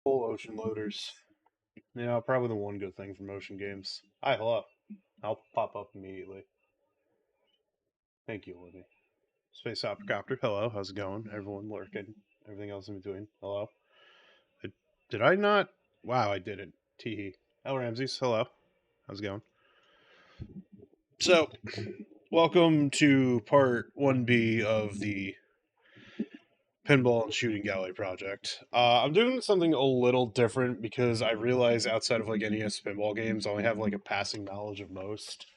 Full ocean loaders. Yeah, probably the one good thing from ocean games. Hi, hello. I'll pop up immediately. Thank you, Olivia. Space Opcopter, hello. How's it going? Everyone lurking. Everything else in between. Hello. Did, did I not? Wow, I didn't. Teehee. Hello, Ramses. Hello. How's it going? So, welcome to part 1B of the Pinball and Shooting Gallery project. I'm doing something a little different because I realize outside of like NES pinball games, I only have like a passing knowledge of most.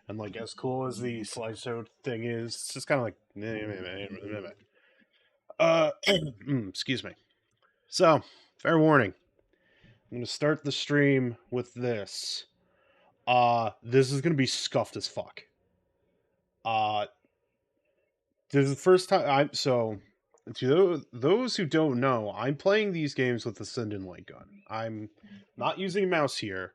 And like as cool as the slideshow thing is, it's just kind of like excuse me. So, fair warning. I'm gonna start the stream with this. This is gonna be scuffed as fuck. Uh this is the first time I'm so to those who don't know, I'm playing these games with the Sinden Lightgun. I'm not using a mouse here,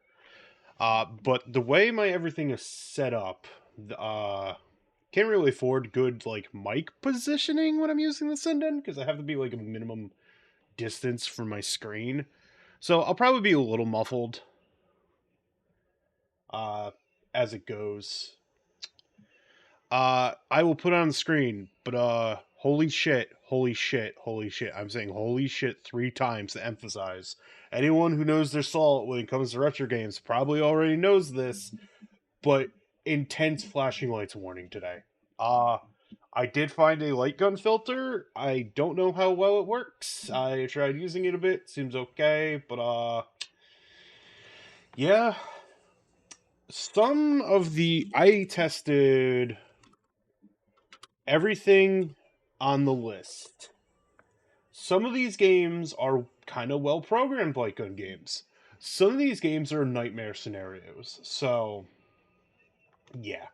but the way my everything is set up, can't really afford good like mic positioning when I'm using the Sinden because I have to be like a minimum distance from my screen. So I'll probably be a little muffled uh, as it goes. I will put it on the screen, but holy shit, holy shit, holy shit. I'm saying holy shit 3 times to emphasize. Anyone who knows their salt when it comes to retro games probably already knows this, but intense flashing lights warning today. Uh I did find a light gun filter. I don't know how well it works. I tried using it a bit, seems okay, but yeah. Some of the I tested everything on the list. Some of these games are kind of well programmed light gun games. Some of these games are nightmare scenarios. So, yeah.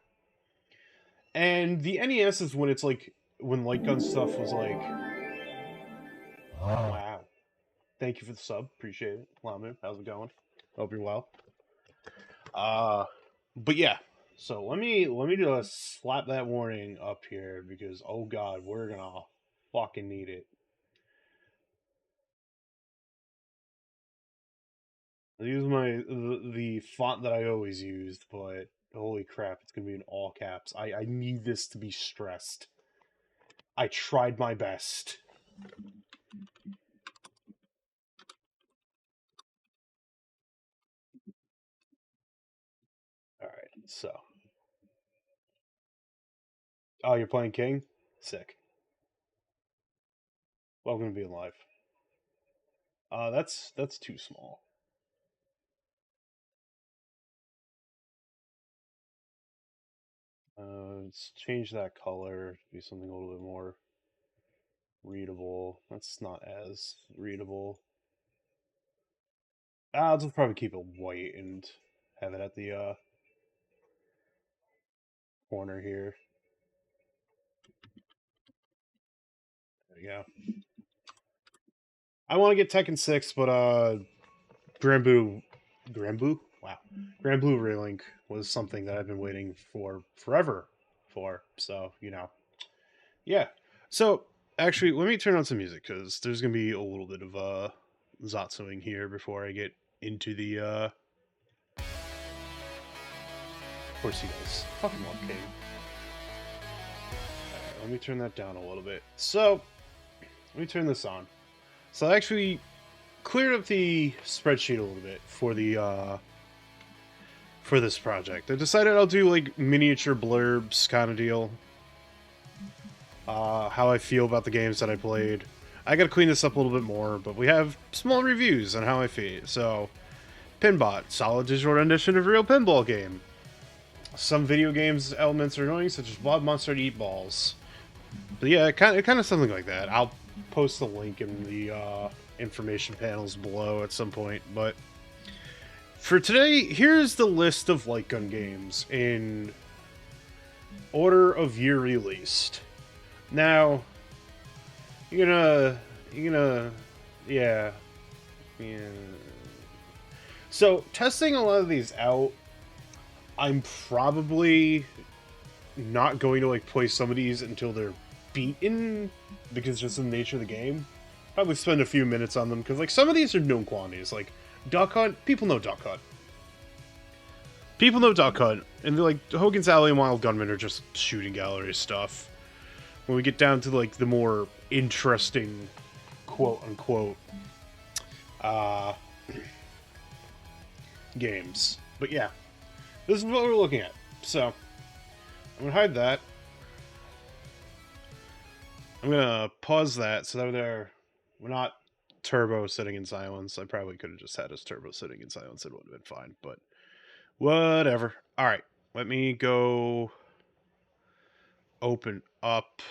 And the NES is when it's like when light gun stuff was like, wow. Thank you for the sub, appreciate it. Lamu, how's it going? Hope you're well. Uh, but yeah. So let me just slap that warning up here because oh god, we're gonna fucking need it. I use the font that I always used, but holy crap, it's gonna be in all caps. I need this to be stressed. I tried my best. Alright, so. Oh, you're playing King? Sick. Welcome to being live. That's too small. Let's change that color to be something a little bit more readable. That's not as readable. I'll just probably keep it white and have it at the corner here. There we go. I want to get Tekken 6, but Granblue, wow, Granblue Relink was something that I've been waiting for forever for. So yeah. So actually, let me turn on some music because there's gonna be a little bit of Zatsuing here before I get into the. Of course he does. Fucking love King. Alright, let me turn that down a little bit. So let me turn this on. So I actually cleared up the spreadsheet a little bit for the for this project. I decided I'll do like miniature blurbs kind of deal. How I feel about the games that I played. I gotta clean this up a little bit more, but we have small reviews on how I feel. So, Pinbot, solid digital rendition of a real pinball game. Some video games elements are annoying, such as Blob Monster and Eat Balls. But yeah, kind of something like that. I'll post the link in the information panels below at some point. But for today, here's the list of light gun games in order of year released. Now, you're gonna, yeah. So, testing a lot of these out, I'm probably not going to, like, play some of these until they're beaten, because just in the nature of the game. probably spend a few minutes on them, because, like, some of these are known quantities. Like, Duck Hunt, people know Duck Hunt. People know Duck Hunt, and they're like, Hogan's Alley and Wild Gunman are just shooting gallery stuff. When we get down to, like, the more interesting, quote-unquote, games. But yeah, this is what we're looking at. So, I'm gonna hide that. I'm gonna pause that so that we're not turbo sitting in silence. I probably could have just had us turbo sitting in silence. It would have been fine, but whatever. All right, let me go open up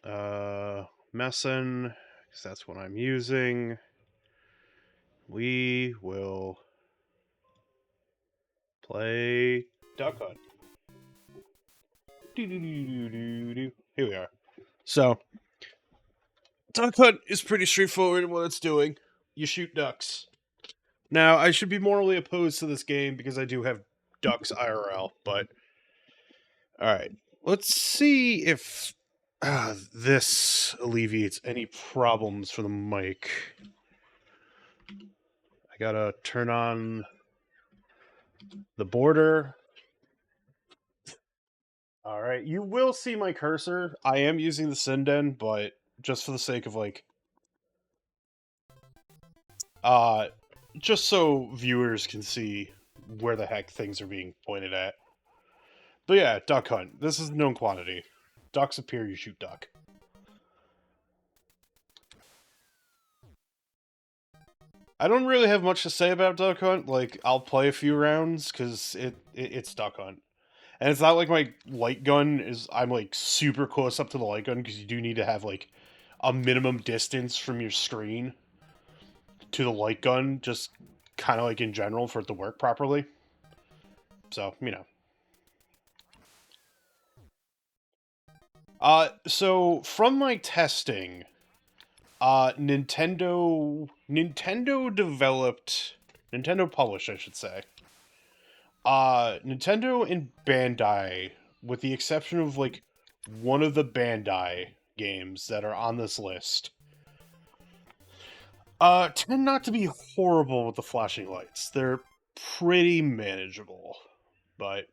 Messen, because that's what I'm using. We will play Duck Hunt. Here we are. So, Duck Hunt is pretty straightforward in what it's doing. You shoot ducks. Now, I should be morally opposed to this game because I do have ducks IRL, but... Alright, let's see if this alleviates any problems for the mic. I gotta turn on the border. Alright, you will see my cursor. I am using the Sinden, but just for the sake of, like... just so viewers can see where the heck things are being pointed at. But yeah, Duck Hunt. This is a known quantity. Ducks appear, you shoot duck. I don't really have much to say about Duck Hunt. Like, I'll play a few rounds, because it's Duck Hunt. And it's not like my light gun is... I'm, like, super close up to the light gun, because you do need to have, like, a minimum distance from your screen to the light gun, just kind of like in general, for it to work properly. So, you know. So, from my testing... Nintendo published, I should say. Nintendo and Bandai, with the exception of, like, one of the Bandai games that are on this list, tend not to be horrible with the flashing lights. They're pretty manageable, but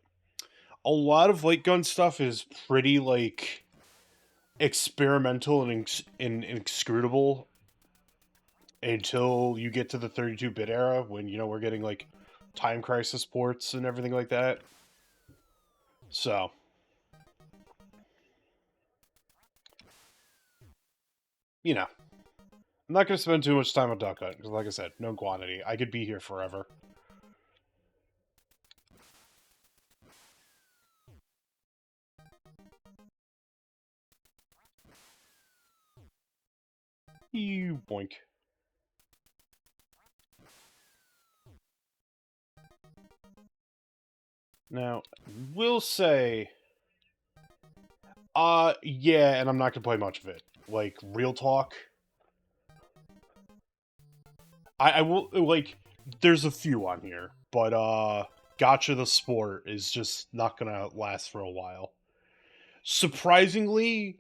a lot of light gun stuff is pretty, like, experimental and inscrutable until you get to the 32-bit era, when, you know, we're getting, like, Time Crisis ports and everything like that. So, you know, I'm not going to spend too much time on Duck Hunt, because, like I said, known quantity. I could be here forever. You boink. Now, we'll say... yeah, and I'm not gonna play much of it. Like, real talk. I will, like, there's a few on here, but, Gotcha the Sport is just not gonna last for a while. Surprisingly,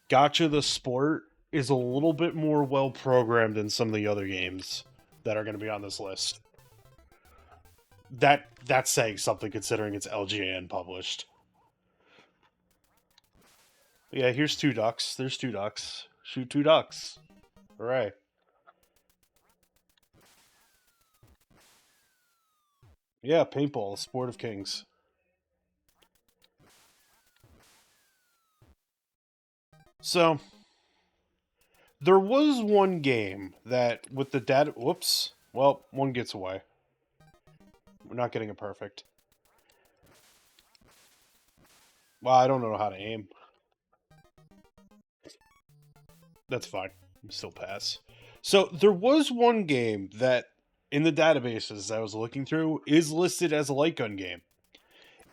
Gotcha the Sport is a little bit more well-programmed than some of the other games that are gonna be on this list. That's saying something, considering it's LGN published. Yeah, here's two ducks. There's two ducks. Shoot two ducks. Hooray. Yeah, paintball, sport of kings. So, there was one game that, with the data... Whoops. Well, one gets away. We're not getting it perfect. Well, I don't know how to aim. That's fine. Still pass. So, there was one game that, in the databases I was looking through, is listed as a light gun game.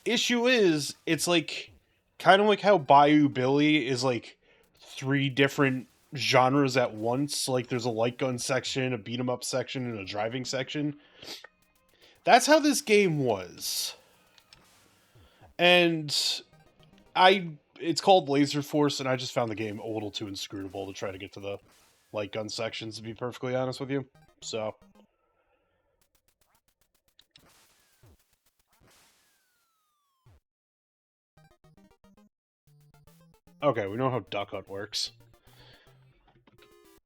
Issue is, it's like, kind of like how Bayou Billy is like 3 different genres at once. Like, there's a light gun section, a beat 'em up section, and a driving section. That's how this game was. And it's called Laser Force, and I just found the game a little too inscrutable to try to get to the light gun sections, to be perfectly honest with you. So. Okay, we know how Duck Hunt works.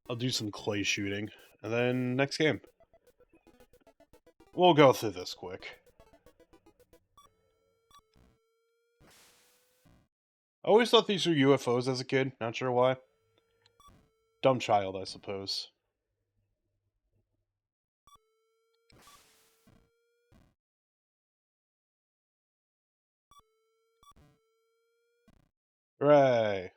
I'll do some clay shooting, and then next game. We'll go through this quick. I always thought these were UFOs as a kid, not sure why. Dumb child, I suppose. Hooray!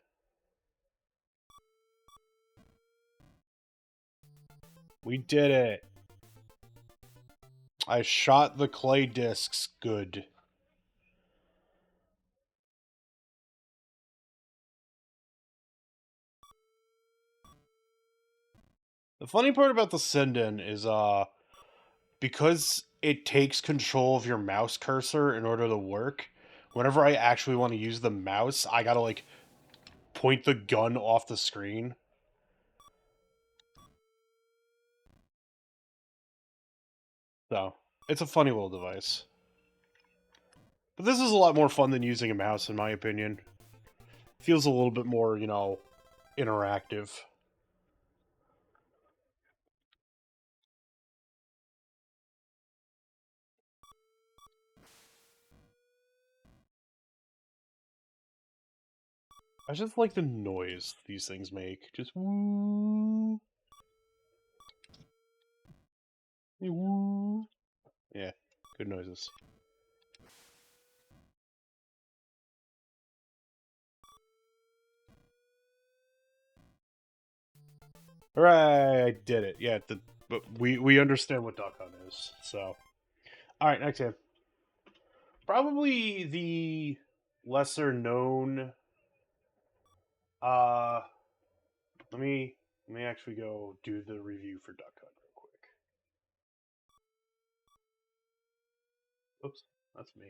We did it! I shot the clay discs good. The funny part about the send-in is, because it takes control of your mouse cursor in order to work, whenever I actually want to use the mouse, I gotta, like, point the gun off the screen. So, it's a funny little device. But this is a lot more fun than using a mouse, in my opinion. Feels a little bit more, you know, interactive. I just like the noise these things make. Just woo. Woo. Yeah, good noises. Hooray, I did it. Yeah, but we understand what Duck Hunt is, so. Alright, next game. Probably the lesser known uh let me actually go do the review for Duck Hunt real quick. Oops, that's me.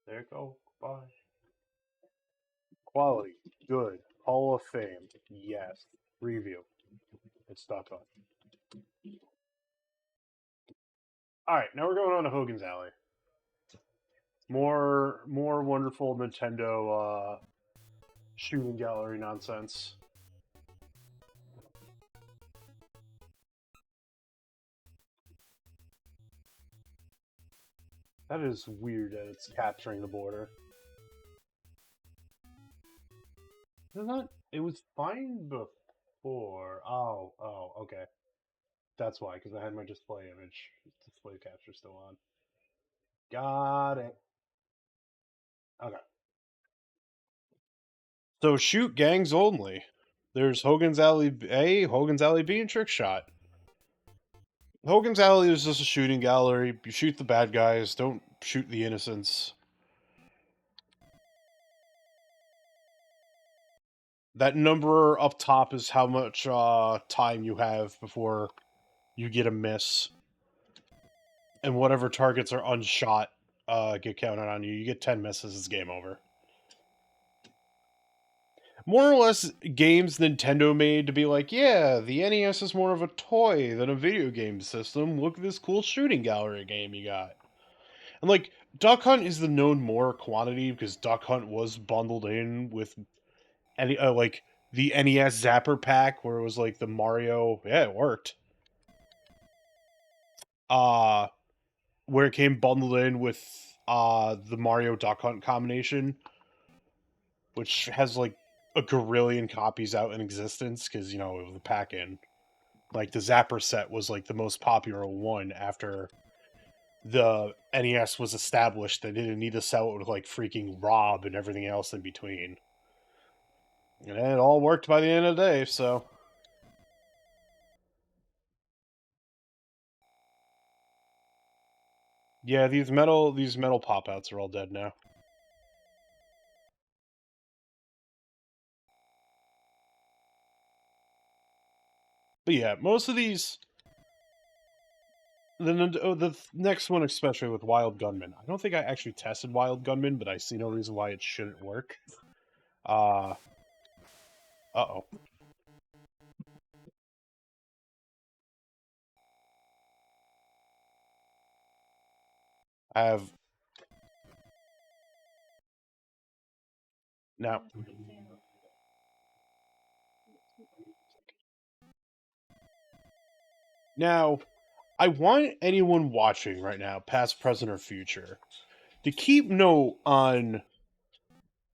There you go. Bye. Quality, good. Hall of Fame, yes. Review. It's Duck Hunt. Alright, now we're going on to Hogan's Alley. More wonderful Nintendo shooting gallery nonsense. That is weird that it's capturing the border. Isn't that? It was fine before. Oh, okay. That's why, because I had my display image, display capture still on. Got it. Okay. So shoot gangs only. There's Hogan's Alley A, Hogan's Alley B, and Trick Shot. Hogan's Alley is just a shooting gallery. You shoot the bad guys, don't shoot the innocents. That number up top is how much time you have before you get a miss. And whatever targets are unshot get counted on you. You get 10 misses, it's game over. More or less, games Nintendo made to be like, yeah, the NES is more of a toy than a video game system. Look at this cool shooting gallery game you got. And like, Duck Hunt is the known more quantity because Duck Hunt was bundled in with any like the NES Zapper pack where it was like the Mario. Yeah, it worked. Uh where it came bundled in with the Mario Duck Hunt combination, which has like a gazillion copies out in existence because you know it was the pack in. Like the Zapper set was like the most popular one after the NES was established. They didn't need to sell it with like freaking Rob and everything else in between. And it all worked by the end of the day, so. Yeah, these metal pop outs are all dead now. But yeah, most of these then the next one, especially with Wild Gunman. I don't think I actually tested Wild Gunman, but I see no reason why it shouldn't work. Uh-oh. I have... Now... Now, I want anyone watching right now, past, present, or future, to keep note on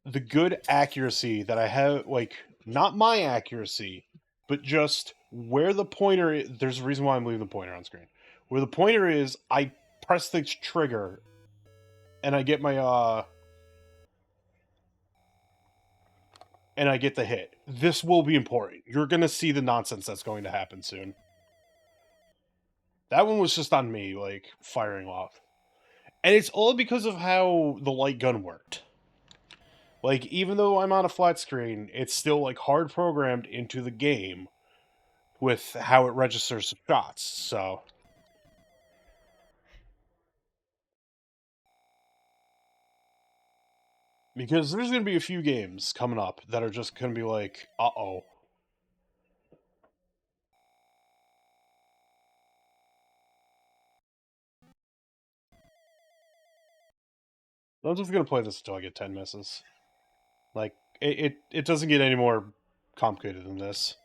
the good accuracy that I have, like, not my accuracy, but just where the pointer is. There's a reason why I'm leaving the pointer on screen. Where the pointer is, I press the trigger, and I get my, and I get the hit. This will be important. You're going to see the nonsense that's going to happen soon. That one was just on me, like, firing off. And it's all because of how the light gun worked. Like, even though I'm on a flat screen, it's still, like, hard programmed into the game with how it registers the shots, so... Because there's going to be a few games coming up that are just going to be like, uh-oh. I'm just going to play this until I get 10 misses. Like, it doesn't get any more complicated than this.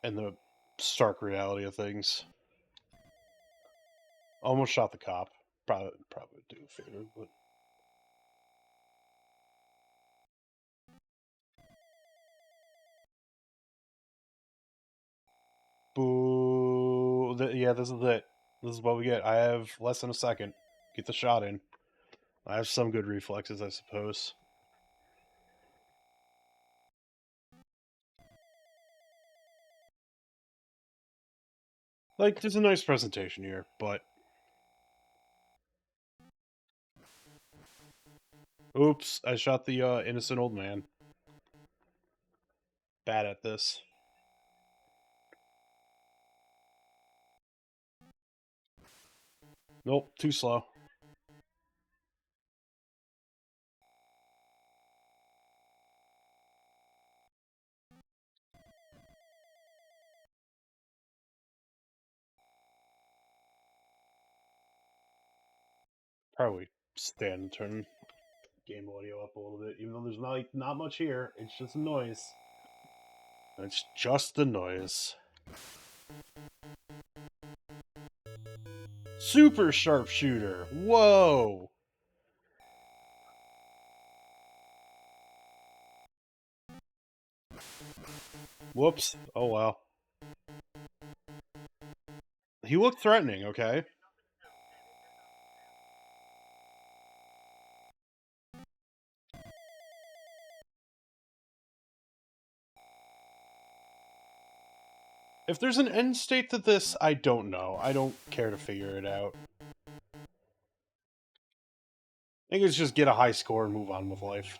And the stark reality of things. Almost shot the cop. Probably do a favor, but... Boo. Yeah, this is it. This is what we get. I have less than a second. Get the shot in. I have some good reflexes, I suppose. Like, there's a nice presentation here, but... Oops, I shot the innocent old man. Bad at this. Nope, too slow. Probably stand and turn game audio up a little bit, even though there's not much here. It's just a noise. It's just the noise. Super sharpshooter. Whoa. Whoops. Oh well. He looked threatening, okay? If there's an end state to this, I don't know. I don't care to figure it out. I think it's just get a high score and move on with life.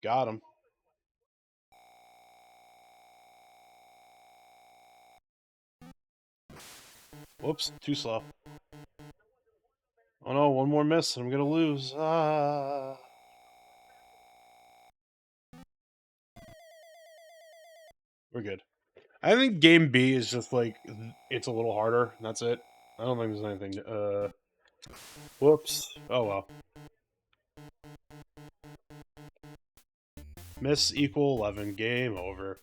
Got him. Whoops, too slow. Oh no, one more miss and I'm gonna lose. Ah. We're good. I think game B is just like, it's a little harder, and that's it. I don't think there's anything, whoops. Oh well. Miss equal 11, game over.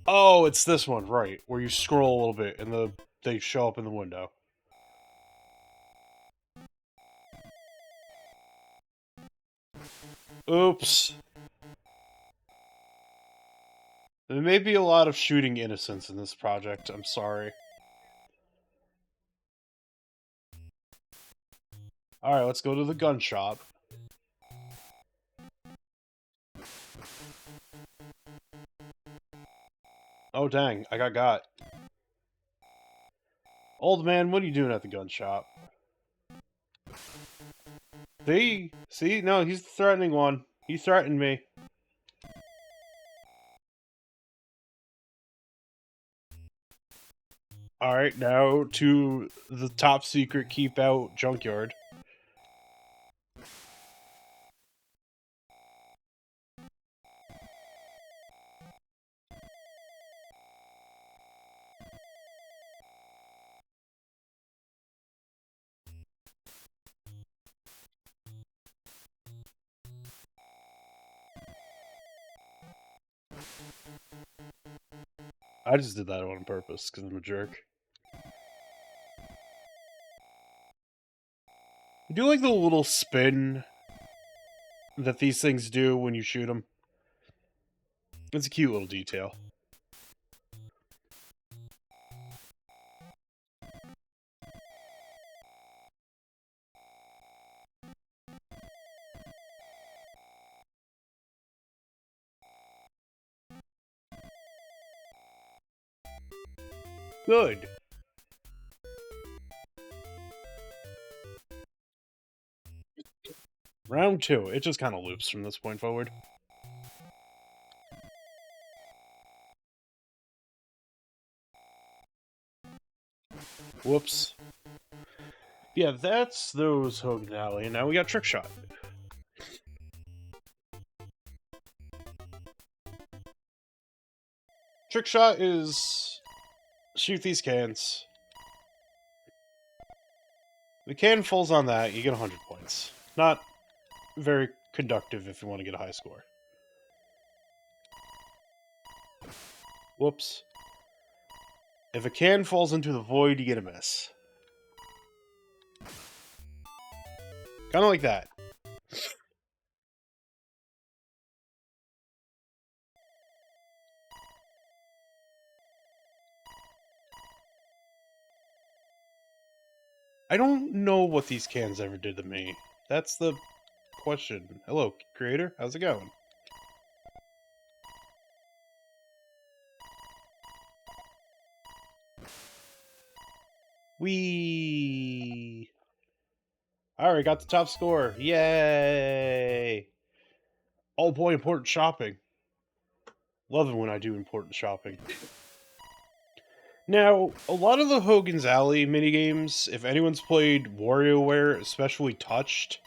Oh, it's this one, right, where you scroll a little bit and they show up in the window. Oops. There may be a lot of shooting innocence in this project, I'm sorry. Alright, let's go to the gun shop. Oh, dang. I got. Old man, what are you doing at the gun shop? See? See? No, he's the threatening one. He threatened me. Alright, now to the top secret keep out junkyard. I just did that on purpose because I'm a jerk. I do like the little spin that these things do when you shoot them. It's a cute little detail. Good. Round 2. It just kind of loops from this point forward. Whoops. Yeah, that's those Hogan Alley, and now we got Trick Shot. Trick Shot is shoot these cans. The can falls on that, you get 100 points. Not very conductive if you want to get a high score. Whoops. If a can falls into the void, you get a miss. Kind of like that. I don't know what these cans ever did to me. That's the question. Hello, creator. How's it going? Whee! Alright, got the top score. Yay! Oh boy, important shopping. Love it when I do important shopping. Now, a lot of the Hogan's Alley minigames, if anyone's played WarioWare, especially Touched,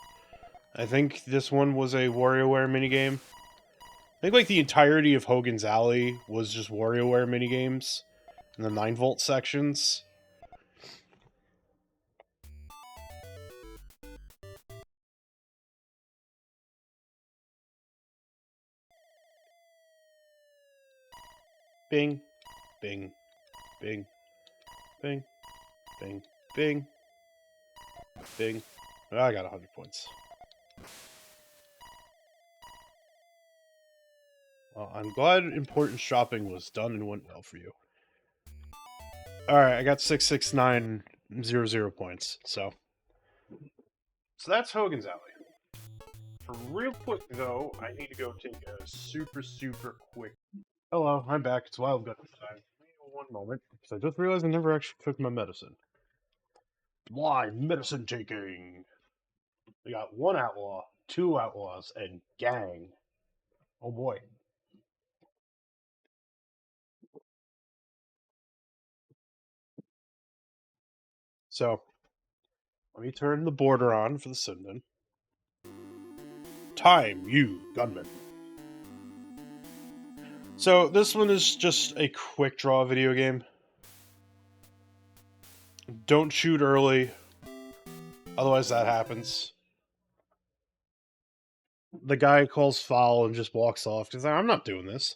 I think this one was a WarioWare minigame. I think like the entirety of Hogan's Alley was just WarioWare minigames in the 9-volt sections. Bing, bing, bing, bing, bing, bing, bing. I got 100 points. Well, I'm glad important shopping was done and went well for you. Alright, I got 66900 points, so that's Hogan's Alley. For real quick, though, I need to go take a super quick... Hello, I'm back. It's Wild Gun time. One moment, because I just realized I never actually took my medicine. Live medicine taking! We got 1 outlaw, 2 outlaws, and gang. Oh boy. So, let me turn the border on for the Sundin. Time, you gunman. So, this one is just a quick draw video game. Don't shoot early, otherwise that happens. The guy calls foul and just walks off, because I'm not doing this.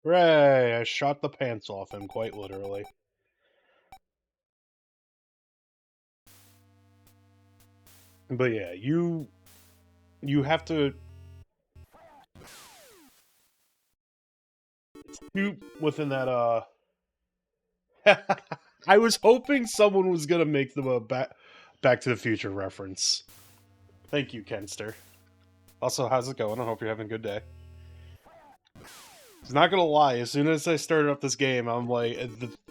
Hooray! I shot the pants off him, quite literally. But yeah, you have to shoot within that, I was hoping someone was gonna make them a Back to the Future reference. Thank you, Kenster. Also, how's it going? I hope you're having a good day. It's not gonna lie, as soon as I started up this game, I'm like,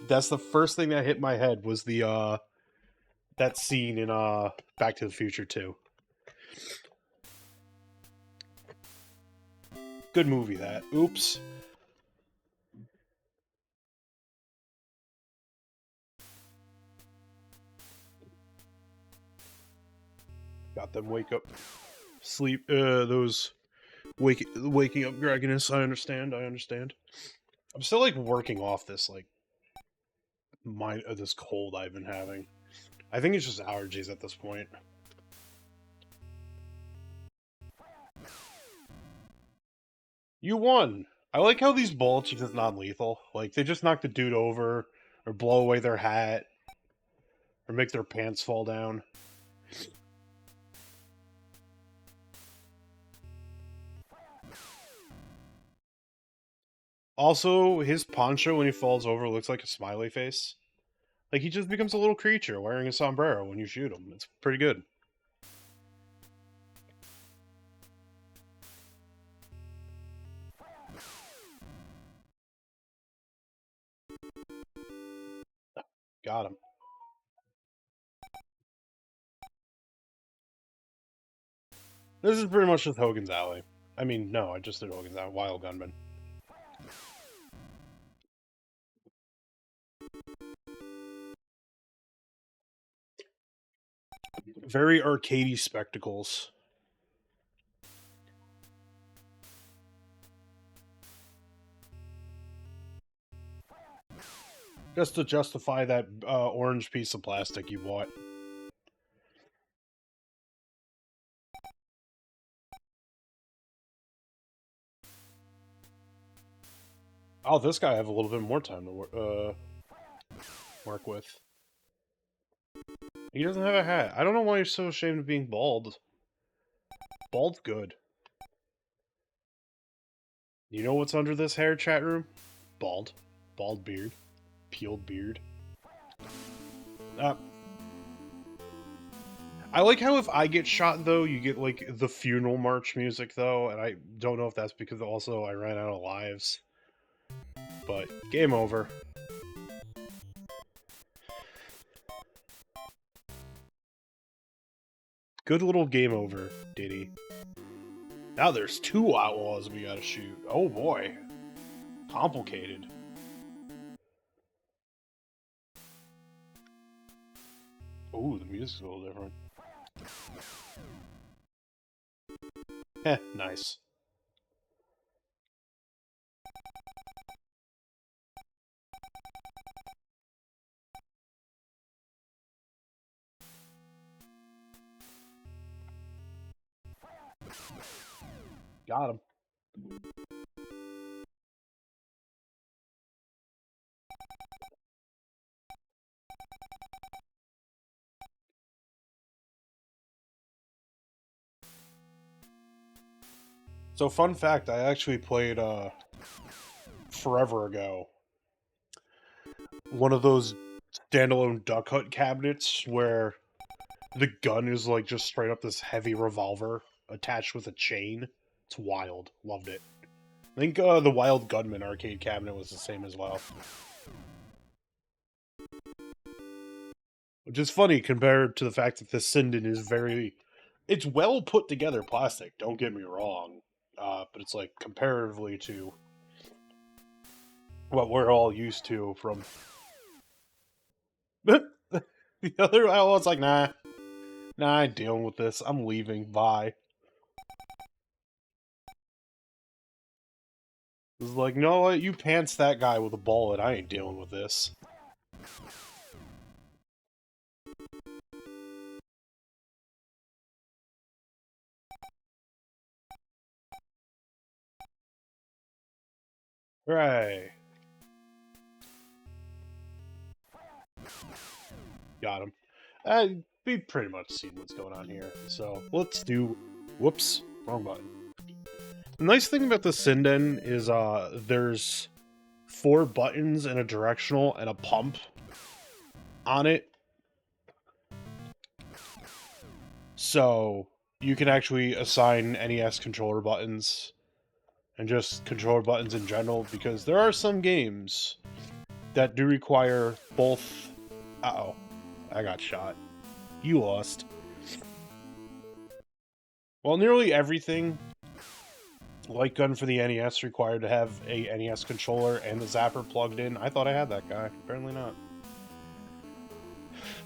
that's the first thing that hit my head was the, that scene in, Back to the Future 2. Good movie, that. Oops. Got them wake up, sleep, those waking up grogginess. I understand. I'm still, like, working off this, like, this cold I've been having. I think it's just allergies at this point. You won! I like how these bullets are just non-lethal. Like, they just knock the dude over, or blow away their hat, or make their pants fall down. Also, his poncho when he falls over looks like a smiley face. Like, he just becomes a little creature wearing a sombrero when you shoot him. It's pretty good. Got him. This is pretty much just Hogan's Alley. I mean, no, I just did Hogan's Alley. Wild Gunman. Very arcadey spectacles. Just to justify that orange piece of plastic you bought. Oh, this guy I have a little bit more time to work with. He doesn't have a hat. I don't know why you're so ashamed of being bald. Bald's good. You know what's under this hair, chat room? Bald. Bald beard. Peeled beard. I like how if I get shot, though, you get, like, the funeral march music, though, and I don't know if that's because also I ran out of lives. But, game over. Good little game over, Diddy. Now there's 2 outlaws we gotta shoot. Oh boy. Complicated. Ooh, the music's a little different. Heh, nice. Got him. So, fun fact, I actually played, forever ago, one of those standalone Duck Hunt cabinets where the gun is, like, just straight up this heavy revolver attached with a chain. It's wild. Loved it. I think, the Wild Gunman arcade cabinet was the same as well. Which is funny compared to the fact that this Sinden is very... It's well put together plastic, don't get me wrong. But it's, like, comparatively to what we're all used to from... The other outlaw's like, nah, I ain't dealing with this. I'm leaving. Bye. It's like, no, what? You pants that guy with a bullet. I ain't dealing with this. Hooray. Got him. We've pretty much seen what's going on here. So, let's do... Whoops. Wrong button. The nice thing about the Sinden is, there's 4 buttons and a directional and a pump on it. So you can actually assign NES controller buttons and just controller buttons in general, because there are some games that do require both. Uh-oh, I got shot. You lost. Well, nearly everything Light Gun for the NES required to have a NES controller and the zapper plugged in. I thought I had that guy. Apparently not.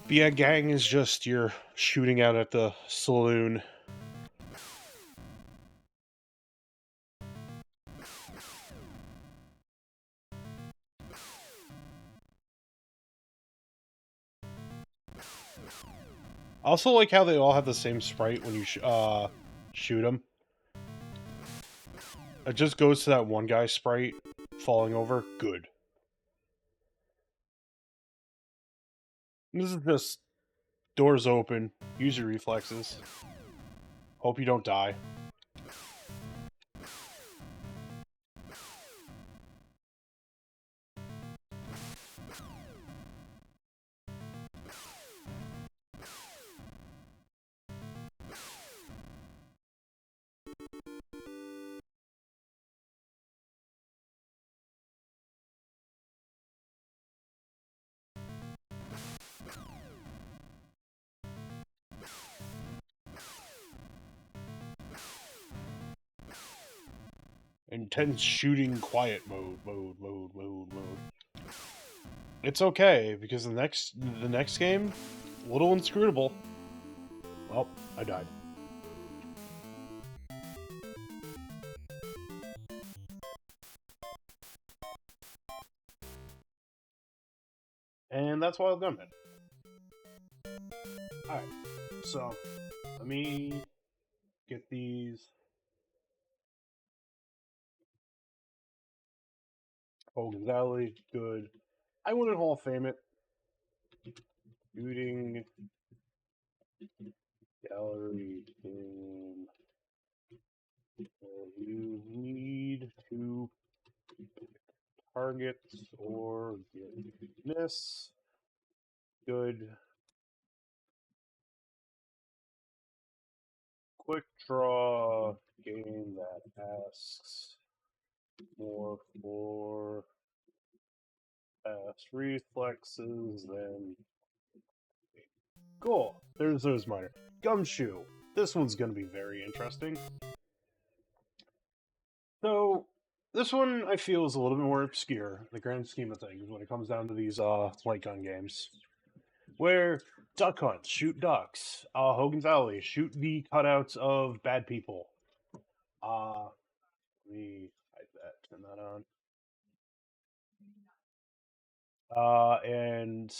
But yeah, gang is just you're shooting out at the saloon. I also like how they all have the same sprite when you shoot them. It just goes to that one guy's sprite falling over. Good. This is just doors open. Use your reflexes. Hope you don't die. Intense shooting, quiet mode. It's okay because the next game, little inscrutable. Oh, I died. And that's Wild Gunman. Alright, so let me get these. Hogan Valley, good. I wouldn't Hall of Fame it. Shooting gallery game. You need to target or get miss. Good. Quick draw game that asks more for fast reflexes than. Cool. There's those minor. Gumshoe. This one's going to be very interesting. So, this one I feel is a little bit more obscure in the grand scheme of things when it comes down to these light gun games. Where Duck Hunt, shoot ducks. Hogan Valley, shoot the cutouts of bad people. Let me hide that, turn that on. And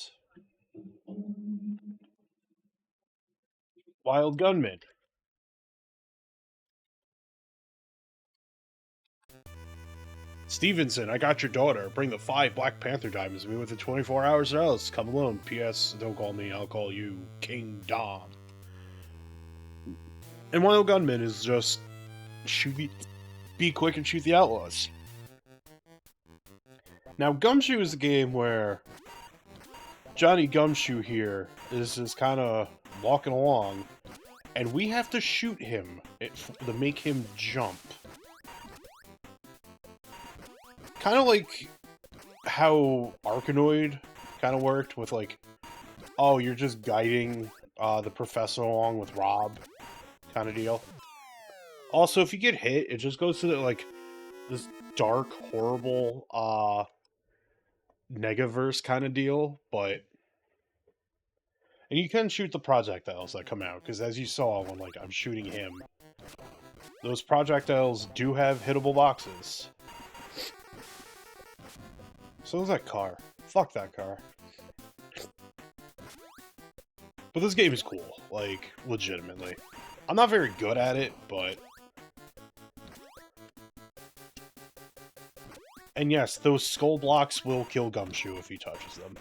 Wild Gunman. Stevenson, I got your daughter. Bring the 5 Black Panther diamonds to me within 24 hours or else. Come alone. P.S. Don't call me, I'll call you King Dom. And Wild Gunman is just be quick and shoot the outlaws. Now, Gumshoe is a game where Johnny Gumshoe here is just kind of walking along, and we have to shoot him to make him jump. Kind of like how Arkanoid kind of worked with, like, oh, you're just guiding the professor along with Rob kind of deal. Also, if you get hit, it just goes to the, like, this dark, horrible Negaverse kind of deal, but. And you can shoot the projectiles that come out, because as you saw when, like, I'm shooting him, those projectiles do have hittable boxes. So is that car. Fuck that car. But this game is cool, like, legitimately. I'm not very good at it, but. And yes, those skull blocks will kill Gumshoe if he touches them.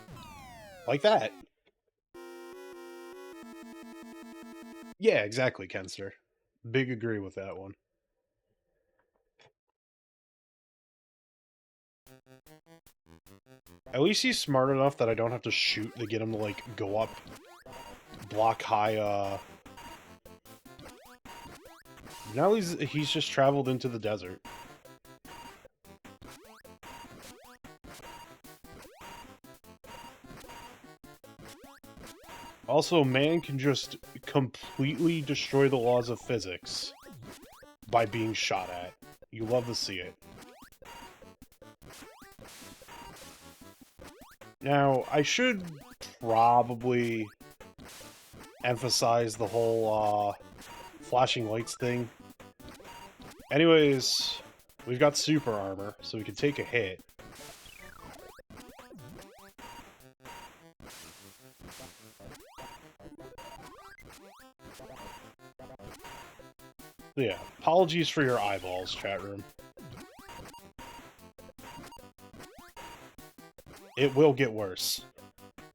Like that. Yeah, exactly, Kenster. Big agree with that one. At least he's smart enough that I don't have to shoot to get him to, like, go up block high, Now he's just traveled into the desert. Also, man can just completely destroy the laws of physics by being shot at. You love to see it. Now, I should probably emphasize the whole flashing lights thing. Anyways, we've got super armor, so we can take a hit. Yeah, apologies for your eyeballs, chat room. It will get worse.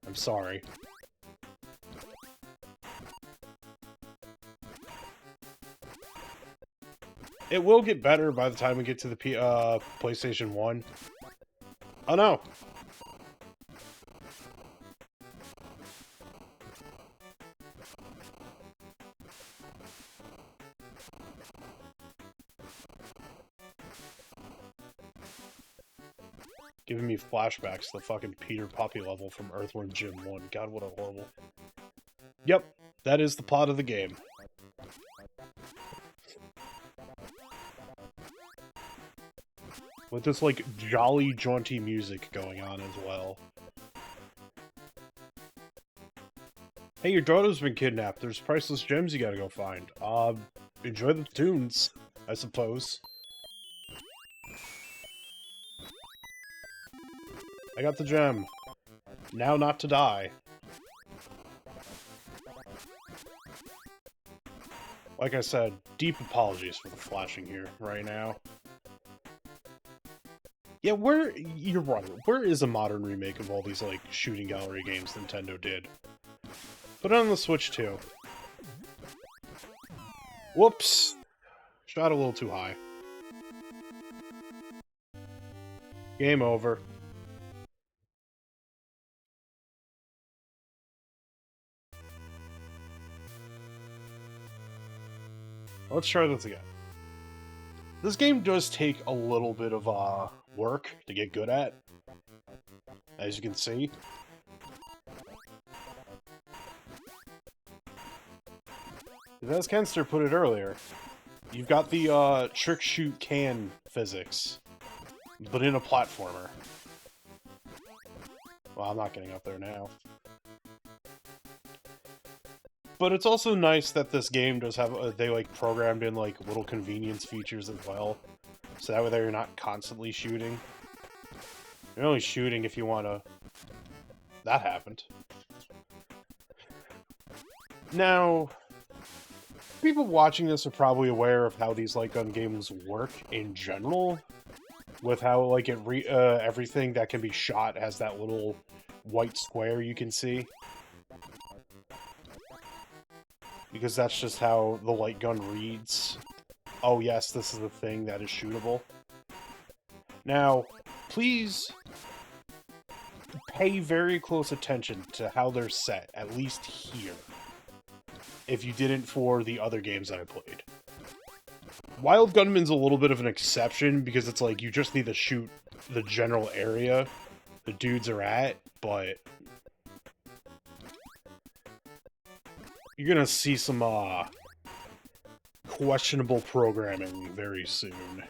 I'm sorry. It will get better by the time we get to the PlayStation 1. Oh no! Giving me flashbacks to the fucking Peter Poppy level from Earthworm Jim 1. God, what a horrible... Yep, that is the plot of the game. With this, like, jolly, jaunty music going on as well. Hey, your daughter's been kidnapped. There's priceless gems you gotta go find. Enjoy the tunes, I suppose. I got the gem. Now not to die. Like I said, deep apologies for the flashing here right now. Yeah, you're right. Where is a modern remake of all these, like, shooting gallery games Nintendo did? Put it on the Switch, too. Whoops! Shot a little too high. Game over. Let's try this again. This game does take a little bit of work to get good at, as you can see. As Kenster put it earlier, you've got the trick shoot can physics, but in a platformer. Well, I'm not getting up there now. But it's also nice that this game does have, they like programmed in like little convenience features as well. So that way you're not constantly shooting. You're only shooting if you want to... That happened. Now, people watching this are probably aware of how these light gun games work in general. With how, like, everything that can be shot has that little white square you can see. Because that's just how the light gun reads. Oh yes, this is the thing that is shootable. Now, please pay very close attention to how they're set, at least here. If you didn't for the other games that I played. Wild Gunman's a little bit of an exception, because it's like, you just need to shoot the general area the dudes are at, but... You're gonna see some, questionable programming very soon.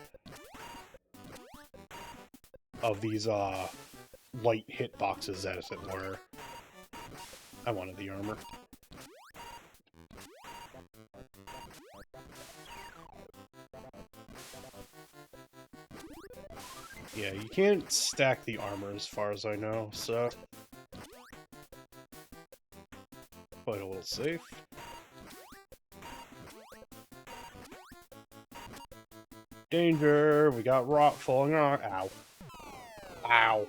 Of these, light hitboxes, as it were. I wanted the armor. Yeah, you can't stack the armor as far as I know, so... Play a little safe. Danger! We got rock falling on. Ow. Ow.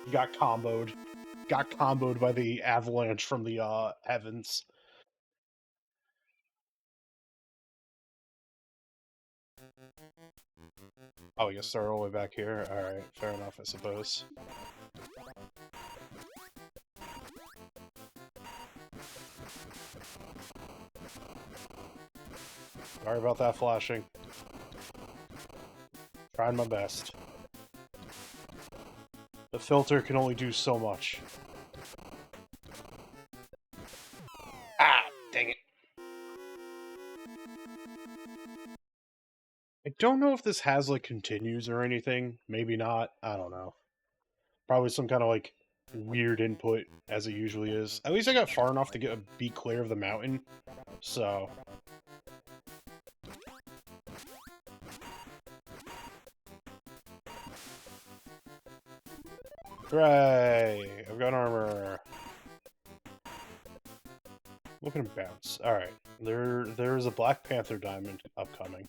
You got comboed. Got comboed by the avalanche from the, heavens. Oh, you start all the way back here? Alright, fair enough, I suppose. Sorry about that flashing. Trying my best. The filter can only do so much. Ah, dang it. I don't know if this has, like, continues or anything. Maybe not. I don't know. Probably some kind of, like, weird input, as it usually is. At least I got far enough to be clear of the mountain, so... Hooray! I've got armor. Look at him bounce. Alright. There is a Black Panther diamond upcoming.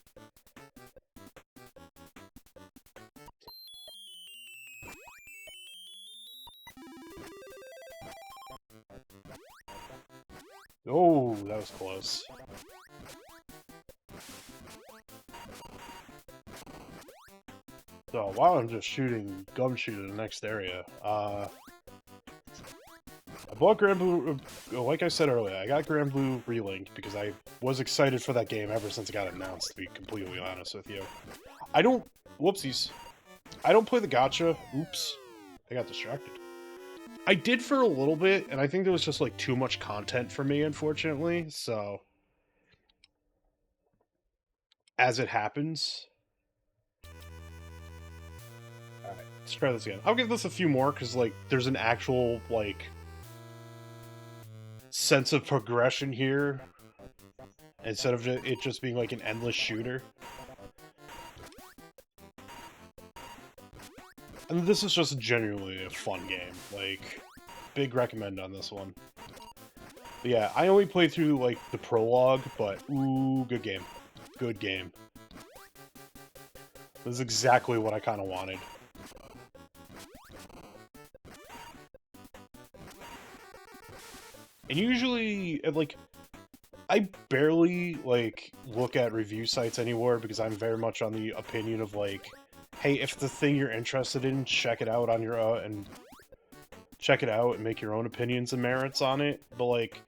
Oh, that was close. So while I'm just shooting gumshoe to the next area, I bought Grand Blue, like I said earlier, I got Grand Blue Relink because I was excited for that game ever since it got announced, to be completely honest with you. I don't, whoopsies, I don't play the gacha, oops, I got distracted. I did for a little bit, and I think there was just, like, too much content for me, unfortunately, so... As it happens... Alright, let's try this again. I'll give this a few more, because, like, there's an actual, like... sense of progression here, instead of it just being, like, an endless shooter. And this is just genuinely a fun game, like, big recommend on this one. But yeah, I only played through, like, the prologue, but, ooh, good game. Good game. This is exactly what I kind of wanted. And usually, like, I barely, like, look at review sites anymore because I'm very much on the opinion of, like, hey, if the thing you're interested in, check it out on your, and check it out and make your own opinions and merits on it. But, like,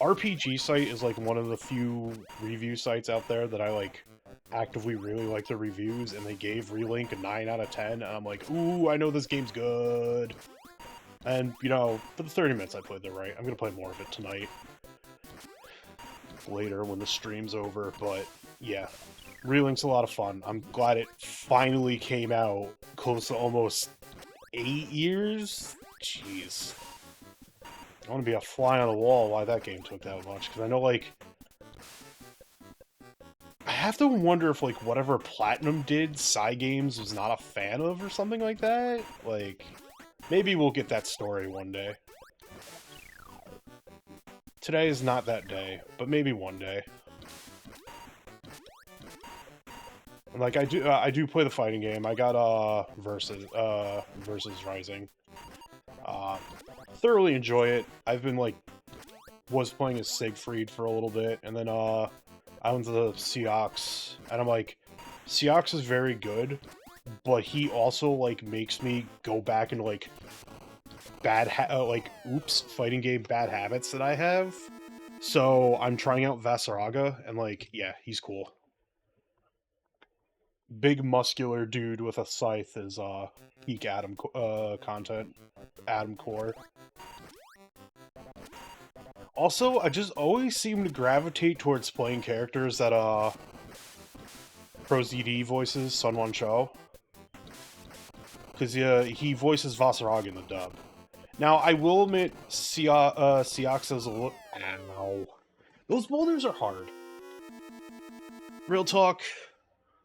RPG site is, like, one of the few review sites out there that I, like, actively really like the reviews, and they gave Relink a 9 out of 10, and I'm like, ooh, I know this game's good. And, you know, for the 30 minutes I played there, right, I'm gonna play more of it tonight. Later when the stream's over, but, yeah. Relink's a lot of fun. I'm glad it finally came out close to almost 8 years? Jeez. I want to be a fly on the wall why that game took that much, because I know, like... I have to wonder if, like, whatever Platinum did, Cygames was not a fan of or something like that? Like, maybe we'll get that story one day. Today is not that day, but maybe one day. Like, I do play the fighting game. I got, Versus Rising. Thoroughly enjoy it. I've been, like, was playing as Siegfried for a little bit, and then, I went to the Seox, and I'm like, Seox is very good, but he also, like, makes me go back into, like, fighting game bad habits that I have. So, I'm trying out Vasaraga, and, like, yeah, he's cool. Big muscular dude with a scythe is, peak Adam, content. Adam core. Also, I just always seem to gravitate towards playing characters that, ProZD voices Sunwon Cho. Because, he voices Vasarag in the dub. Now, I will admit, Seox is a little... Ow. Those boulders are hard. Real talk,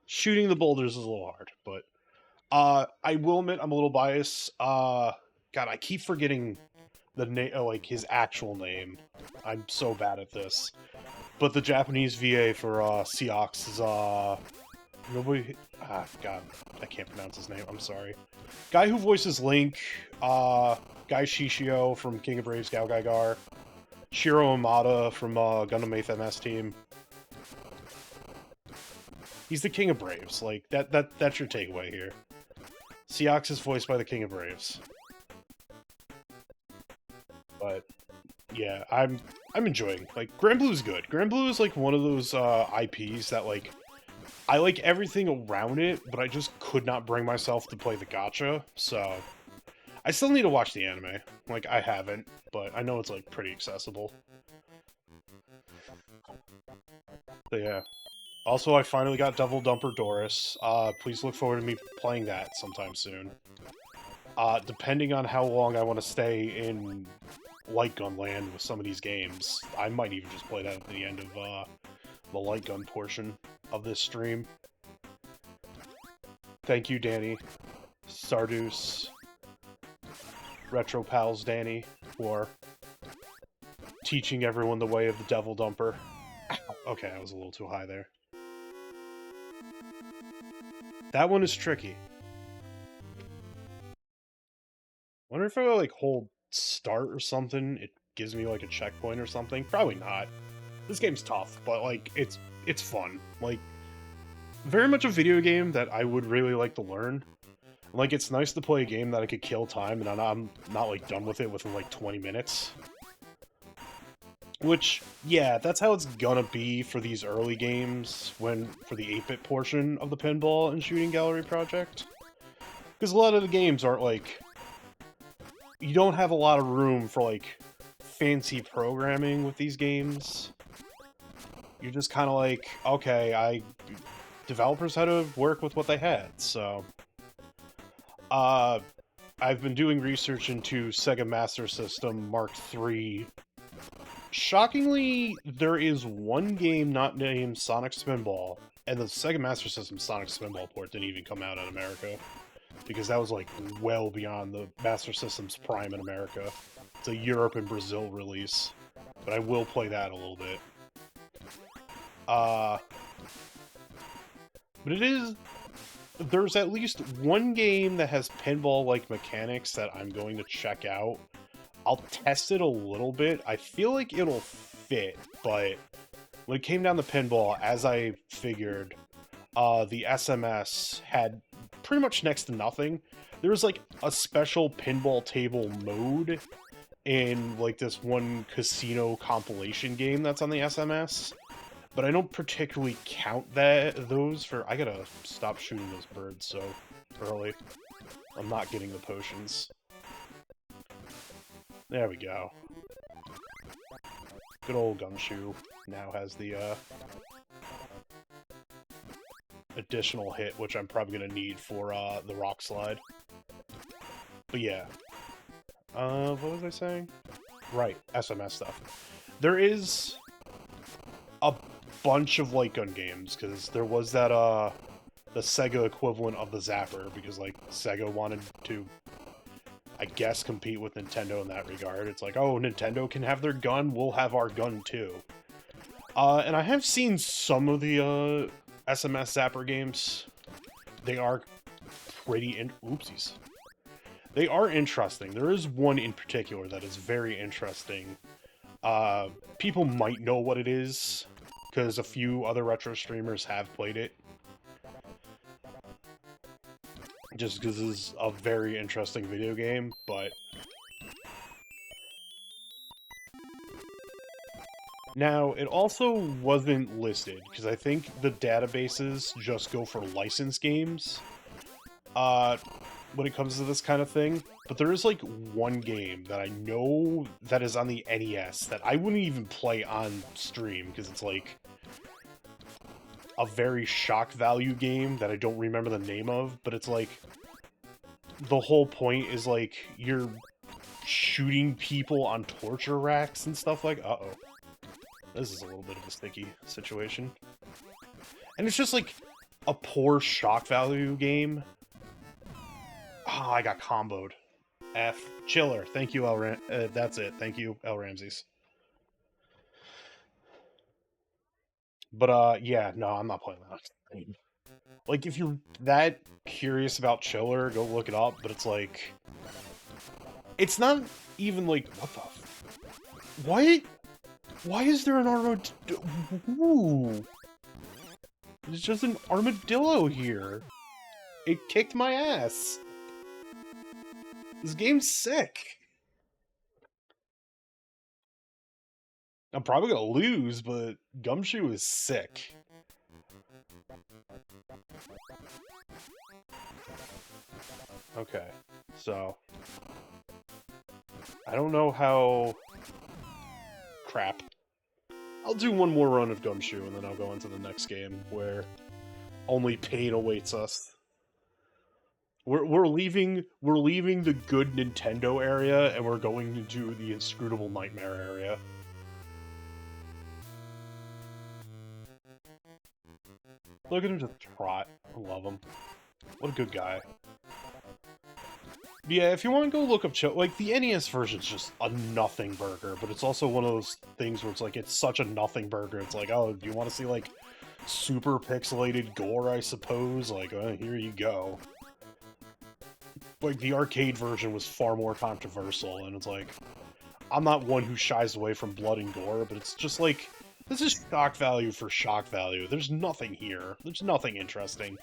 shooting the boulders is a little hard, but... I will admit I'm a little biased. God, I keep forgetting the name, like, his actual name. I'm so bad at this. But the Japanese VA for, Seox is, nobody... God, I can't pronounce his name, I'm sorry. Guy who voices Link, Guy Shishio from King of Braves Gao Gaigar, Shiro Amada from, Gundam 8th MS Team. He's the King of Braves, like, that's your takeaway here. Seox is voiced by the King of Braves. But, yeah, I'm enjoying. Like, Grand Blue's good. Grand Blue is like one of those IPs that like I like everything around it, but I just could not bring myself to play the gacha. So I still need to watch the anime. Like, I haven't, but I know it's like pretty accessible. But yeah. Also, I finally got Devil Dumper Doris. Please look forward to me playing that sometime soon. Depending on how long I want to stay in Lightgun land with some of these games, I might even just play that at the end of the Lightgun portion of this stream. Thank you, Danny, Sardus, Retro Pals Danny, for teaching everyone the way of the Devil Dumper. Okay, I was a little too high there. That one is tricky. Wonder if I like hold start or something, it gives me like a checkpoint or something. Probably not. This game's tough, but like it's fun. Like, very much a video game that I would really like to learn. Like, it's nice to play a game that I could kill time and I'm not like done with it within like 20 minutes. Which, yeah, that's how it's gonna be for these early games for the 8-bit portion of the Pinball and Shooting Gallery project. Because a lot of the games aren't like... You don't have a lot of room for like fancy programming with these games. You're just kind of like, okay, developers had to work with what they had, so... I've been doing research into Sega Master System Mark III. Shockingly, there is one game not named Sonic Spinball, and the Sega Master System Sonic Spinball port didn't even come out in America, because that was, like, well beyond the Master System's prime in America. It's a Europe and Brazil release, but I will play that a little bit. But it is... There's at least one game that has pinball-like mechanics that I'm going to check out. I'll test it a little bit. I feel like it'll fit, but when it came down to pinball, as I figured, the SMS had pretty much next to nothing. There was like a special pinball table mode in like this one casino compilation game that's on the SMS, but I don't particularly count those for... I gotta stop shooting those birds so early. I'm not getting the potions. There we go. Good old Gumshoe now has the additional hit, which I'm probably gonna need for the rock slide. But yeah. What was I saying? Right, SMS stuff. There is a bunch of light gun games, because there was that the Sega equivalent of the Zapper, because like Sega wanted to, I guess, compete with Nintendo in that regard. It's like, oh, Nintendo can have their gun, we'll have our gun too. And I have seen some of the SMS Zapper games. They are pretty oopsies. They are interesting. There is one in particular that is very interesting. People might know what it is, because a few other retro streamers have played it. Just because it's a very interesting video game, but... Now, it also wasn't listed, because I think the databases just go for licensed games, when it comes to this kind of thing. But there is, like, one game that I know that is on the NES that I wouldn't even play on stream, because it's, like, a very shock value game that I don't remember the name of, but it's, like, the whole point is, like, you're shooting people on torture racks and stuff like... Uh-oh. This is a little bit of a sticky situation. And it's just, like, a poor shock value game. Oh, I got comboed. F. Chiller. Thank you, that's it. Thank you, L. Ramses. But, yeah, no, I'm not playing that. Like, if you're that curious about Chiller, go look it up, but it's like... It's not even, like... What the... What? Why is there an armadillo? Ooh. There's just an armadillo here. It kicked my ass. This game's sick. I'm probably gonna lose, but Gumshoe is sick. Okay, so I don't know how... Crap. I'll do one more run of Gumshoe, and then I'll go into the next game, where only pain awaits us. We're leaving the good Nintendo area, and we're going into the inscrutable nightmare area. Look at him just trot. I love him. What a good guy. Yeah, if you want to go look up like, the NES version's just a nothing burger, but it's also one of those things where it's like, it's such a nothing burger, it's like, oh, do you want to see, like, super pixelated gore, I suppose? Like, here you go. Like, the arcade version was far more controversial, and it's like, I'm not one who shies away from blood and gore, but it's just like, this is shock value for shock value. There's nothing here. There's nothing interesting.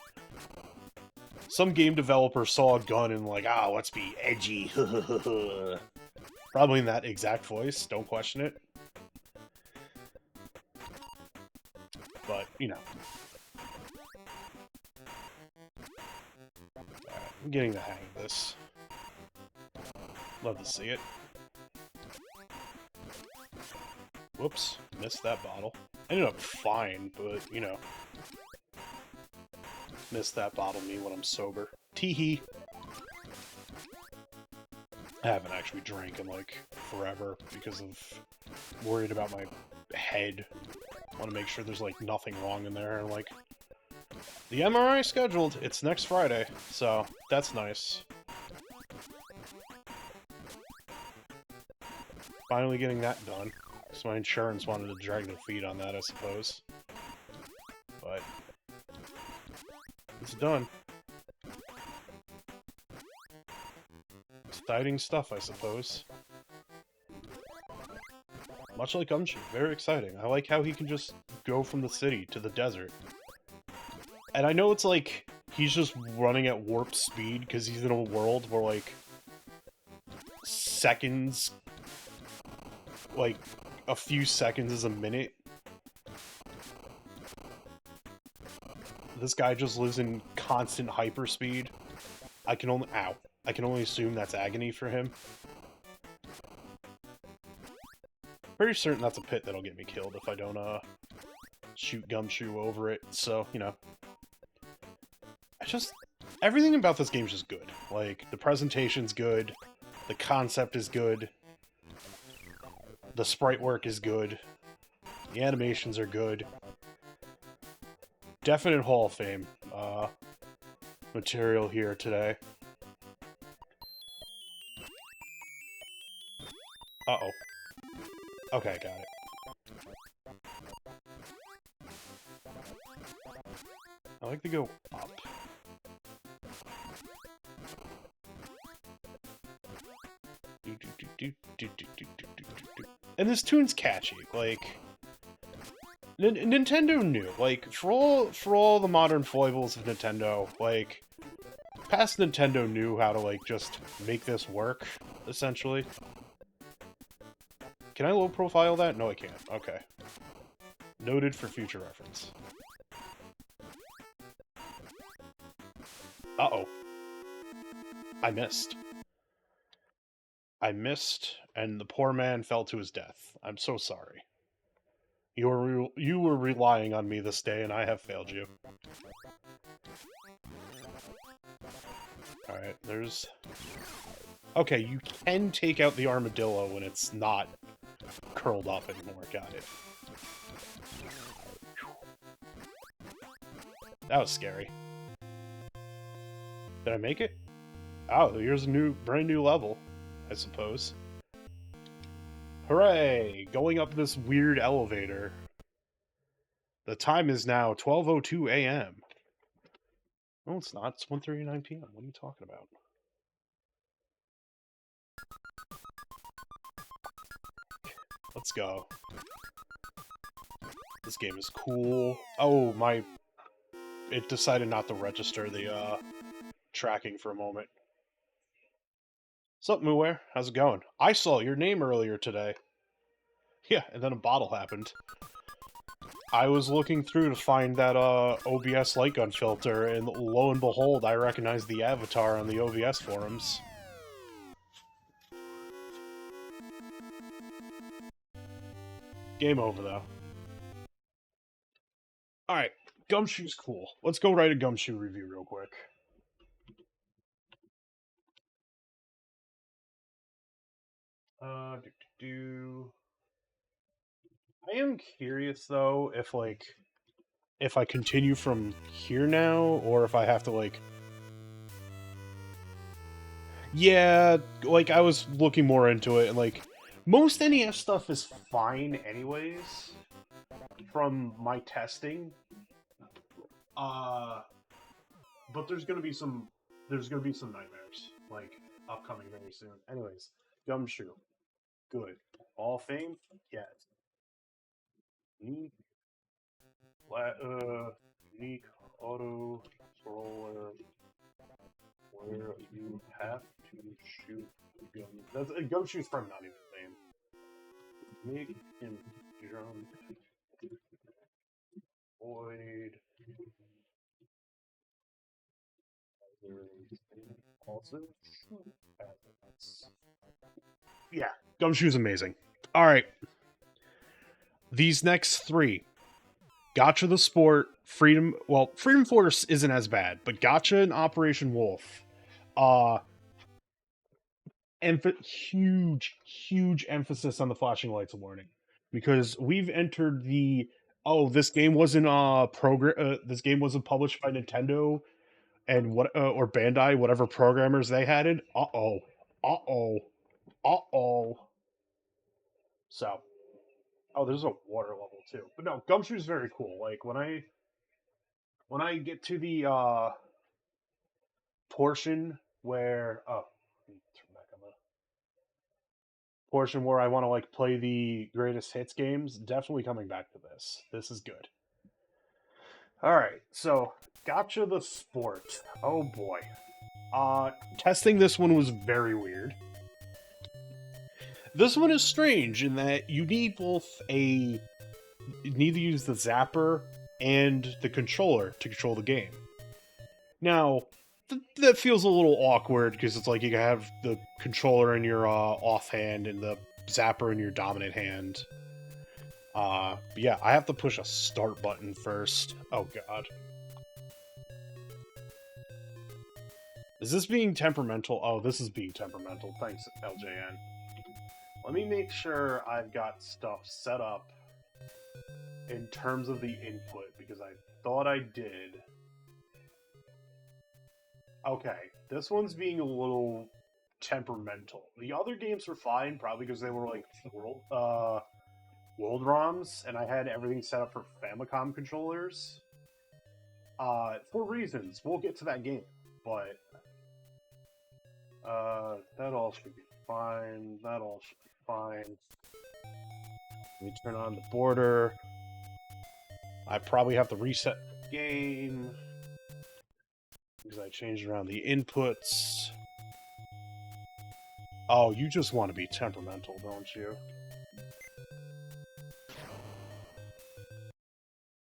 Some game developer saw a gun and like, let's be edgy. Probably in that exact voice, don't question it. But, you know. I'm getting the hang of this. Love to see it. Whoops, missed that bottle. Ended up fine, but, you know. Missed that bottle me when I'm sober. Teehee. I haven't actually drank in, like, forever because of worried about my head. I want to make sure there's, like, nothing wrong in there. And, like, the MRI scheduled. It's next Friday, so that's nice. Finally getting that done. So my insurance wanted to drag their feet on that, I suppose. But it's done. Exciting stuff, I suppose. Much like Gumshoe, very exciting. I like how he can just go from the city to the desert. And I know it's like, he's just running at warp speed because he's in a world where, like, seconds, like, a few seconds is a minute. This guy just lives in constant hyperspeed. I can only assume that's agony for him. Pretty certain that's a pit that'll get me killed if I don't, shoot Gumshoe over it, so, you know. Everything about this game is just good. Like, the presentation's good, the concept is good, the sprite work is good, the animations are good. Definite Hall of Fame material here today. Uh-oh. Okay, got it. I like to go up. And this tune's catchy. Like, Nintendo knew. Like, for all the modern foibles of Nintendo, like, past Nintendo knew how to, like, just make this work, essentially. Can I low profile that? No, I can't. Okay. Noted for future reference. Uh-oh. I missed. I missed, and the poor man fell to his death. I'm so sorry. You were relying on me this day, and I have failed you. Alright, there's... Okay, you can take out the armadillo when it's not curled up anymore. Got it. That was scary. Did I make it? Oh, here's a brand new level, I suppose. Hooray! Going up this weird elevator. The time is now 12:02 a.m. No, it's not. It's 1:39 p.m. What are you talking about? Let's go. This game is cool. Oh, my... It decided not to register the, tracking for a moment. What's up, Muware? How's it going? I saw your name earlier today. Yeah, and then a bottle happened. I was looking through to find that OBS Lightgun filter, and lo and behold, I recognized the avatar on the OBS forums. Game over, though. Alright, Gumshoe's cool. Let's go write a Gumshoe review real quick. I am curious, though, if I continue from here now, or if I have to, like... Yeah, like, I was looking more into it, and, like, most NES stuff is fine anyways, from my testing. But there's gonna be some nightmares, like, upcoming very soon. Anyways, Gumshoe. Good. Hall of Fame? Yes. Unique, unique auto roller where you have to shoot guns. That's Gumshoe's probably not even the same. Make him jump. Void. Also shoot hazards. Yeah, Gumshoe's amazing. Alright. These next three. Gotcha the Sport, Freedom Force isn't as bad, but Gotcha and Operation Wolf. Huge emphasis on the flashing lights warning. Because we've entered the this game wasn't this game wasn't published by Nintendo and or Bandai, whatever programmers they had it. So, there's a water level too. But no, Gumshoe's very cool. Like when I get to the portion where turn back on the portion where I want to like play the greatest hits games, definitely coming back to this. This is good. Alright, so Gotcha the Sport. Oh boy. Testing this one was very weird. This one is strange in that you need to use the zapper and the controller to control the game. Now, that feels a little awkward because it's like you have the controller in your offhand and the zapper in your dominant hand. But yeah, I have to push a start button first. Oh god. Is this being temperamental? Oh, this is being temperamental. Thanks, LJN. Let me make sure I've got stuff set up in terms of the input, because I thought I did. Okay, this one's being a little temperamental. The other games were fine, probably because they were like world ROMs, and I had everything set up for Famicom controllers. For reasons. We'll get to that game, but that all should be fine. That all should be fine. Let me turn on the border. I probably have to reset the game because I changed around the inputs. Oh, you just want to be temperamental, don't you?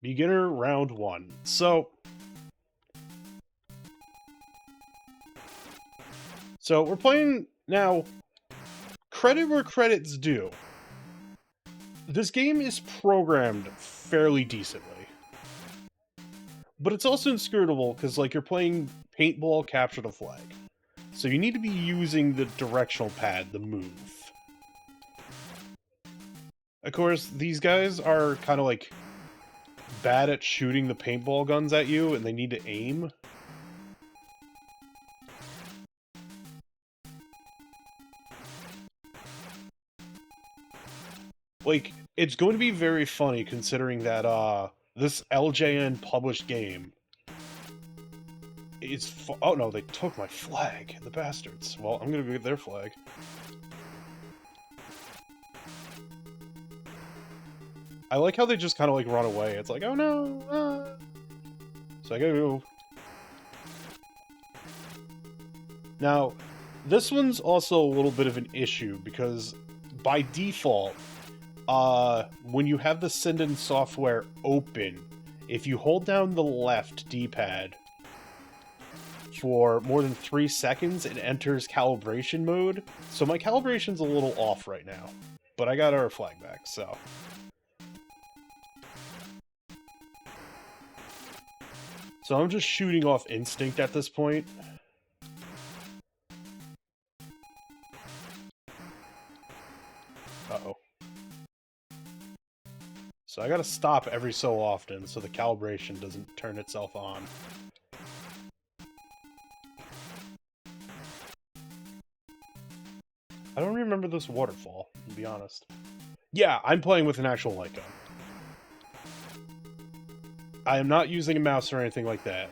Beginner round 1. So we're playing now. Credit where credit's due. This game is programmed fairly decently. But it's also inscrutable because, like, you're playing paintball capture the flag. So you need to be using the directional pad, the move. Of course, these guys are kind of, like, bad at shooting the paintball guns at you, and they need to aim. Like, it's going to be very funny considering that, this LJN published game is... Oh no, they took my flag, the bastards. Well, I'm gonna go get their flag. I like how they just kind of, like, run away. It's like, oh no! Ah. So I gotta go. Now, this one's also a little bit of an issue because, by default, when you have the send-in software open, if you hold down the left D-pad for more than 3 seconds, it enters calibration mode. So my calibration's a little off right now, but I got our flag back, so. So I'm just shooting off instinct at this point. Uh-oh. So I gotta stop every so often so the calibration doesn't turn itself on. I don't remember this waterfall, to be honest. Yeah, I'm playing with an actual light gun. I am not using a mouse or anything like that.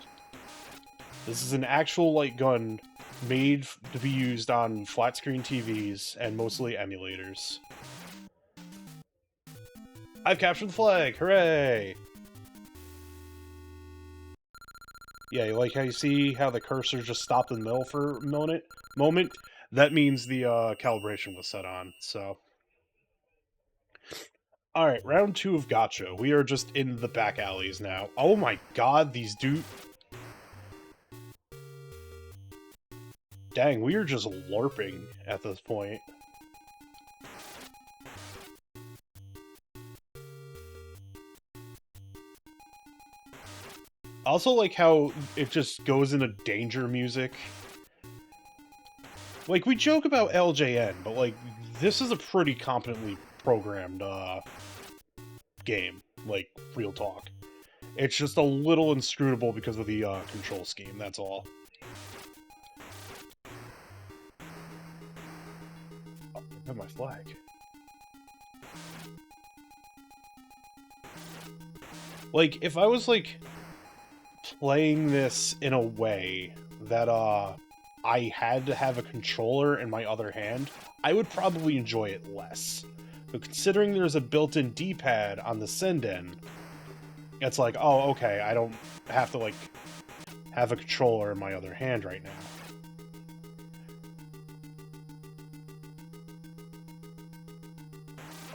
This is an actual light gun made to be used on flat screen TVs and mostly emulators. I've captured the flag! Hooray! Yeah, you like how you see how the cursor just stopped in the middle for a moment? That means the calibration was set on, so. Alright, round 2 of Gotcha. We are just in the back alleys now. Oh my god, these dude... Dang, we are just LARPing at this point. I also like how it just goes into danger music. Like, we joke about LJN, but, like, this is a pretty competently programmed, game. Like, real talk. It's just a little inscrutable because of the, control scheme, that's all. Oh, I got my flag. Like, if I was, like, playing this in a way that, I had to have a controller in my other hand, I would probably enjoy it less. But considering there's a built-in D-pad on the send-in, it's like, oh, okay, I don't have to, like, have a controller in my other hand right now.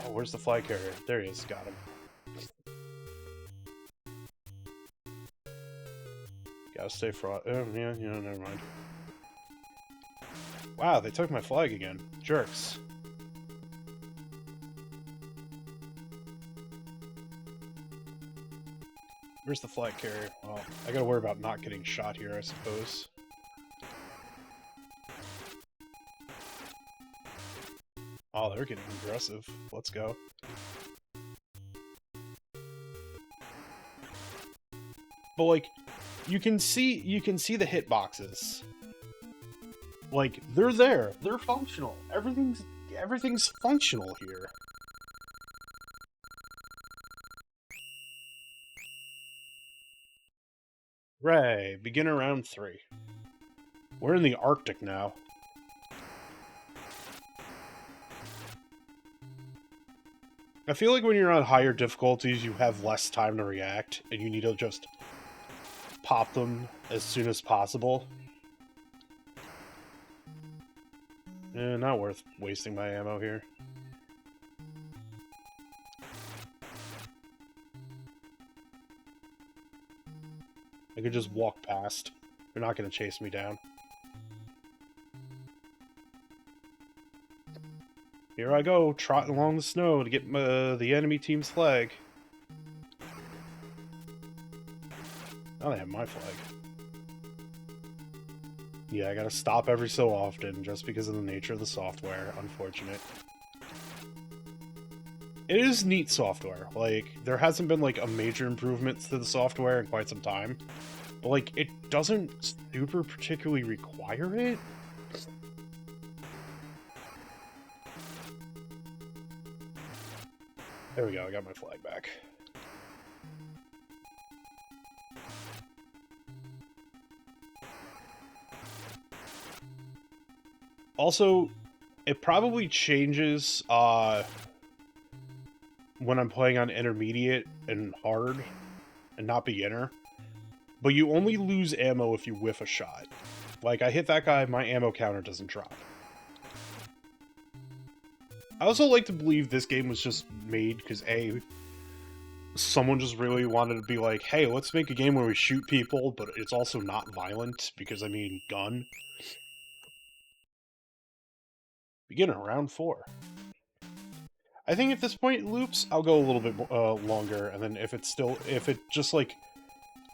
Oh, where's the flag carrier? There he is, got him. Gotta stay fraud. Oh, yeah, never mind. Wow, they took my flag again. Jerks. Where's the flag carrier? Well, I gotta worry about not getting shot here, I suppose. Oh, they're getting aggressive. Let's go. But, like, you can see the hitboxes. Like, they're there. They're functional. Everything's functional here. Hooray, beginner round 3. We're in the Arctic now. I feel like when you're on higher difficulties, you have less time to react, and you need to just pop them as soon as possible. Not worth wasting my ammo here. I could just walk past. They're not going to chase me down. Here I go, trotting along the snow to get the enemy team's flag. Now they have my flag. Yeah, I gotta stop every so often just because of the nature of the software. Unfortunate. It is neat software. Like, there hasn't been, like, a major improvements to the software in quite some time. But, like, it doesn't super particularly require it. There we go, I got my flag back. Also, it probably changes when I'm playing on intermediate and hard and not beginner. But you only lose ammo if you whiff a shot. Like, I hit that guy, my ammo counter doesn't drop. I also like to believe this game was just made because A, someone just really wanted to be like, hey, let's make a game where we shoot people, but it's also not violent, because, I mean, gun. Beginner, round 4. I think at this point it loops, I'll go a little bit longer, and then if it's just, like,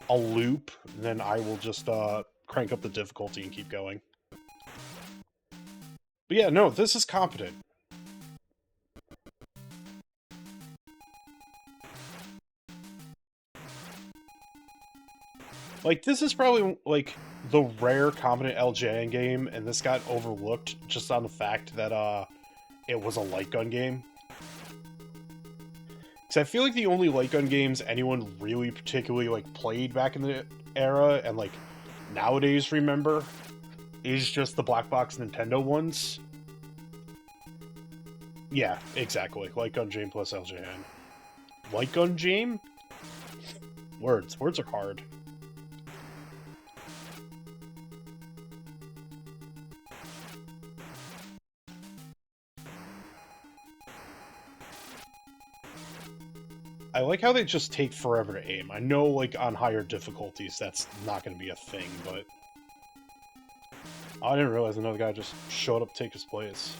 a loop, then I will just, crank up the difficulty and keep going. But yeah, no, this is competent. Like, this is probably, like, the rare competent LJN game, and this got overlooked just on the fact that, it was a light gun game. Because I feel like the only light gun games anyone really particularly, like, played back in the era, and, like, nowadays remember, is just the black box Nintendo ones. Yeah, exactly. Light gun game plus LJN. Light gun game? Words. Words are hard. I like how they just take forever to aim. I know, like, on higher difficulties, that's not going to be a thing, but... Oh, I didn't realize another guy just showed up to take his place.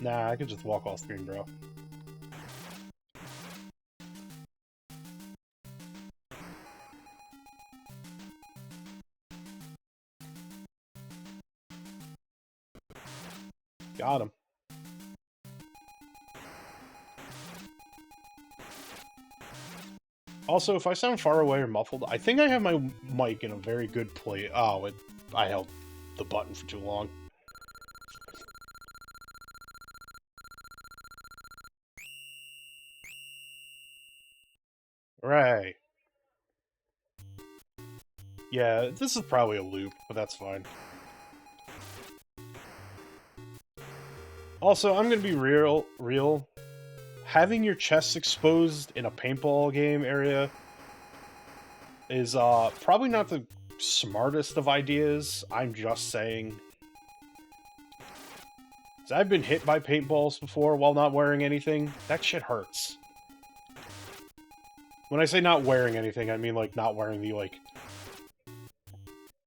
Nah, I could just walk off screen, bro. Got him. Also, if I sound far away or muffled, I think I have my mic in a very good place. Oh, I held the button for too long. Right. Yeah, this is probably a loop, but that's fine. Also, I'm gonna be real. Having your chest exposed in a paintball game area is probably not the smartest of ideas. I'm just saying. I've been hit by paintballs before while not wearing anything. That shit hurts. When I say not wearing anything, I mean, like, not wearing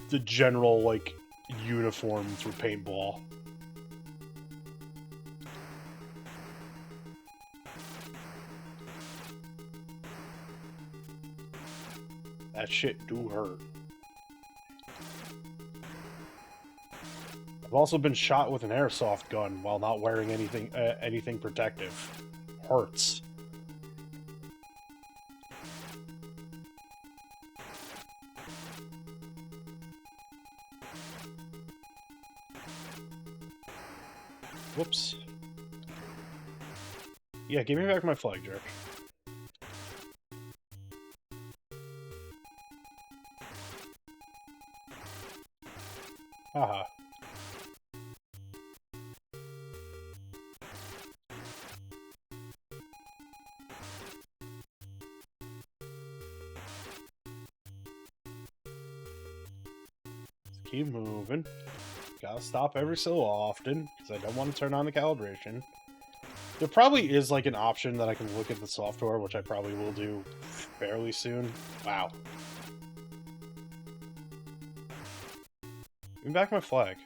the general, like, uniform for paintball. That shit do hurt. I've also been shot with an airsoft gun while not wearing anything protective. Hurts. Whoops. Yeah, give me back my flag, jerk. Haha. Let's keep moving. Gotta stop every so often, because I don't want to turn on the calibration. There probably is, like, an option that I can look at the software, which I probably will do fairly soon. Wow. Give me back my flag.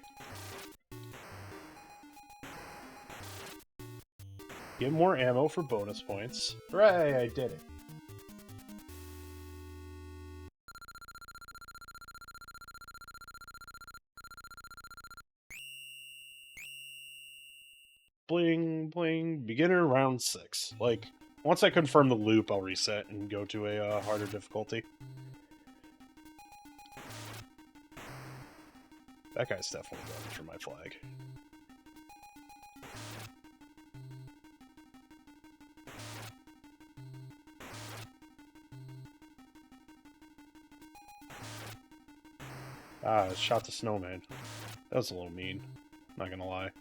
Get more ammo for bonus points. Hooray, I did it. Bling, bling. Beginner round 6. Like, once I confirm the loop, I'll reset and go to a harder difficulty. That guy's definitely going for my flag. Ah, shot the snowman. That was a little mean. Not gonna lie.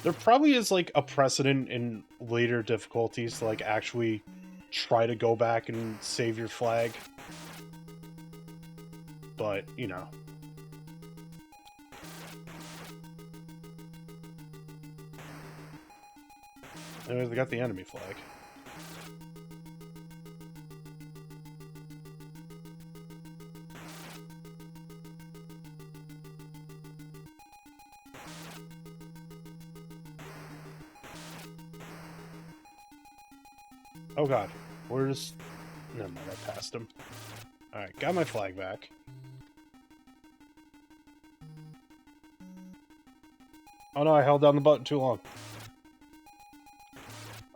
There probably is, like, a precedent in later difficulties to, like, actually try to go back and save your flag. But, you know. Anyways, we got the enemy flag. Oh god, where's... Never mind, I passed him. Alright, got my flag back. Oh no, I held down the button too long.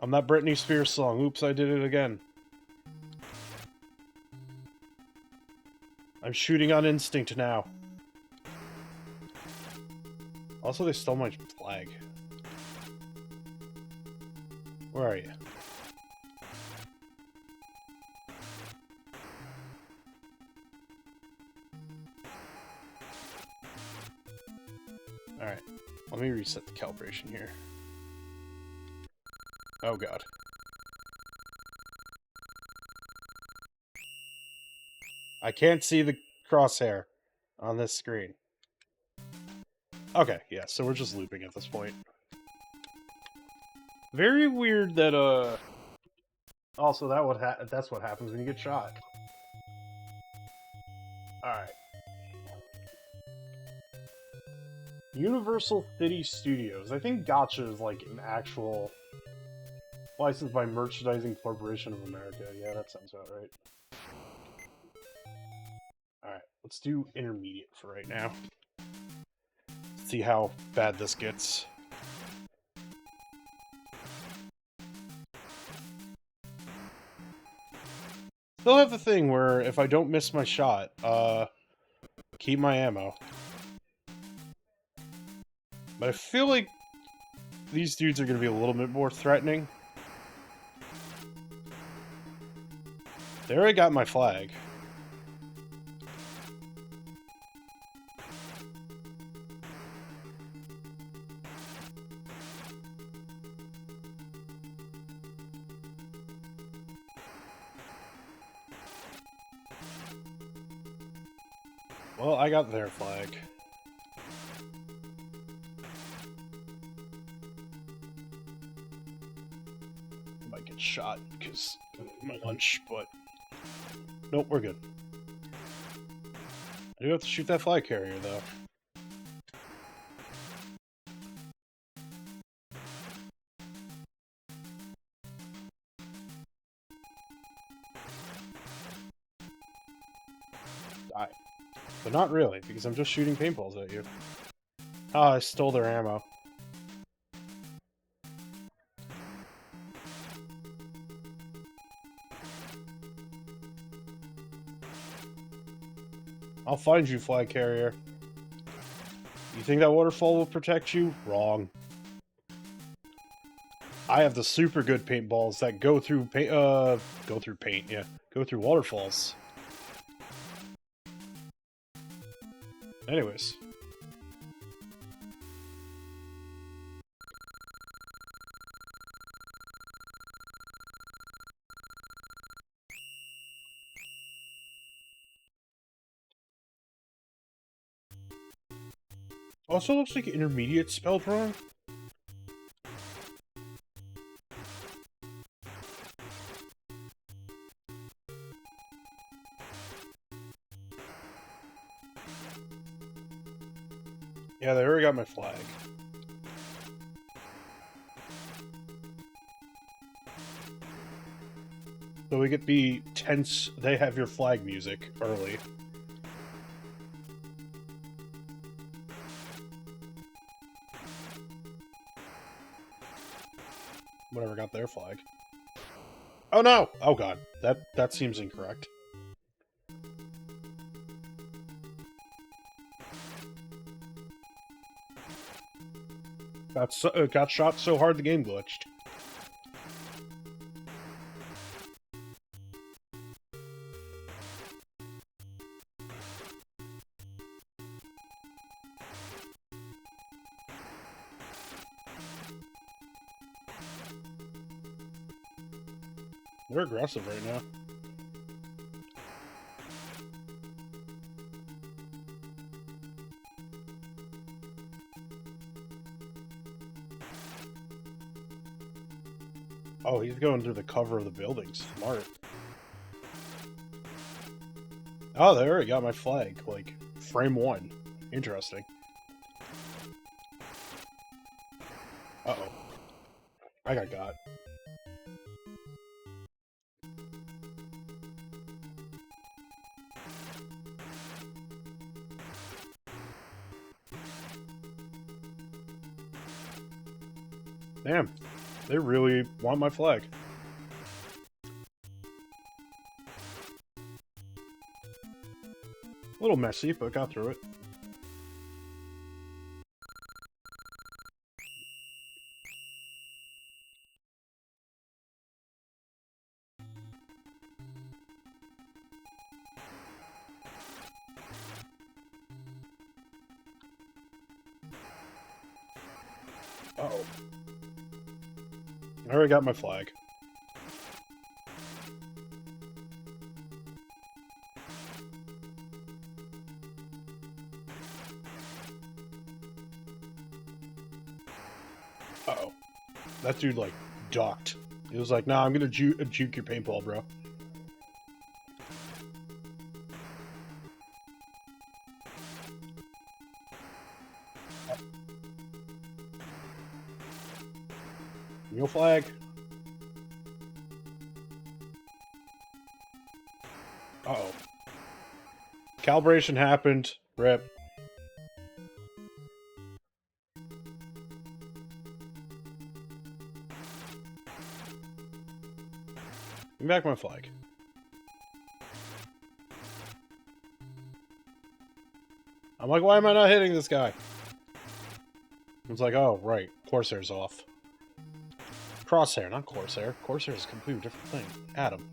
I'm that Britney Spears song. Oops, I did it again. I'm shooting on instinct now. Also, they stole my flag. Where are you? Alright, let me reset the calibration here. Oh god. I can't see the crosshair on this screen. Okay, yeah, so we're just looping at this point. Very weird that, also, that's what happens when you get shot. Alright. Universal City Studios. I think Gotcha is like an actual licensed by Merchandising Corporation of America. Yeah, that sounds about right. Alright, let's do intermediate for right now. See how bad this gets. Still have the thing where if I don't miss my shot, keep my ammo. But I feel like these dudes are going to be a little bit more threatening. There I got my flag. Well, I got their flag. I might get shot because of my lunch, but nope, we're good. I do have to shoot that flag carrier, though. Die. But not really, because I'm just shooting paintballs at you. Oh, I stole their ammo. I'll find you, flag carrier. You think that waterfall will protect you? Wrong. I have the super good paintballs that go through paint, yeah. Go through waterfalls. Anyways. Also looks like intermediate spelled wrong. Yeah, they already got my flag. So we get the tense, they have your flag music early. Whatever got their flag. Oh no! Oh god, that seems incorrect. Got shot so hard the game glitched. They're aggressive right now. Oh, he's going through the cover of the building. Smart. Oh, there, I got my flag. Like, frame 1. Interesting. Uh-oh. I got. Damn. They really want my flag. A little messy, but got through it. Uh-oh. I already got my flag. Uh-oh. That dude, like, ducked. He was like, nah, I'm gonna juke your paintball, bro. Your flag. Uh-oh. Calibration happened. Rip. Give me back my flag. I'm like, why am I not hitting this guy? It's like, oh, right. Corsair's off. Crosshair, not Corsair. Corsair is a completely different thing. Adam.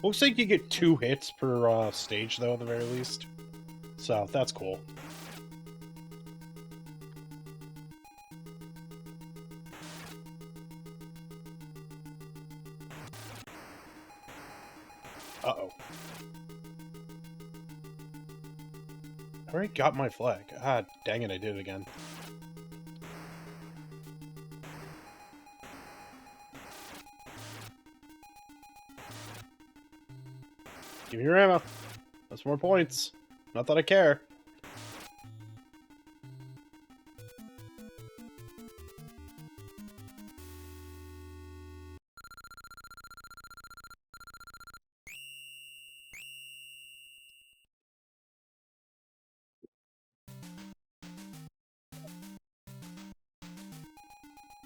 Looks like you get 2 hits per stage, though, at the very least. So, that's cool. Uh-oh. I already got my flag. Ah, dang it, I did it again. Give me your ammo. That's more points. Not that I care.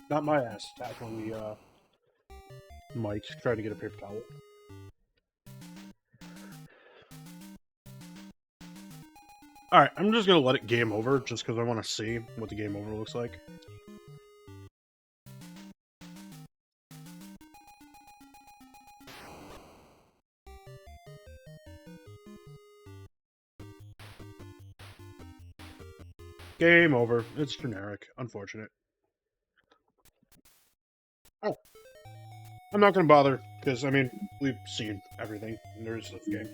Not my ass. Tap on the mic. Try to get a paper towel. Alright, I'm just gonna let it game over just because I want to see what the game over looks like. Game over. It's generic. Unfortunate. Oh. I'm not gonna bother, because, I mean, we've seen everything. There is this game.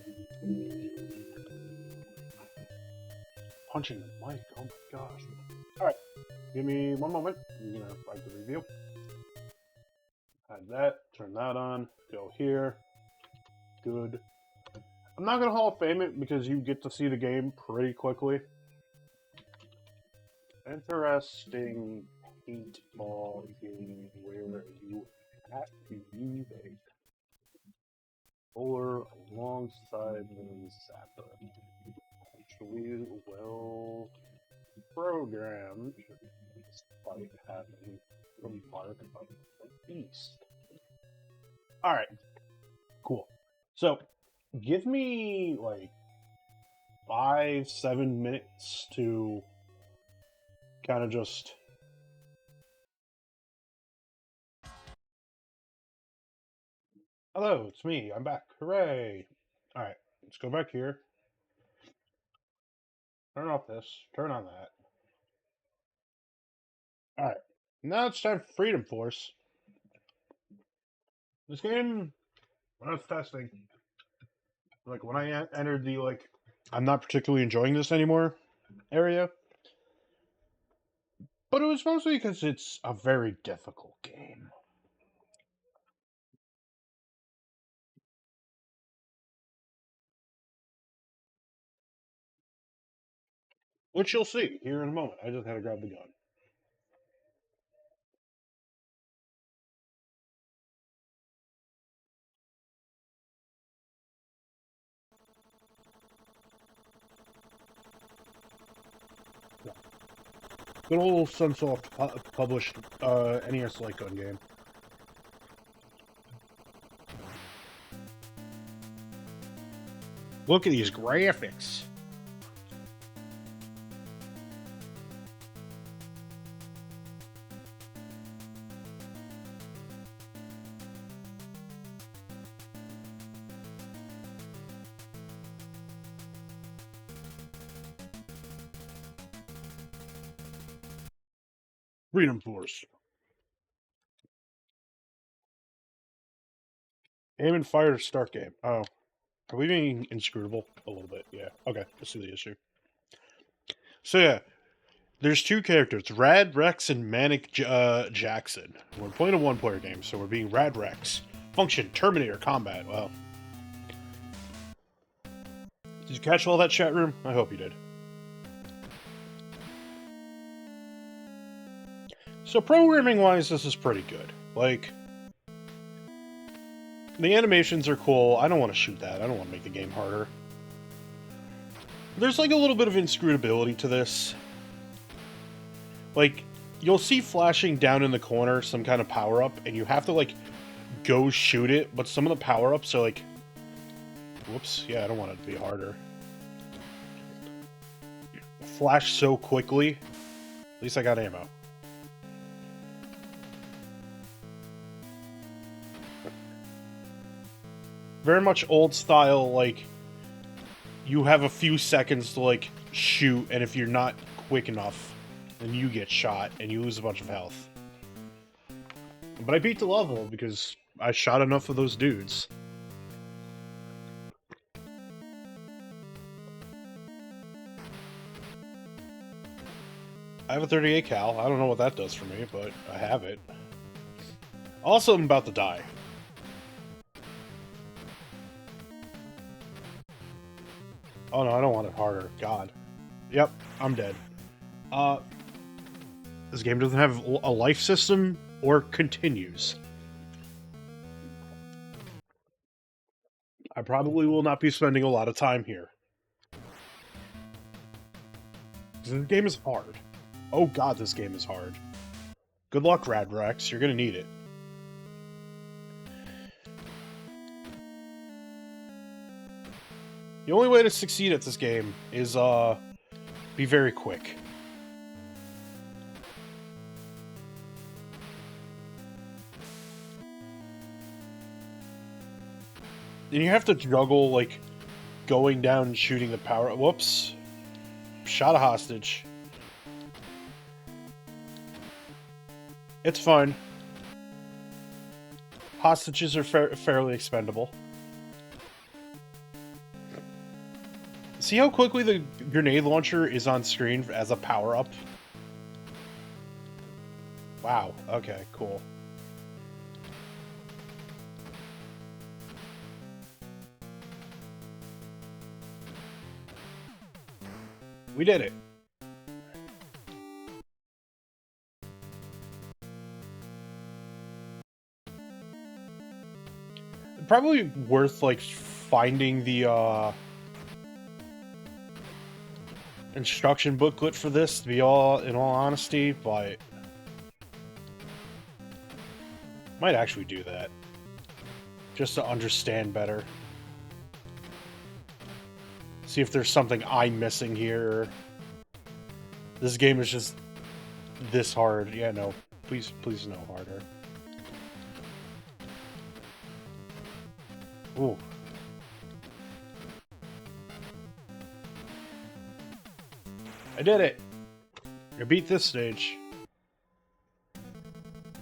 Punching the mic. Oh my gosh. Alright. Give me one moment. I'm gonna write the review. Add that. Turn that on. Go here. Good. I'm not gonna Hall of Fame it because you get to see the game pretty quickly. Interesting paintball game where you have to use a controller alongside the zapper. Actually, well programmed, despite having the mark of the beast. Alright, cool. So, give me like 5-7 minutes to kind of just hello, it's me, I'm back, hooray. Alright, let's go back here, turn off this, turn on that. Alright, now it's time for Freedom Force. This game, when I was testing, like when I entered the I'm not particularly enjoying this anymore area, But it was mostly because it's a very difficult game. Which you'll see here in a moment. I just had to grab the gun. Good old Sunsoft published NES Lightgun game. Look at these graphics. Freedom Force. Aim and fire to start game. Oh. Are we being inscrutable? A little bit, yeah. Okay, let's see the issue. So yeah, there's two characters, Rad Rex and Manic Jackson. We're playing a one-player game, so we're being Rad Rex. Function, Terminator, Combat. Well, did you catch all that, chat room? I hope you did. So programming-wise, this is pretty good. Like, the animations are cool. I don't want to shoot that. I don't want to make the game harder. There's like a little bit of inscrutability to this. Like, you'll see flashing down in the corner some kind of power-up, and you have to, like, go shoot it, but some of the power-ups are like... Whoops, yeah, I don't want it to be harder. Flash so quickly. At least I got ammo. Very much old style, like, you have a few seconds to, like, shoot, and if you're not quick enough, then you get shot, and you lose a bunch of health. But I beat the level, because I shot enough of those dudes. I have a 38 cal. I don't know what that does for me, but I have it. Also, I'm about to die. Oh no, I don't want it harder. God. Yep, I'm dead. This game doesn't have a life system or continues. I probably will not be spending a lot of time here. This game is hard. Oh god, this game is hard. Good luck, Rad Rex. You're gonna need it. The only way to succeed at this game is, be very quick. And you have to juggle, like, going down and shooting the power... Whoops. Shot a hostage. It's fine. Hostages are fairly expendable. See how quickly the grenade launcher is on screen as a power-up? Wow, okay, cool. We did it. Probably worth, like, finding the, instruction booklet for this, to be in all honesty, but... Might actually do that. Just to understand better. See if there's something I'm missing here. This game is just this hard. Yeah, no. Please no harder. Ooh. I did it! I beat this stage.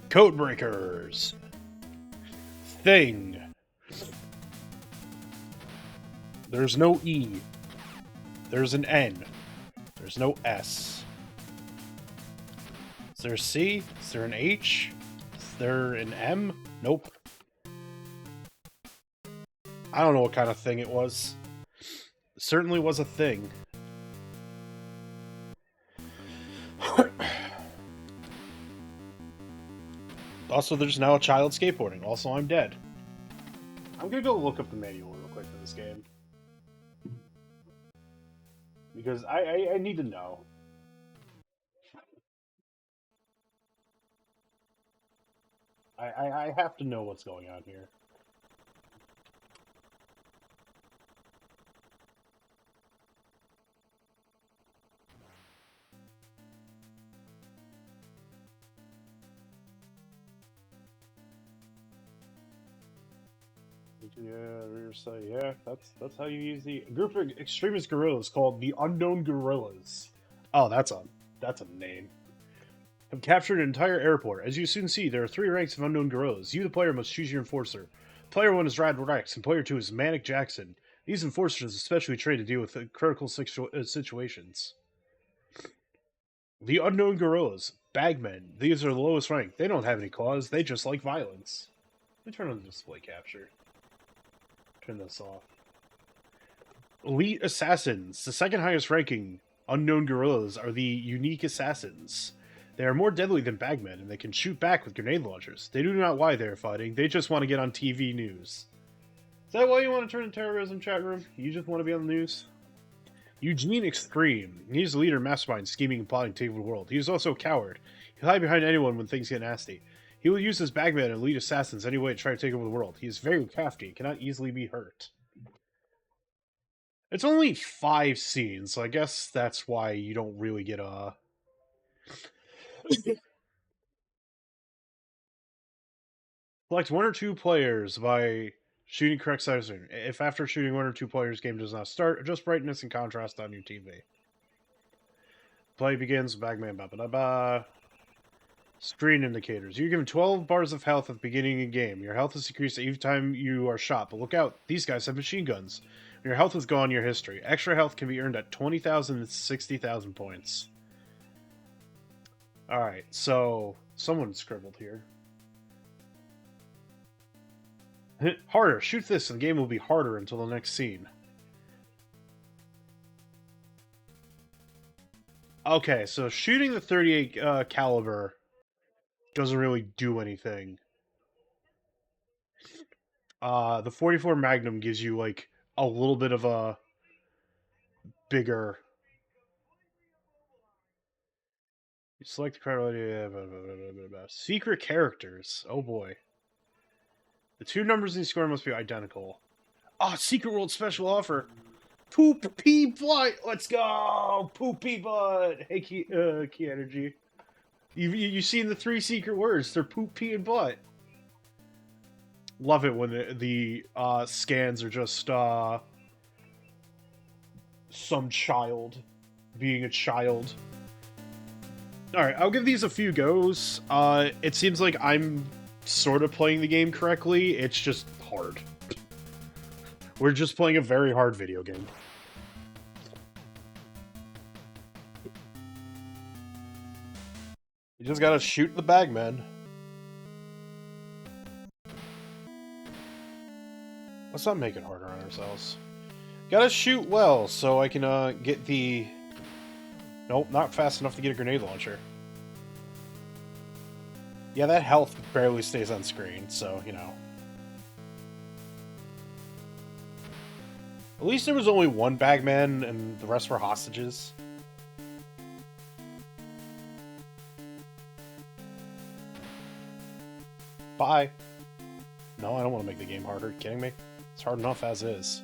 Code breakers! Thing! There's no E. There's an N. There's no S. there a C? Is there an H? Is there an M? Nope. I don't know what kind of thing it was. It certainly was a thing. Also, there's now a child skateboarding. Also, I'm dead. I'm gonna go look up the manual real quick for this game. Because I need to know. I have to know what's going on here. Yeah, that's how you use the group of extremist guerrillas called the Unknown Guerrillas. Oh, that's a name. Have captured an entire airport. As you soon see, there are 3 ranks of unknown guerrillas. You, the player, must choose your enforcer. Player 1 is Rad Rex, and player 2 is Manic Jackson. These enforcers are especially trained to deal with critical situations. The Unknown Guerrillas, Bagmen. These are the lowest rank. They don't have any claws. They just like violence. Let me turn on the display capture. Turn this off. Elite Assassins. The second highest ranking unknown guerrillas are the unique assassins. They are more deadly than bagmen, and they can shoot back with grenade launchers. They do not why they are fighting. They just want to get on TV news. Is that why you want to turn to terrorism, chat room? You just want to be on the news? Eugene Extreme. He's the leader, mastermind, scheming and plotting to take over the world. He is also a coward. He'll hide behind anyone when things get nasty. He will use his bagmen and elite assassins any way to try to take over the world. He is very crafty and cannot easily be hurt. It's only 5 scenes, so I guess that's why you don't really get a... Select 1 or 2 players by shooting correct size. If after shooting 1 or 2 players, game does not start, adjust brightness and contrast on your TV. Play begins, bagman, ba-ba-da-ba. Screen indicators. You're given 12 bars of health at the beginning of the game. Your health is decreased every time you are shot, but look out, these guys have machine guns. When your health is gone, your history. Extra health can be earned at 20,000 and 60,000 points. Alright, so someone scribbled here. Harder. Shoot this and the game will be harder until the next scene. Okay, so shooting the 38 caliber doesn't really do anything. The 44 Magnum gives you, like, a little bit of a bigger... You select the card... Secret characters. Oh boy. The 2 numbers in the score must be identical. Ah, Secret World special offer. Poop pee butt. Let's go. Poop pee butt. Hey, key energy. You've seen the 3 secret words. They're poop pee and butt. Love it when the scans are just some child being a child. Alright, I'll give these a few goes. It seems like I'm sort of playing the game correctly. It's just hard. We're just playing a very hard video game. You just gotta shoot the bagman. Let's not make it harder on ourselves. Gotta shoot well so I can get the... Nope, not fast enough to get a grenade launcher. Yeah, that health barely stays on screen, so, you know. At least there was only 1 bagman and the rest were hostages. Bye. No, I don't want to make the game harder. Are you kidding me? It's hard enough as is.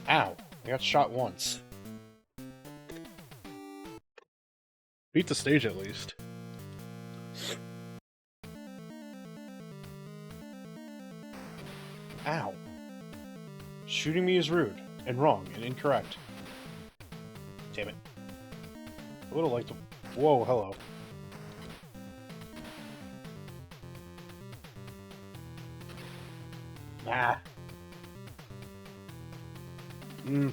Ow. I got shot once. Beat the stage at least. Ow. Shooting me is rude, and wrong, and incorrect. Damn it. I would've liked to... Whoa, hello. Ah. Hmm.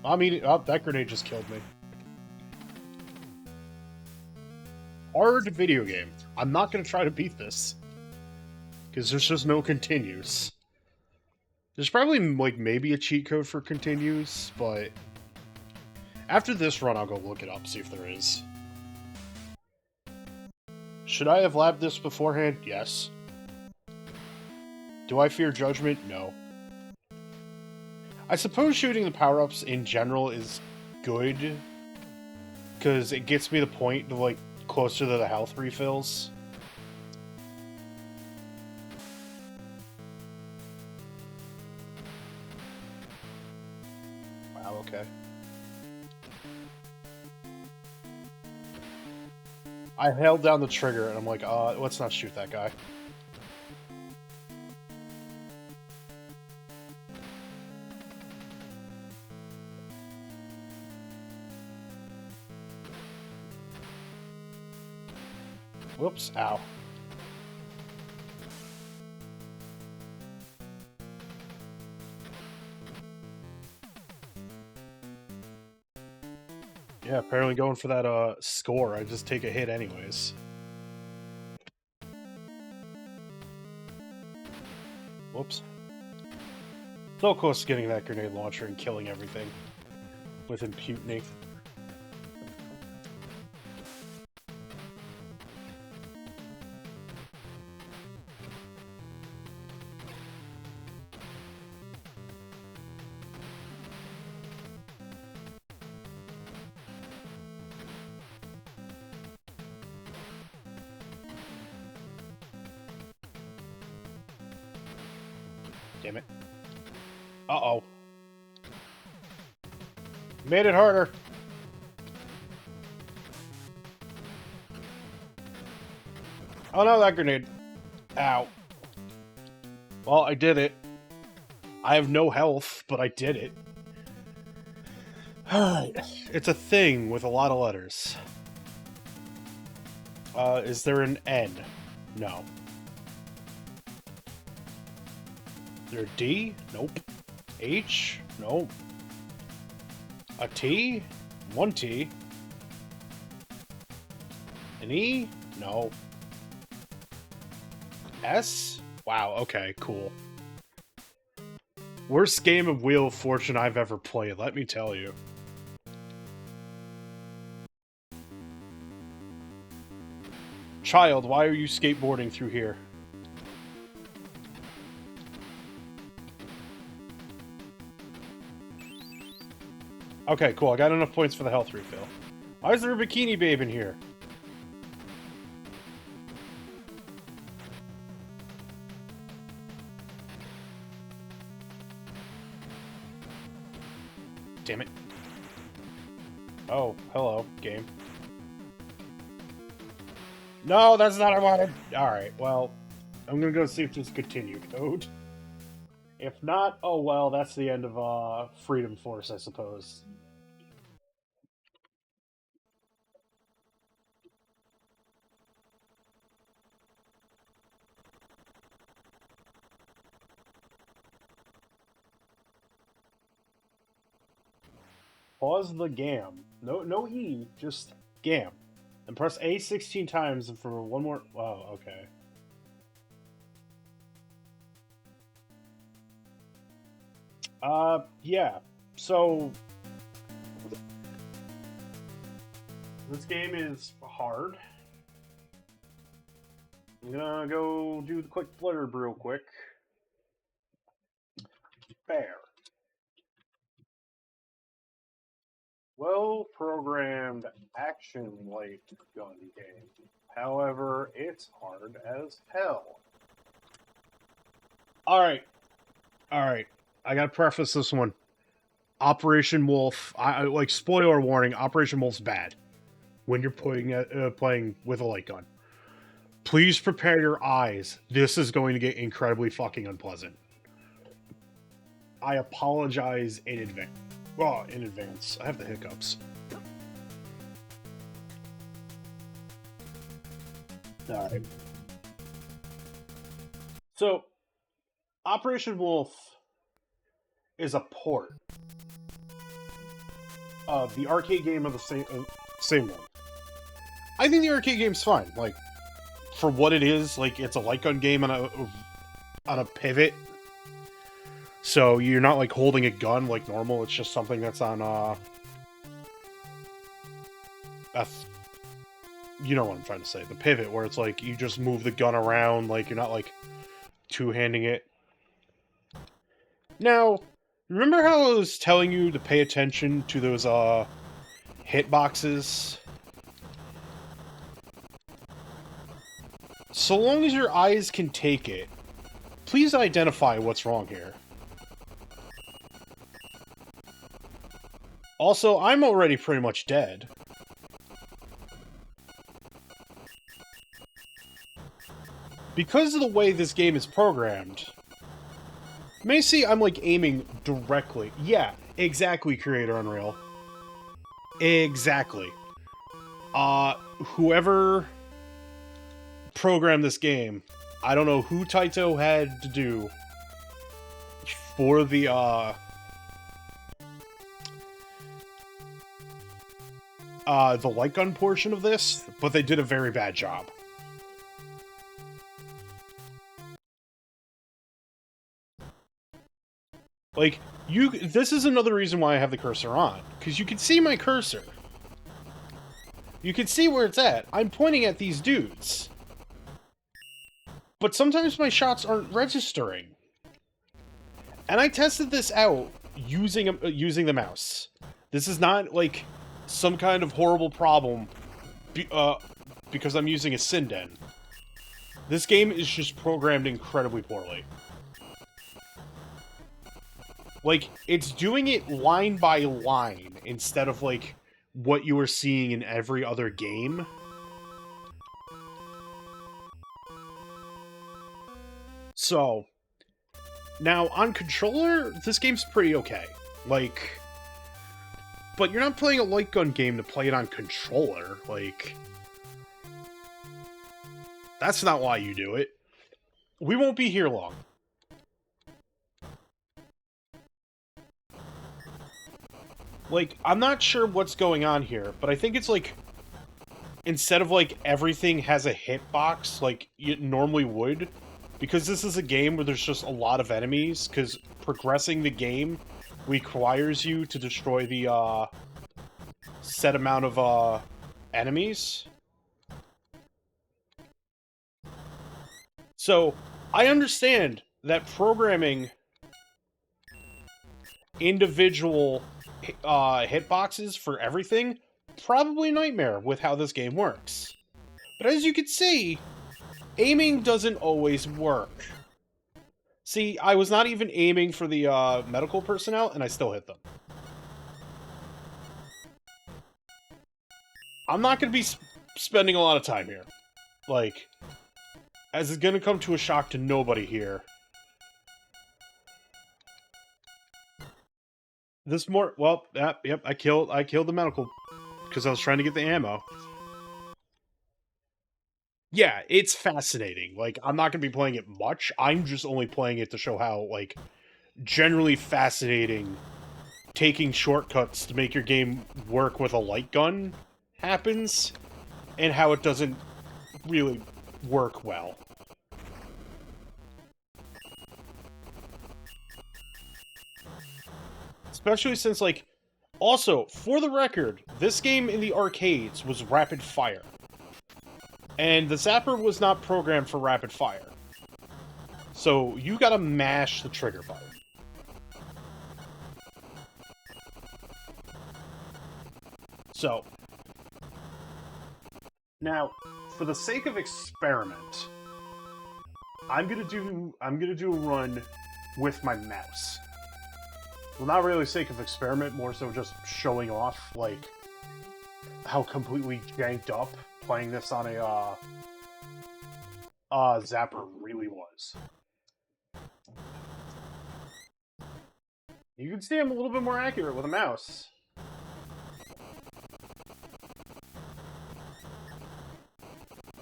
I mean, oh, that grenade just killed me. Hard video game. I'm not going to try to beat this. Because there's just no continues. There's probably, like, maybe a cheat code for continues, but... After this run, I'll go look it up, see if there is. Should I have labbed this beforehand? Yes. Do I fear judgment? No. I suppose shooting the power-ups in general is good, because it gets me the point to, like, closer to the health refills. Wow, okay. I held down the trigger, and I'm like, let's not shoot that guy. Whoops, ow. Yeah, apparently going for that score, I just take a hit anyways. Whoops. So close to getting that grenade launcher and killing everything with impunity. Damn it. Uh-oh. Made it harder. Oh no, that grenade. Ow. Well, I did it. I have no health, but I did it. Alright. It's a thing with a lot of letters. Is there an N? No. Is there a D? Nope. H? Nope. A T? One T. An E? No. S? Wow, okay, cool. Worst game of Wheel of Fortune I've ever played, let me tell you. Child, why are you skateboarding through here? Okay, cool. I got enough points for the health refill. Why is there a bikini babe in here? Damn it. Oh, hello, game. No, that's not what I wanted. Alright, well, I'm gonna go see if there's continue code. If not, oh well, that's the end of Freedom Force, I suppose. Pause the GAM. No E, just GAM. And press A 16 times and for one more... Wow, okay. Yeah. So... This game is hard. I'm gonna go do the quick blurb real quick. Fair. Well-programmed action light gun game. However, it's hard as hell. Alright. Alright. I gotta preface this one. Operation Wolf, I like, spoiler warning, Operation Wolf's bad when you're playing with a light gun. Please prepare your eyes. This is going to get incredibly fucking unpleasant. I apologize in advance. Oh, in advance. I have the hiccups. Alright. So, Operation Wolf is a port of the arcade game of the same one. I think the arcade game's fine. Like, for what it is, like, it's a light gun game on a pivot. So you're not like holding a gun like normal. It's just something that's on you know what I'm trying to say, the pivot, where it's like you just move the gun around, like you're not like two-handing it. Now, remember how I was telling you to pay attention to those hitboxes? So long as your eyes can take it, please identify what's wrong here. Also, I'm already pretty much dead. Because of the way this game is programmed, you may see I'm like aiming directly. Yeah, exactly, Creator Unreal. Exactly. Whoever programmed this game, I don't know who Taito had to do for the light gun portion of this, but they did a very bad job. Like, this is another reason why I have the cursor on, because you can see my cursor. You can see where it's at. I'm pointing at these dudes. But sometimes my shots aren't registering. And I tested this out using the mouse. This is not, like, some kind of horrible problem because I'm using a Sinden. This game is just programmed incredibly poorly. Like, it's doing it line by line instead of, like, what you were seeing in every other game. So, now, on controller, this game's pretty okay. Like, but you're not playing a light gun game to play it on controller. Like, that's not why you do it. We won't be here long. Like, I'm not sure what's going on here, but I think it's like, instead of like everything has a hitbox like it normally would, because this is a game where there's just a lot of enemies, because progressing the game requires you to destroy the set amount of enemies. So, I understand that programming individual hitboxes for everything, probably a nightmare with how this game works. But as you can see, aiming doesn't always work. See, I was not even aiming for the medical personnel, and I still hit them. I'm not going to be spending a lot of time here. Like, as it's going to come to a shock to nobody here. This more, well, yep, I killed the medical because I was trying to get the ammo. Yeah, it's fascinating. Like, I'm not going to be playing it much. I'm just only playing it to show how, like, generally fascinating taking shortcuts to make your game work with a light gun happens, and how it doesn't really work well. Especially since, like, also, for the record, this game in the arcades was rapid fire. And the zapper was not programmed for rapid fire. So, you gotta mash the trigger button. So, now, for the sake of experiment, I'm gonna do a run with my mouse. Well, not really sake of experiment, more so just showing off, like, how completely janked up playing this on a zapper really was. You can see I'm a little bit more accurate with a mouse.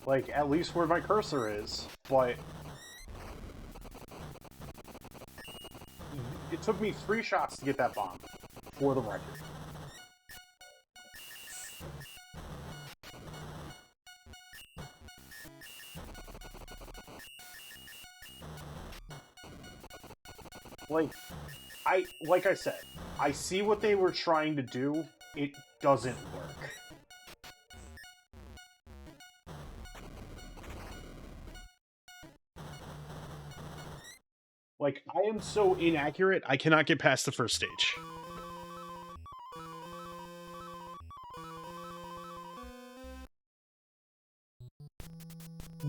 Like, at least where my cursor is, but... It took me 3 shots to get that bomb, for the record. Like I said, I see what they were trying to do. It doesn't work. Like, I am so inaccurate, I cannot get past the first stage.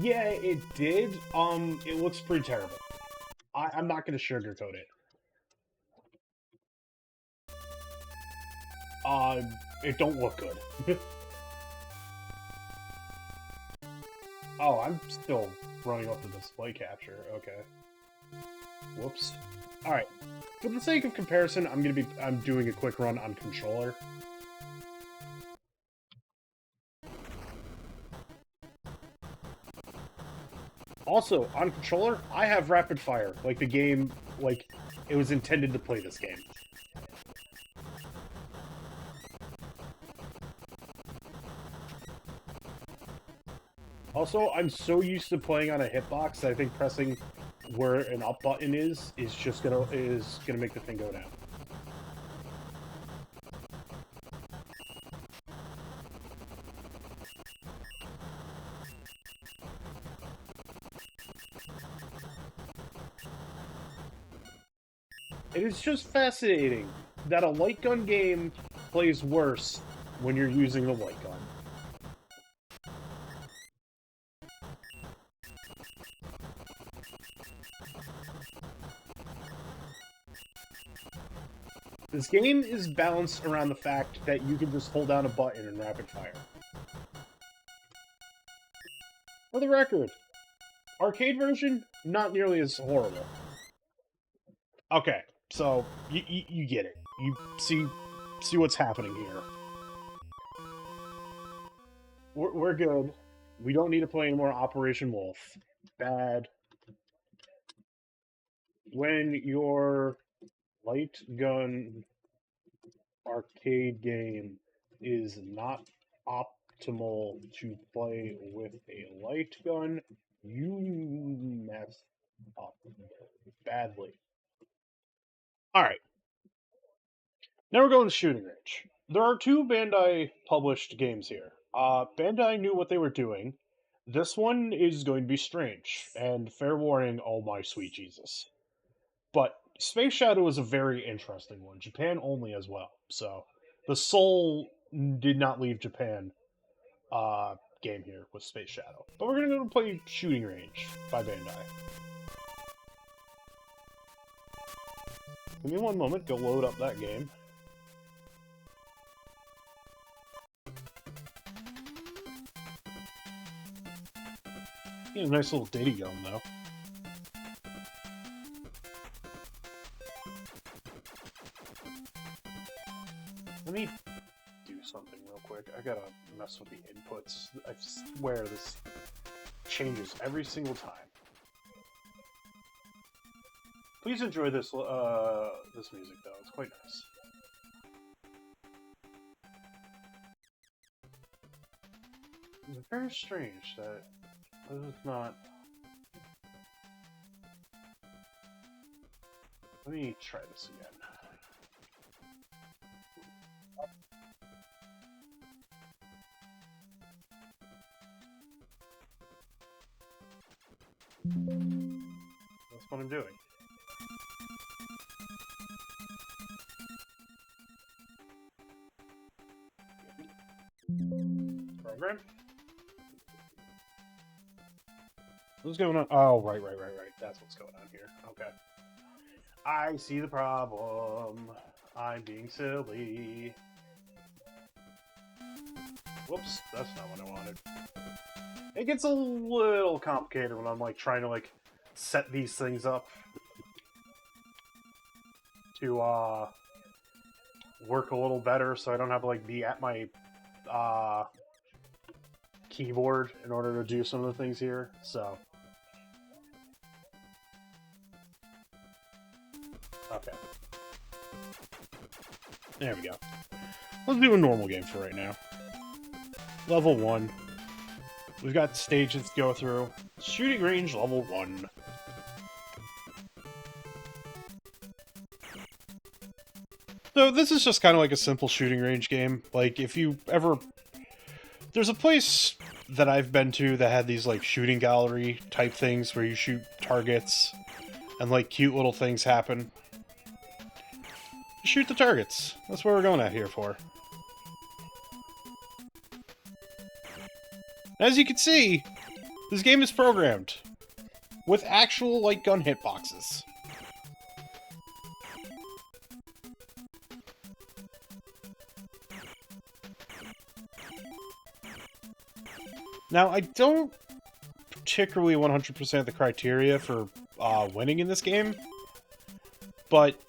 Yeah, it did. It looks pretty terrible. I'm not gonna sugarcoat it. It don't look good. Oh, I'm still running off the display capture. Okay. Whoops. Alright. For the sake of comparison, I'm doing a quick run on controller. Also, on controller, I have rapid fire. Like the game, like, it was intended to play this game. Also, I'm so used to playing on a hitbox that I think pressing where an up button is just gonna make the thing go down. It is just fascinating that a light gun game plays worse when you're using the light gun. This game is balanced around the fact that you can just hold down a button and rapid fire. For the record, arcade version, not nearly as horrible. Okay, so you get it. You see what's happening here. We're good. We don't need to play anymore Operation Wolf. Bad. When your light gun arcade game is not optimal to play with a light gun, you mess up badly. Alright. Now we're going to shooting range. There are 2 Bandai published games here. Bandai knew what they were doing. This one is going to be strange, and fair warning, oh my sweet Jesus. But Space Shadow is a very interesting one. Japan only as well. So the soul did not leave Japan game here with Space Shadow. But we're going to go play Shooting Range by Bandai. Give me one moment, go load up that game. Yeah, nice little ditty going, though. Let me do something real quick. I gotta mess with the inputs. I swear this changes every single time. Please enjoy this this music, though. It's quite nice. It's very strange that this is not... Let me try this again. That's what I'm doing. Program? What's going on? Oh, right. That's what's going on here. Okay. I see the problem. I'm being silly. Whoops, that's not what I wanted. It gets a little complicated when I'm like trying to like set these things up. to work a little better, so I don't have to like be at my keyboard in order to do some of the things here. So okay, there we go. Let's do a normal game for right now. Level 1. We've got stages to go through. Shooting range level 1. So this is just kind of like a simple shooting range game. Like, if you ever... There's a place that I've been to that had these, like, shooting gallery type things where you shoot targets and, like, cute little things happen. Shoot the targets. That's what we're going at here for. As you can see, this game is programmed with actual light gun hitboxes. Now, I don't particularly 100% the criteria for winning in this game, but,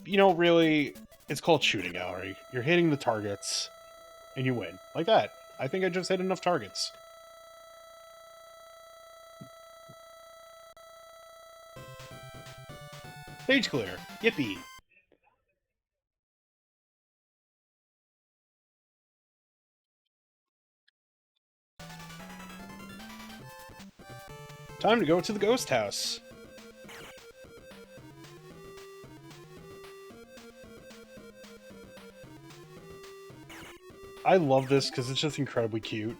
really, it's called shooting gallery. You're hitting the targets, and you win. Like that. I think I just hit enough targets. Stage clear. Yippee. Time to go to the ghost house. I love this because it's just incredibly cute.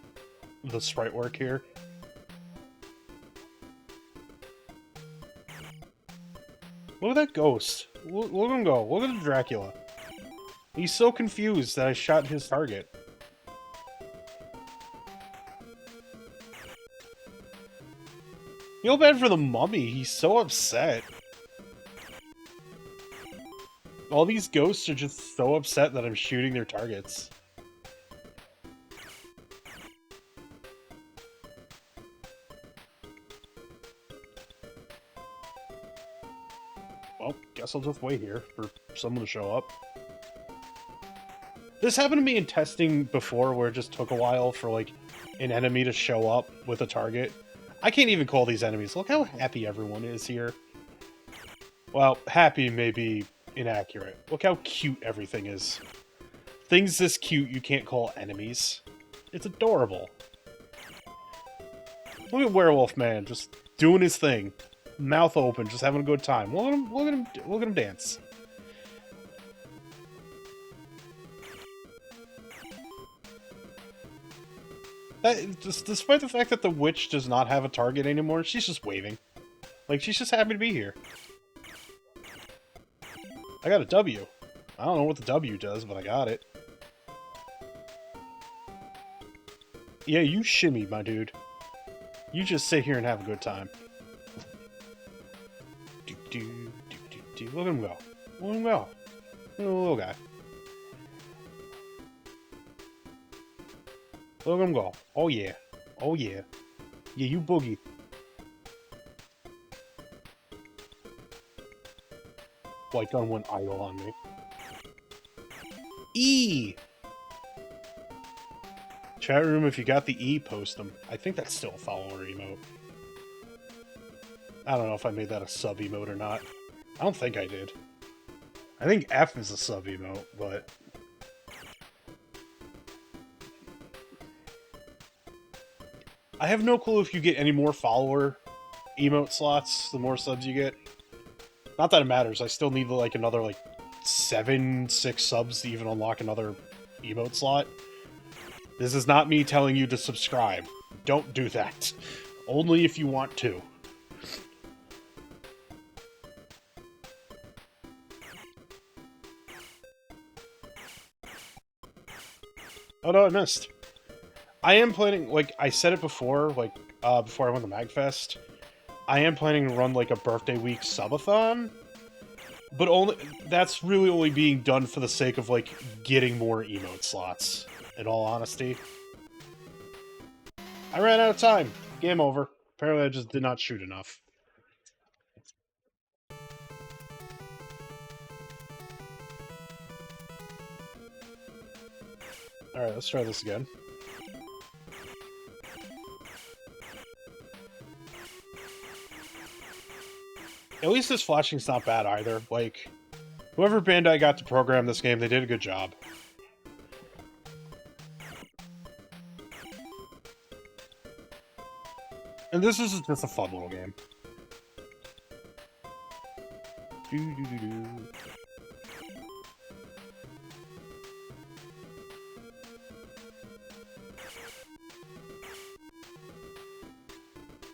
The sprite work here. Look at that ghost. Look at him go. Look at the Dracula. He's so confused that I shot his target. Feel bad for the mummy. He's so upset. All these ghosts are just so upset that I'm shooting their targets. Well, guess I'll just wait here for someone to show up. This happened to me in testing before, where it just took a while for, like, an enemy to show up with a target. I can't even call these enemies. Look how happy everyone is here. Well, happy may be inaccurate. Look how cute everything is. Things this cute you can't call enemies. It's adorable. Look at Werewolf Man, just doing his thing. Mouth open, just having a good time. Look at him dance. Despite the fact that the witch does not have a target anymore, she's just waving. Like, she's just happy to be here. I got a W. I don't know what the W does, but I got it. Yeah, you shimmy, my dude. You just sit here and have a good time. Look at him go. Look at him go. Look at the little guy. Look at him go. Oh yeah. Oh yeah. Yeah, you boogie. Light gun went idle on me. E! Chat room, if you got the E, post them. I think that's still a follower emote. I don't know if I made that a sub emote or not. I don't think I did. I think F is a sub emote, but... I have no clue if you get any more follower emote slots the more subs you get. Not that it matters, I still need like another like 6 subs to even unlock another emote slot. This is not me telling you to subscribe. Don't do that. Only if you want to. Oh no, I missed. I am planning, like, I said it before, like, before I went to MagFest, I am planning to run, like, a birthday week subathon, but that's really only being done for the sake of, like, getting more emote slots, in all honesty. I ran out of time. Game over. Apparently I just did not shoot enough. Alright, let's try this again. At least this flashing's not bad either. Like, whoever Bandai got to program this game, they did a good job. And this is just a fun little game. Do-do-do-do.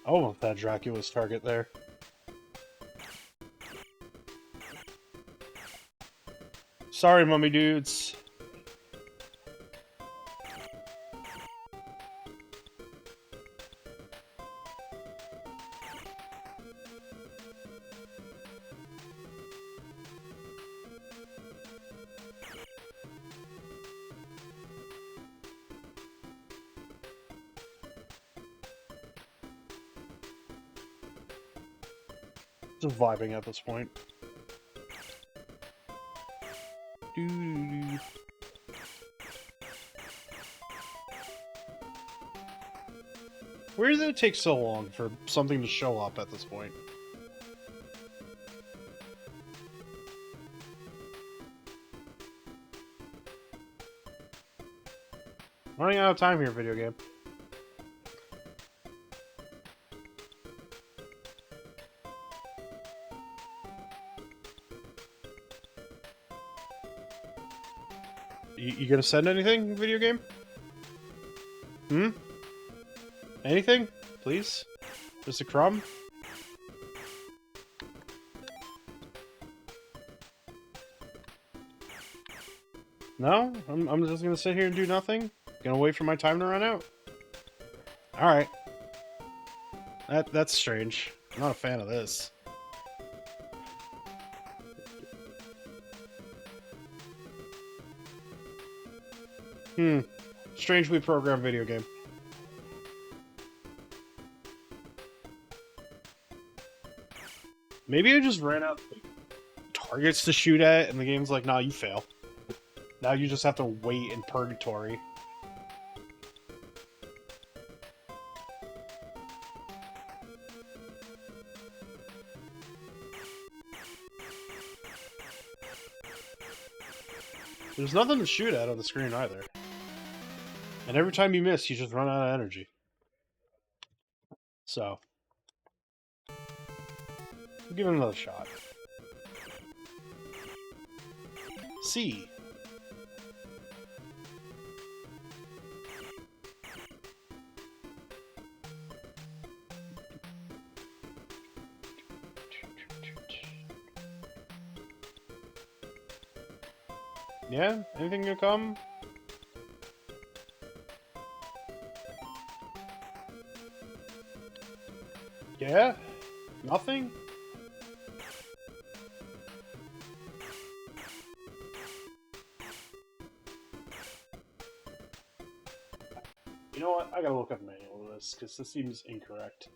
Oh, that Dracula's target there. Sorry, mummy dudes. Just vibing at this point. Doo-doo-doo. Where did it take so long for something to show up at this point? Running out of time here, video game. You gonna send anything, video game? Hmm? Anything? Please? Just a crumb? No? I'm just gonna sit here and do nothing? Gonna wait for my time to run out? Alright. That's strange. I'm not a fan of this. Strangely programmed video game. Maybe I just ran out of targets to shoot at, and the game's like, nah, you fail. Now you just have to wait in purgatory. There's nothing to shoot at on the screen either. And every time you miss, you just run out of energy. So, we'll give it another shot. C. Yeah? Anything gonna come? Yeah? Nothing? You know what? I gotta look up the manual of this, because this seems incorrect.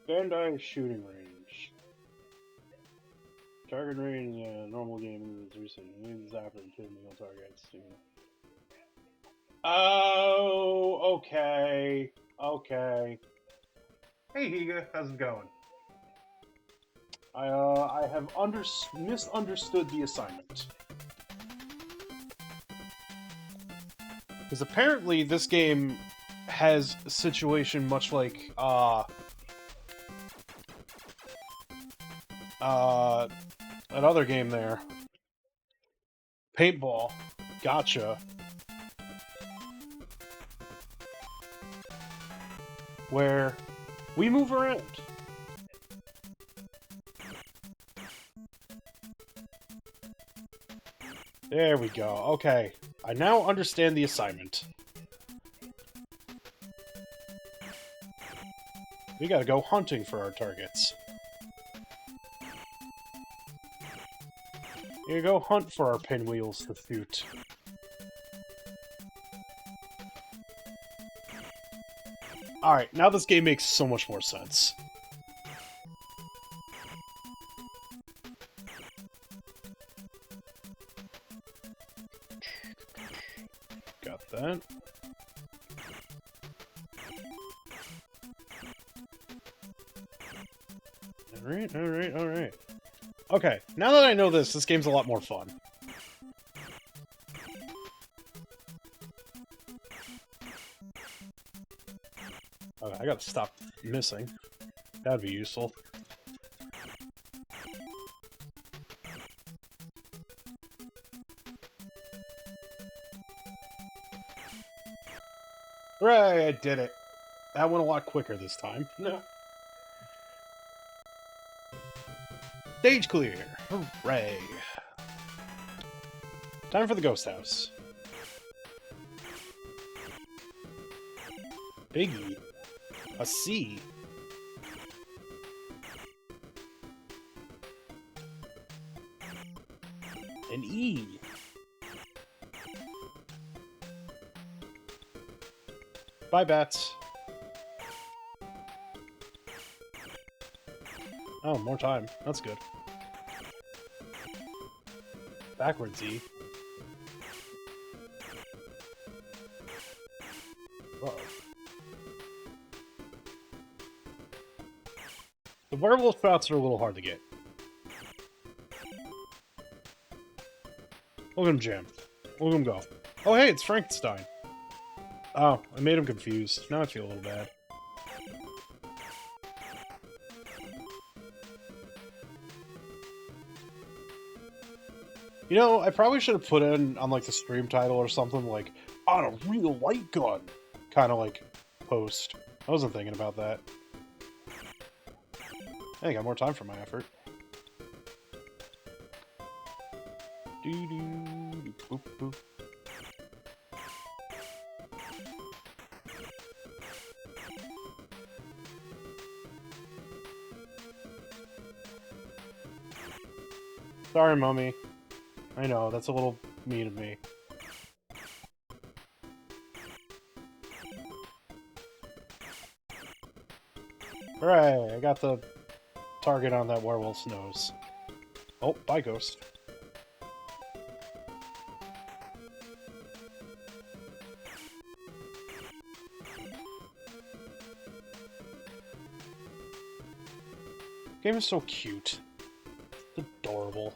Bandai shooting range. Target range, normal game is recent. Use zapper and kill meal targets. Oh, okay. Okay. Hey Higa, how's it going? I have misunderstood the assignment. Because apparently this game has a situation much like, another game there. Paintball. Gotcha. Where we move around. There we go. Okay. I now understand the assignment. We gotta go hunting for our targets. You go hunt for our pinwheels to shoot. Alright, now this game makes so much more sense. Got that. Alright, alright, alright. Okay, now that I know this game's a lot more fun. Okay, I gotta stop missing. That'd be useful. Hooray, I did it. That went a lot quicker this time. No. Stage clear. Hooray. Time for the ghost house. Biggie. A C. An E. Bye, bats. Oh, more time. That's good. Backwards E. Uh-oh. The werewolf bats are a little hard to get. Look at him jam. Look at him go. Oh, hey, it's Frankenstein. Oh, I made him confused. Now I feel a little bad. You know, I probably should have put in on, like, the stream title or something, like, on a real light gun. Kind of, like, post. I wasn't thinking about that. I got more time for my effort. Doo-doo, boop, boop. Sorry, Mummy. I know, that's a little mean of me. Hooray! I got the target on that werewolf's nose. Oh, bye, ghost. The game is so cute. It's adorable.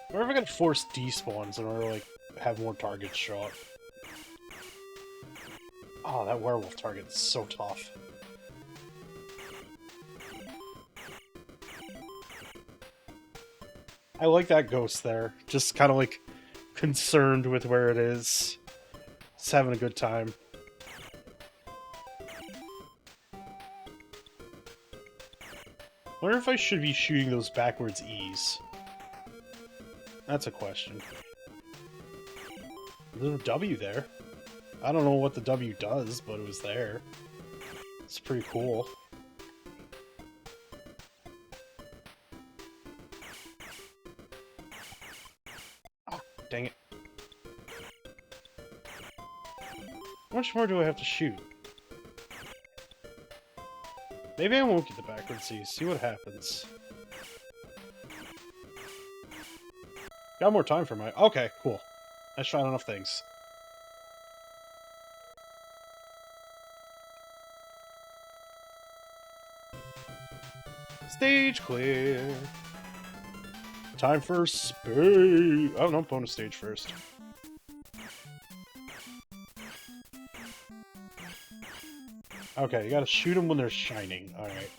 I wonder if I can force despawns in order to, like, have more targets show up. Oh, that werewolf target is so tough. I like that ghost there. Just kind of, like, concerned with where it is. Just having a good time. Wonder if I should be shooting those backwards E's. That's a question. There's a W there. I don't know what the W does, but it was there. It's pretty cool. Ah, dang it. How much more do I have to shoot? Maybe I won't get the backwards C. See what happens. Got more time for my... Okay, cool. I shot enough things. Stage clear. Time for space. Oh, no, bonus stage first. Okay, you gotta shoot them when they're shining. Alright.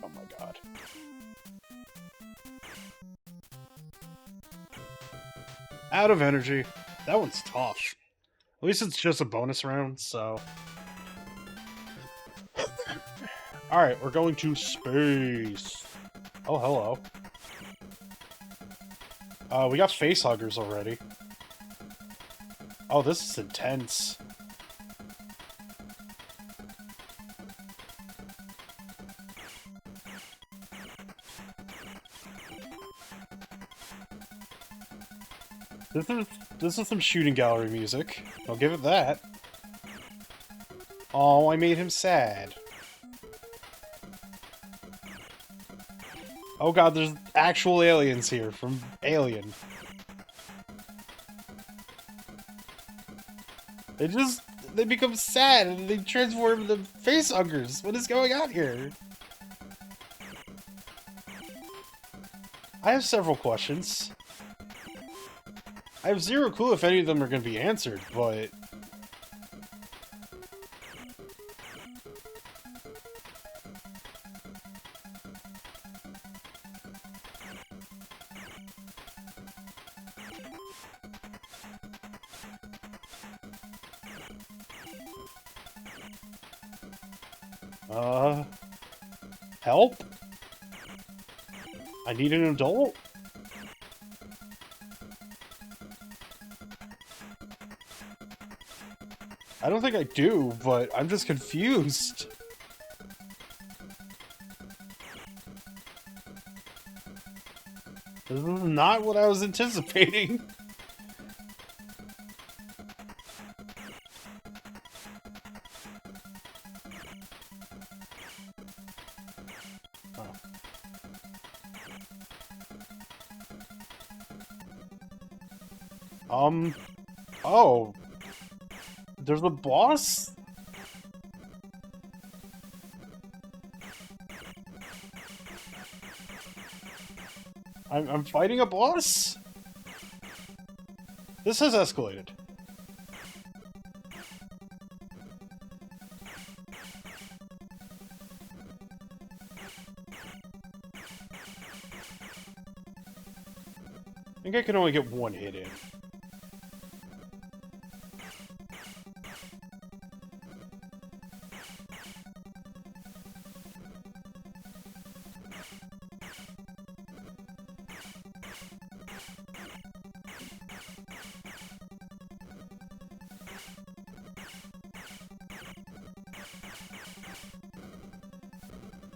Oh my god. Out of energy. That one's tough. At least it's just a bonus round, so... Alright, we're going to space. Oh, hello. We got face huggers already. Oh, this is intense. This is some shooting gallery music. I'll give it that. Oh, I made him sad. Oh god, there's actual aliens here from Alien. They become sad and they transform into face huggers. What is going on here? I have several questions. I have zero clue if any of them are going to be answered, but... Help? I need an adult? I don't think I do, but I'm just confused. This is not what I was anticipating. Oh. There's a boss? I'm fighting a boss? This has escalated. I think I can only get one hit in.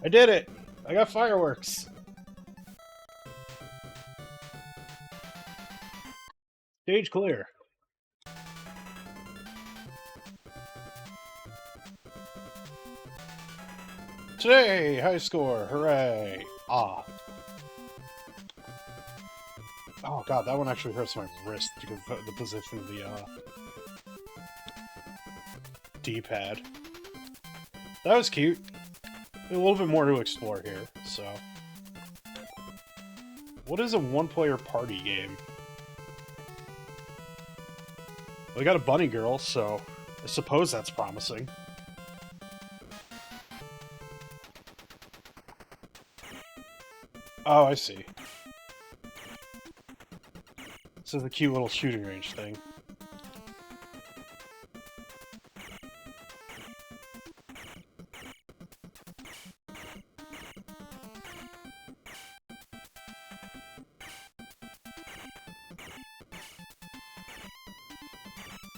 I did it! I got fireworks! Stage clear. Today, high score, hooray! Ah. Oh god, that one actually hurts my wrist because of the position of the, D-pad. That was cute. A little bit more to explore here, so... What is a one-player party game? We got a bunny girl, so I suppose that's promising. Oh, I see. This is a cute little shooting range thing.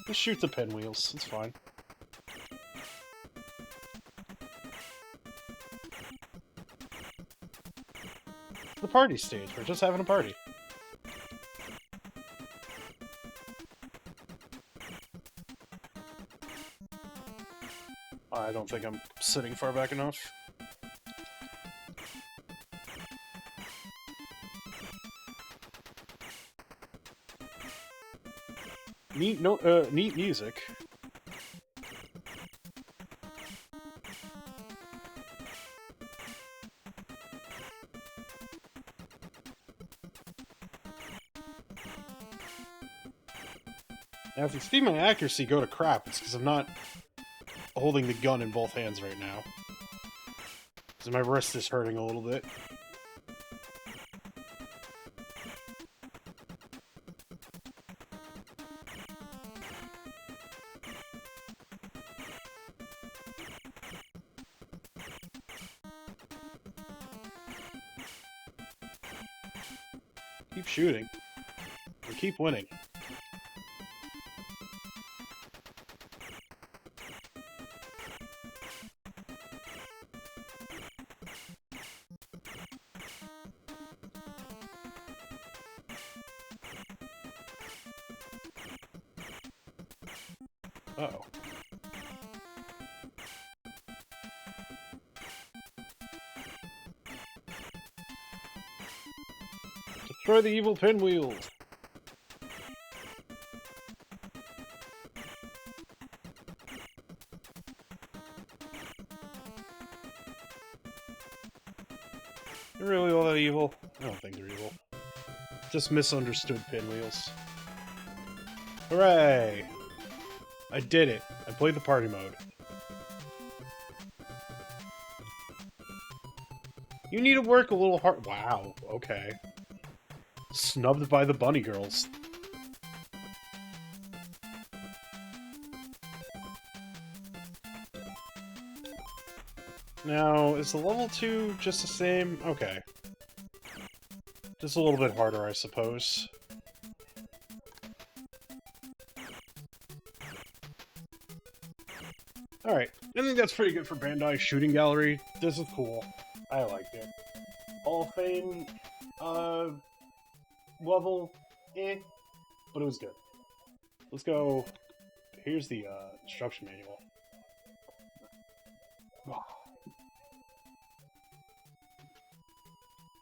Just shoot the pinwheels, it's fine. The party stage, we're just having a party. I don't think I'm sitting far back enough. Neat music. Now, if you see my accuracy go to crap, it's because I'm not holding the gun in both hands right now. So my wrist is hurting a little bit. Keep shooting. And keep winning. Uh-oh. Destroy the evil pinwheel! They're really all that evil? I don't think they're evil. Just misunderstood pinwheels. Hooray! I did it. I played the party mode. You need to work a little hard. Wow, okay. Snubbed by the bunny girls. Now, is the level 2 just the same? Okay. Just a little bit harder, I suppose. Alright, I think that's pretty good for Bandai Shooting Gallery. This is cool. I liked it. Hall of Fame, level, but it was good. Let's go. Here's the, instruction manual.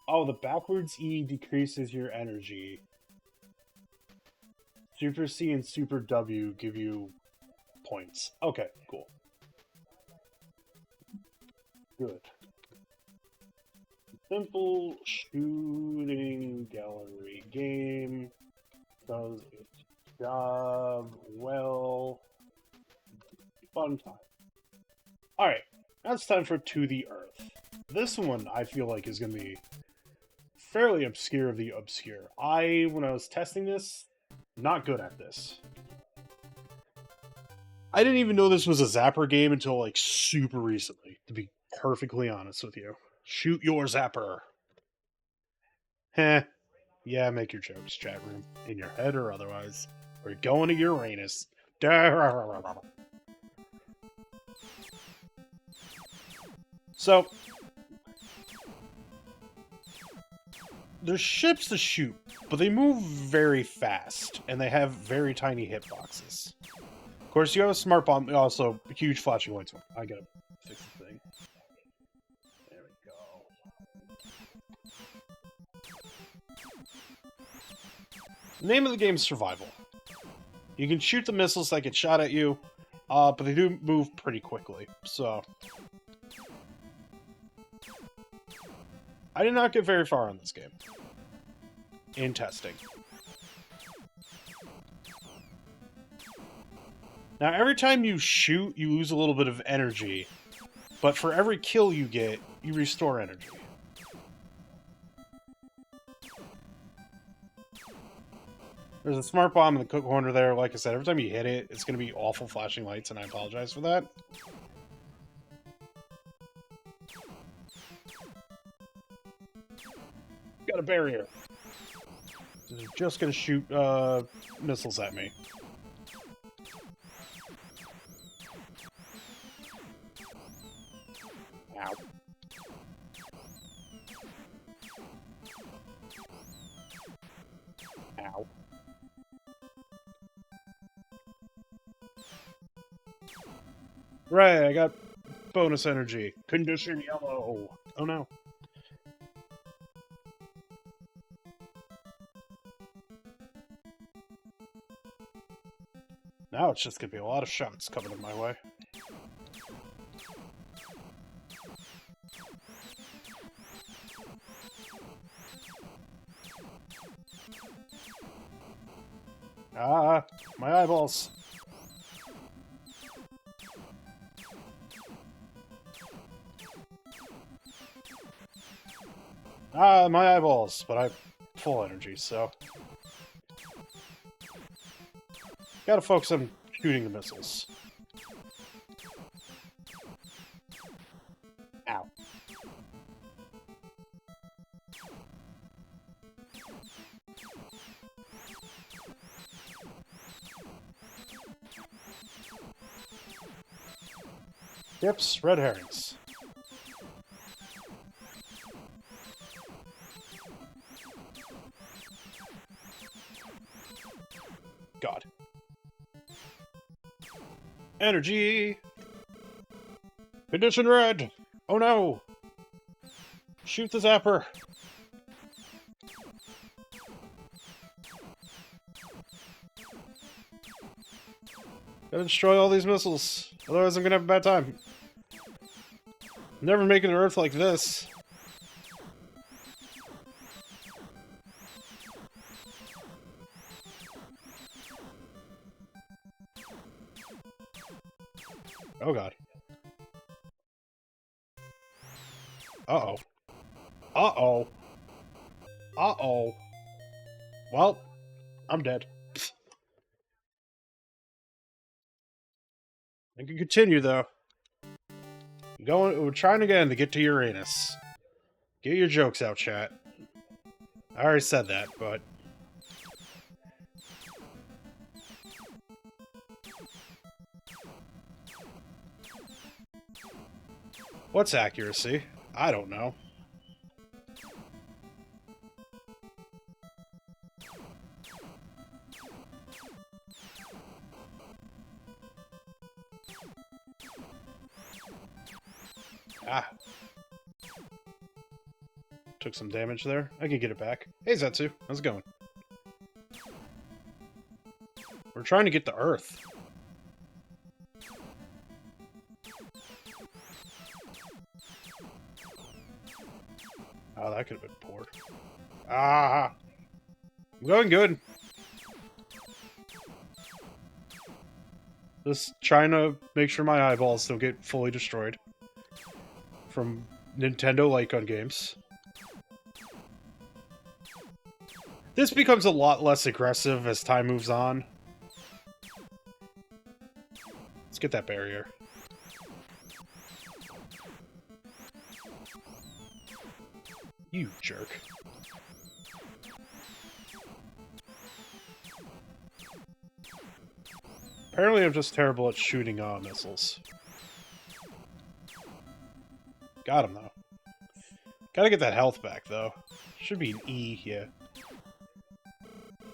Oh, the backwards E decreases your energy. Super C and Super W give you points. Okay, cool. Good. Simple shooting gallery game. Does its job well. Fun time. Alright, now it's time for To the Earth. This one I feel like is going to be fairly obscure of the obscure. When I was testing this, not good at this. I didn't even know this was a zapper game until, like, super recently, to be perfectly honest with you. Shoot your zapper. Heh. Yeah, make your jokes, chat room. In your head or otherwise. We're going to Uranus. So, there's ships to shoot, but they move very fast, and they have very tiny hitboxes. Of course, you have a smart bomb, also huge flashing lights. I gotta fix the thing. There we go. The name of the game is Survival. You can shoot the missiles that get shot at you, but they do move pretty quickly, so... I did not get very far on this game. In testing. Now, every time you shoot, you lose a little bit of energy. But for every kill you get, you restore energy. There's a smart bomb in the corner there. Like I said, every time you hit it, it's going to be awful flashing lights, and I apologize for that. Got a barrier. They're just gonna shoot missiles at me. Ow. Ow. Right, I got bonus energy. Condition yellow. Oh no. Now it's just gonna be a lot of shots coming in my way. Ah, my eyeballs. Ah, my eyeballs, but I have full energy, so... Gotta focus on shooting the missiles. Ow. Yips, red herrings. God. Energy! Condition red! Oh no! Shoot the zapper! Gotta destroy all these missiles, otherwise I'm gonna have a bad time. Never making an Earth like this. Oh god. Uh-oh. Uh-oh. Uh-oh. Well, I'm dead. I can continue, though. We're trying again to get to Uranus. Get your jokes out, chat. I already said that, but... What's accuracy? I don't know. Ah. Took some damage there. I can get it back. Hey, Zetsu. How's it going? We're trying to get to Earth. Oh, that could have been poor. Ah! I'm going good. Just trying to make sure my eyeballs don't get fully destroyed from Nintendo Lightgun games. This becomes a lot less aggressive as time moves on. Let's get that barrier. You jerk. Apparently I'm just terrible at shooting missiles. Got him, though. Gotta get that health back, though. Should be an E, yeah.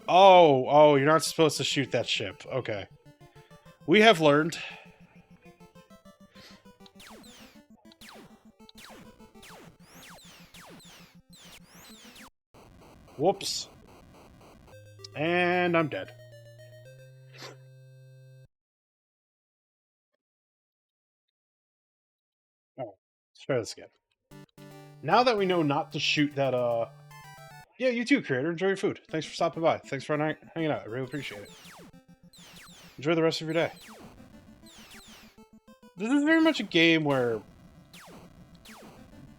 Oh, you're not supposed to shoot that ship. Okay. We have learned. Whoops. And I'm dead. Oh, let's try this again. Now that we know not to shoot that, Yeah, you too, creator. Enjoy your food. Thanks for stopping by. Thanks for hanging out. I really appreciate it. Enjoy the rest of your day. This is very much a game where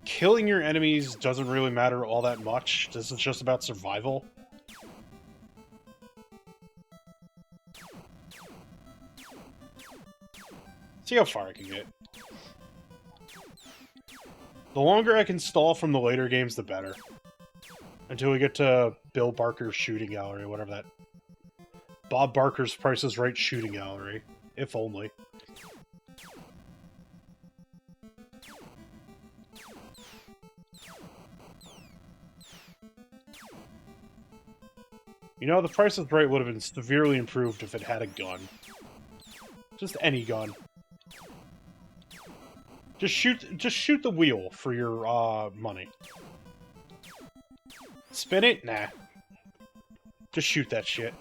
killing your enemies doesn't really matter all that much. This is just about survival. See how far I can get. The longer I can stall from the later games, the better. Until we get to Bill Barker's shooting gallery, whatever that... Bob Barker's Price is Right shooting gallery. If only. You know, the Price is Right would have been severely improved if it had a gun. Just any gun. Just shoot the wheel for your, money. Spin it? Nah. Just shoot that shit.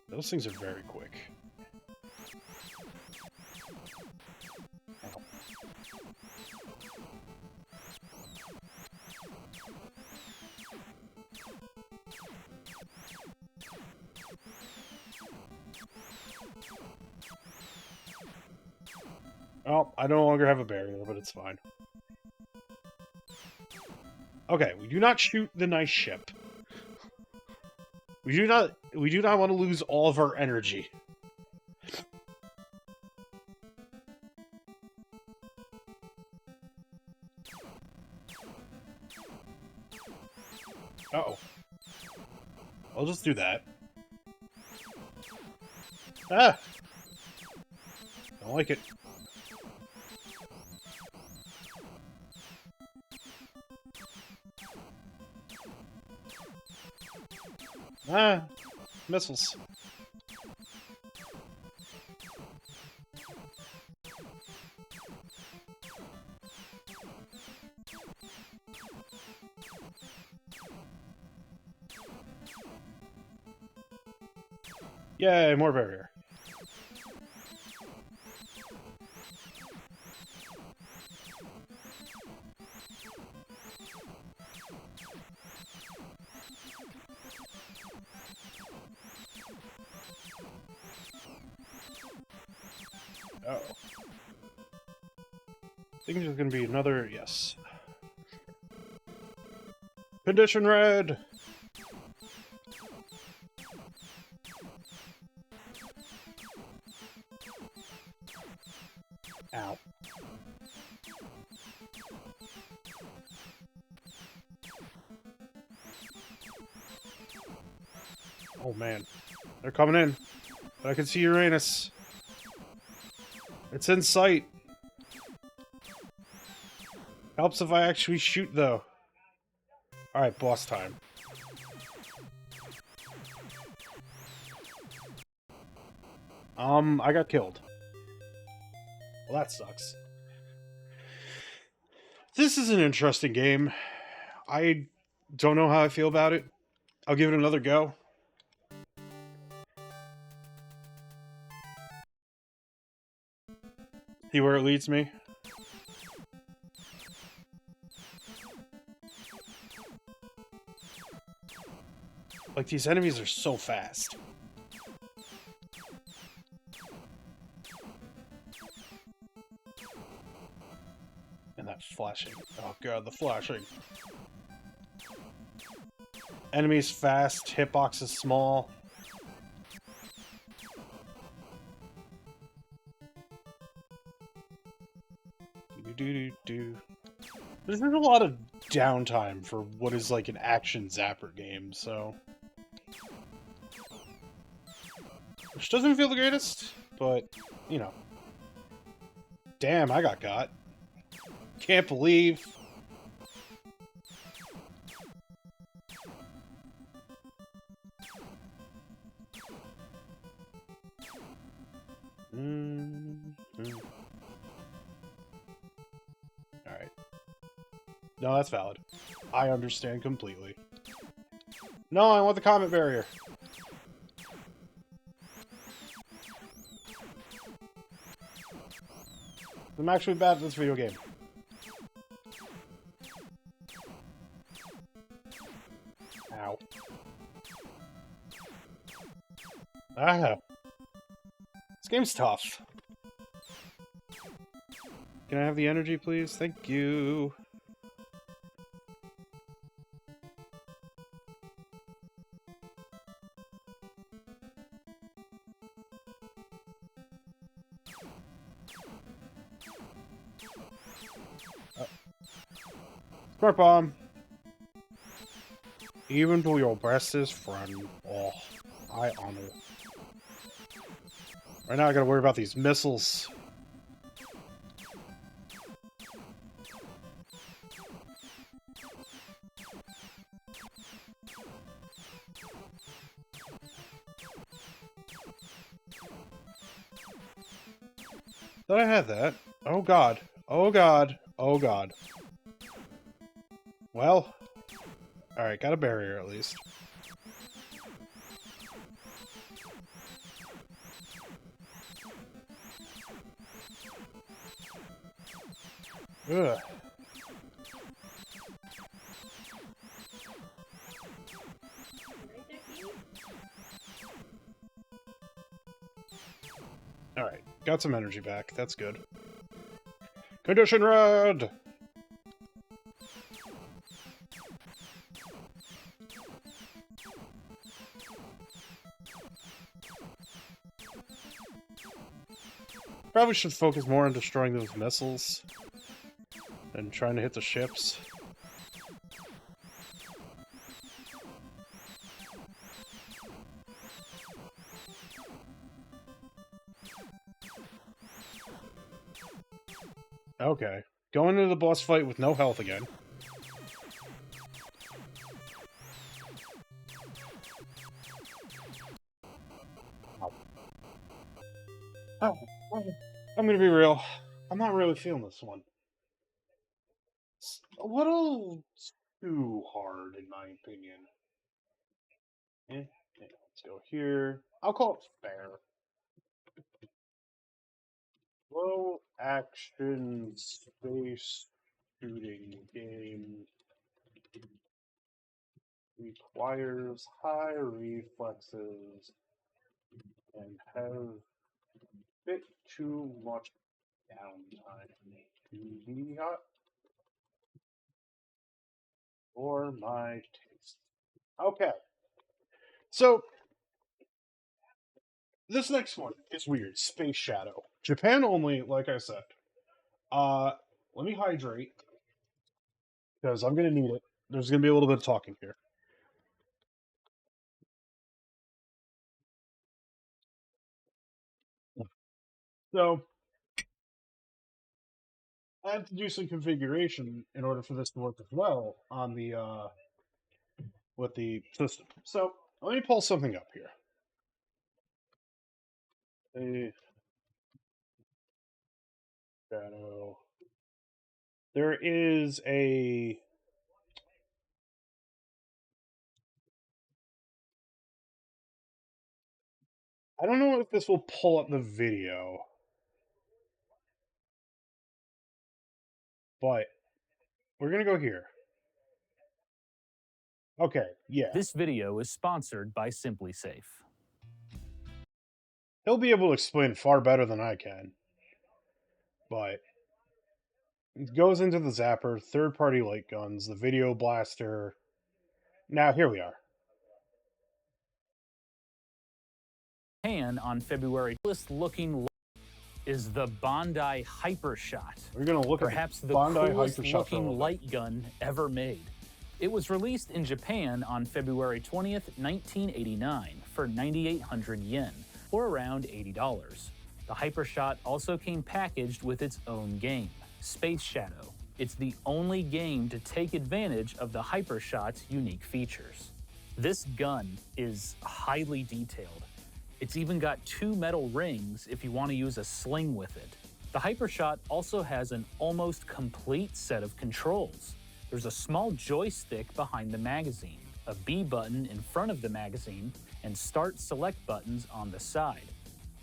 Those things are very quick. Oh, I no longer have a barrier, but it's fine. Okay, we do not shoot the nice ship. We do not want to lose all of our energy. Uh-oh. I'll just do that. Ah! Don't like it. Ah! Missiles. Yay, more barrier. Uh-oh. I think there's gonna be another... yes. Condition red! Ow. Oh man. They're coming in. But I can see Uranus. It's in sight. Helps if I actually shoot, though. Alright, boss time. I got killed. Well, that sucks. This is an interesting game. I don't know how I feel about it. I'll give it another go. See where it leads me. Like, these enemies are so fast. And that flashing. Oh god, the flashing. Enemies fast, hitbox is small. There's been a lot of downtime for what is like an action zapper game, so... which doesn't feel the greatest, but, you know. Damn, I got. Can't believe... Alright. No, that's valid. I understand completely. No, I want the comment barrier. I'm actually bad at this video game. Ow. Ah. This game's tough. Can I have the energy, please? Thank you. Smart bomb. Even to your bestest friend. Oh, I honor. Right now I gotta worry about these missiles. Thought I had that. Oh god. Oh god. Oh god. Well. Alright, got a barrier at least. Ugh. Alright, got some energy back. That's good. Condition red! Probably should focus more on destroying those missiles than trying to hit the ships. Okay. Going into the boss fight with no health again. Oh, I'm gonna be real. I'm not really feeling this one. It's a little too hard, in my opinion. Let's go here. I'll call it fair. Low action space shooting game requires high reflexes and has a bit too much downtime to be hot for my taste. Okay, so this next one is weird. Space Shadow. Japan only, like I said. Uh, Let me hydrate because I'm gonna need it. There's gonna be a little bit of talking here. So I have to do some configuration in order for this to work as well on the with the system. So let me pull something up here. A shadow. There is a I don't know if this will pull up the video, but we're gonna go here. Okay, yeah. This video is sponsored by Simply Safe. He'll be able to explain far better than I can. But it goes into the zapper, third-party light guns, the video blaster. Now here we are. And on February, looking is the Bondi Hypershot. We're gonna look perhaps at the Bondi coolest Hypershot looking light gun ever made. It was released in Japan on February 20th, 1989 for 9,800 yen, or around $80. The Hypershot also came packaged with its own game, Space Shadow. It's the only game to take advantage of the Hypershot's unique features. This gun is highly detailed. It's even got 2 metal rings if you want to use a sling with it. The Hypershot also has an almost complete set of controls. There's a small joystick behind the magazine, a B button in front of the magazine, and start select buttons on the side.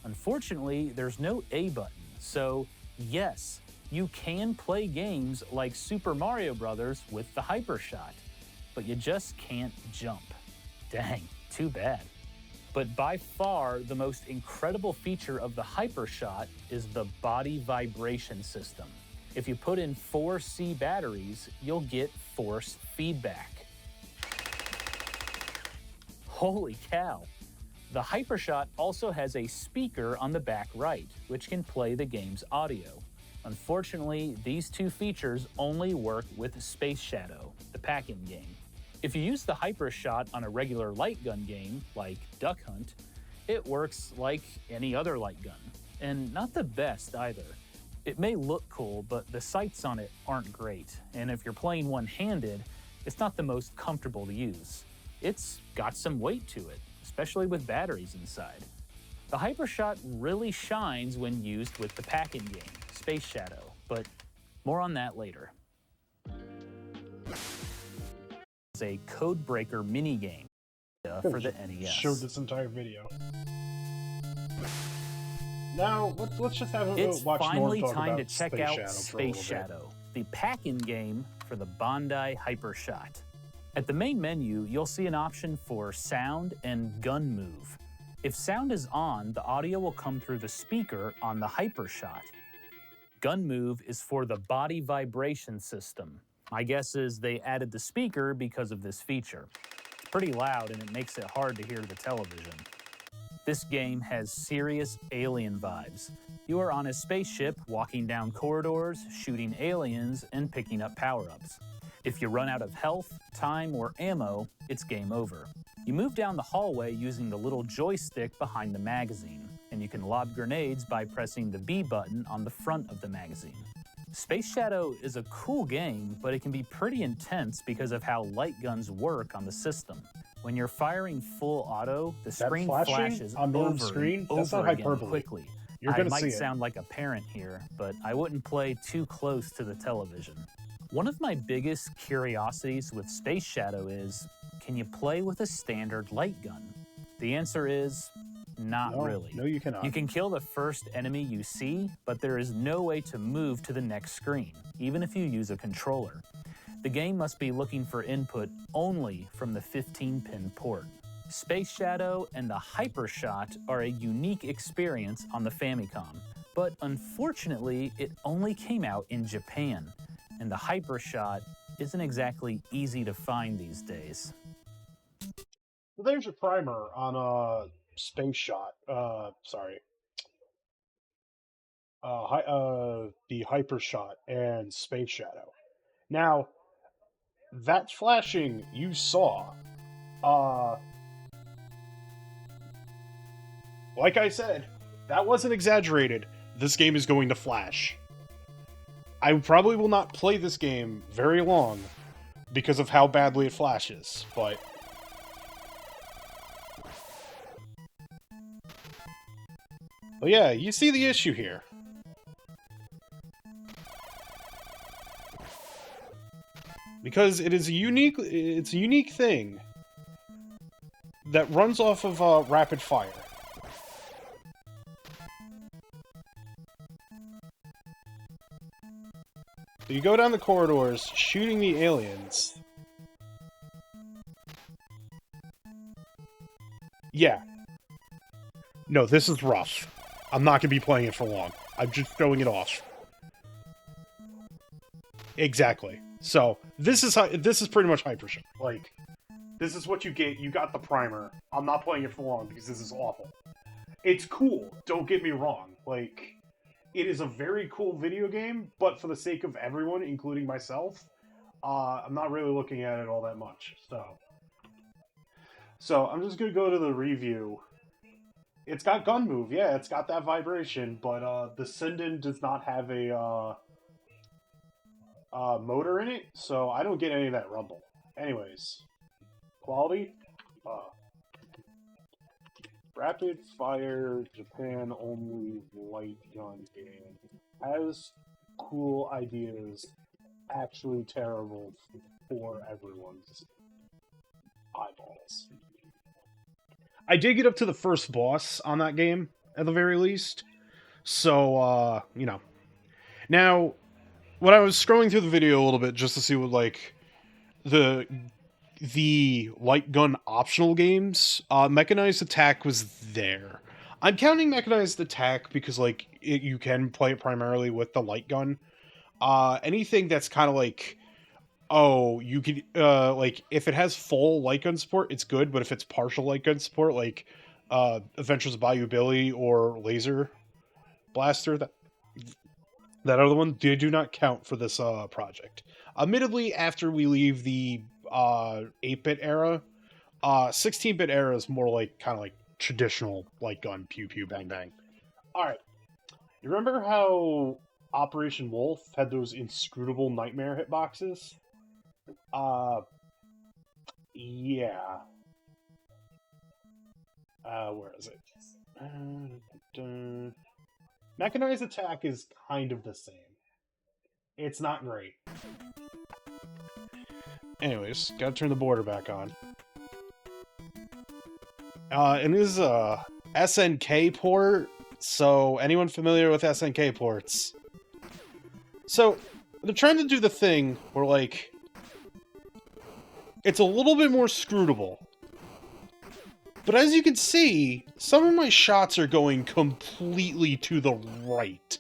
Unfortunately, there's no A button, so yes, you can play games like Super Mario Bros. With the Hypershot, but you just can't jump. Dang, too bad. But by far, the most incredible feature of the Hypershot is the body vibration system. If you put in 4C batteries, you'll get force feedback. Holy cow! The Hypershot also has a speaker on the back right, which can play the game's audio. Unfortunately, these 2 features only work with Space Shadow, the pack-in game. If you use the Hypershot on a regular light gun game, like Duck Hunt, it works like any other light gun, and not the best either. It may look cool, but the sights on it aren't great, and if you're playing one-handed, it's not the most comfortable to use. It's got some weight to it, especially with batteries inside. The Hypershot really shines when used with the pack-in game, Space Shadow, but more on that later. It's a codebreaker minigame for the NES. Showed this entire video. Now let's just have a It's watch finally Norm talk time to about check Space out Shadow Space Shadow, the pack-in game for the Bondi Hypershot. At the main menu, you'll see an option for sound and gun move. If sound is on, the audio will come through the speaker on the Hypershot. Gun move is for the body vibration system. My guess is they added the speaker because of this feature. It's pretty loud and it makes it hard to hear the television. This game has serious alien vibes. You are on a spaceship walking down corridors, shooting aliens, and picking up power-ups. If you run out of health, time, or ammo, it's game over. You move down the hallway using the little joystick behind the magazine, and you can lob grenades by pressing the B button on the front of the magazine. Space Shadow is a cool game, but it can be pretty intense because of how light guns work on the system. When you're firing full auto, the screen flashes on the over screen? and That's not over again hyperbole. quickly. You're I gonna might see it. sound like a parent here, but I wouldn't play too close to the television. One of my biggest curiosities with Space Shadow is, can you play with a standard light gun? The answer is, not really. No, you cannot. You can kill the first enemy you see, but there is no way to move to the next screen, even if you use a controller. The game must be looking for input only from the 15-pin port. Space Shadow and the Hypershot are a unique experience on the Famicom, but unfortunately, it only came out in Japan, and the Hypershot isn't exactly easy to find these days. Well, there's your primer on Space Shot. The Hypershot and Space Shadow. Now, that flashing you saw, like I said, that wasn't exaggerated. This game is going to flash. I probably will not play this game very long because of how badly it flashes, but yeah, you see the issue here. Because it's a unique thing that runs off of rapid fire. So you go down the corridors, shooting the aliens. Yeah. No, this is rough. I'm not going to be playing it for long. I'm just showing it off. Exactly. So, this is pretty much Hypershot. Like, this is what you get. You got the primer. I'm not playing it for long because this is awful. It's cool. Don't get me wrong. Like, it is a very cool video game, but for the sake of everyone, including myself, I'm not really looking at it all that much. So I'm just going to go to the review. It's got gun move, yeah, it's got that vibration, but the Sinden does not have a motor in it, so I don't get any of that rumble. Anyways, quality, rapid fire Japan only light gun game has cool ideas, actually terrible for everyone's eyeballs. I did get up to the first boss on that game, at the very least. So, you know. Now, when I was scrolling through the video a little bit just to see what, like, the light gun optional games, Mechanized Attack was there. I'm counting Mechanized Attack because, like, you can play it primarily with the light gun. Anything that's kind of like, oh, you could, like, if it has full light gun support, it's good, but if it's partial light gun support, like, Adventures of Bayou Billy or Laser Blaster, that other one, they do not count for this, project. Admittedly, after we leave the, 8-bit era, 16-bit era is more like, kind of like, traditional light gun, pew pew, bang bang. Alright. You remember how Operation Wolf had those inscrutable nightmare hitboxes? Yeah. Where is it? Mechanized Attack is kind of the same. It's not great. Anyways, gotta turn the border back on. And this is a SNK port, so anyone familiar with SNK ports? So, they're trying to do the thing where, like, it's a little bit more scrutable. But as you can see, some of my shots are going completely to the right.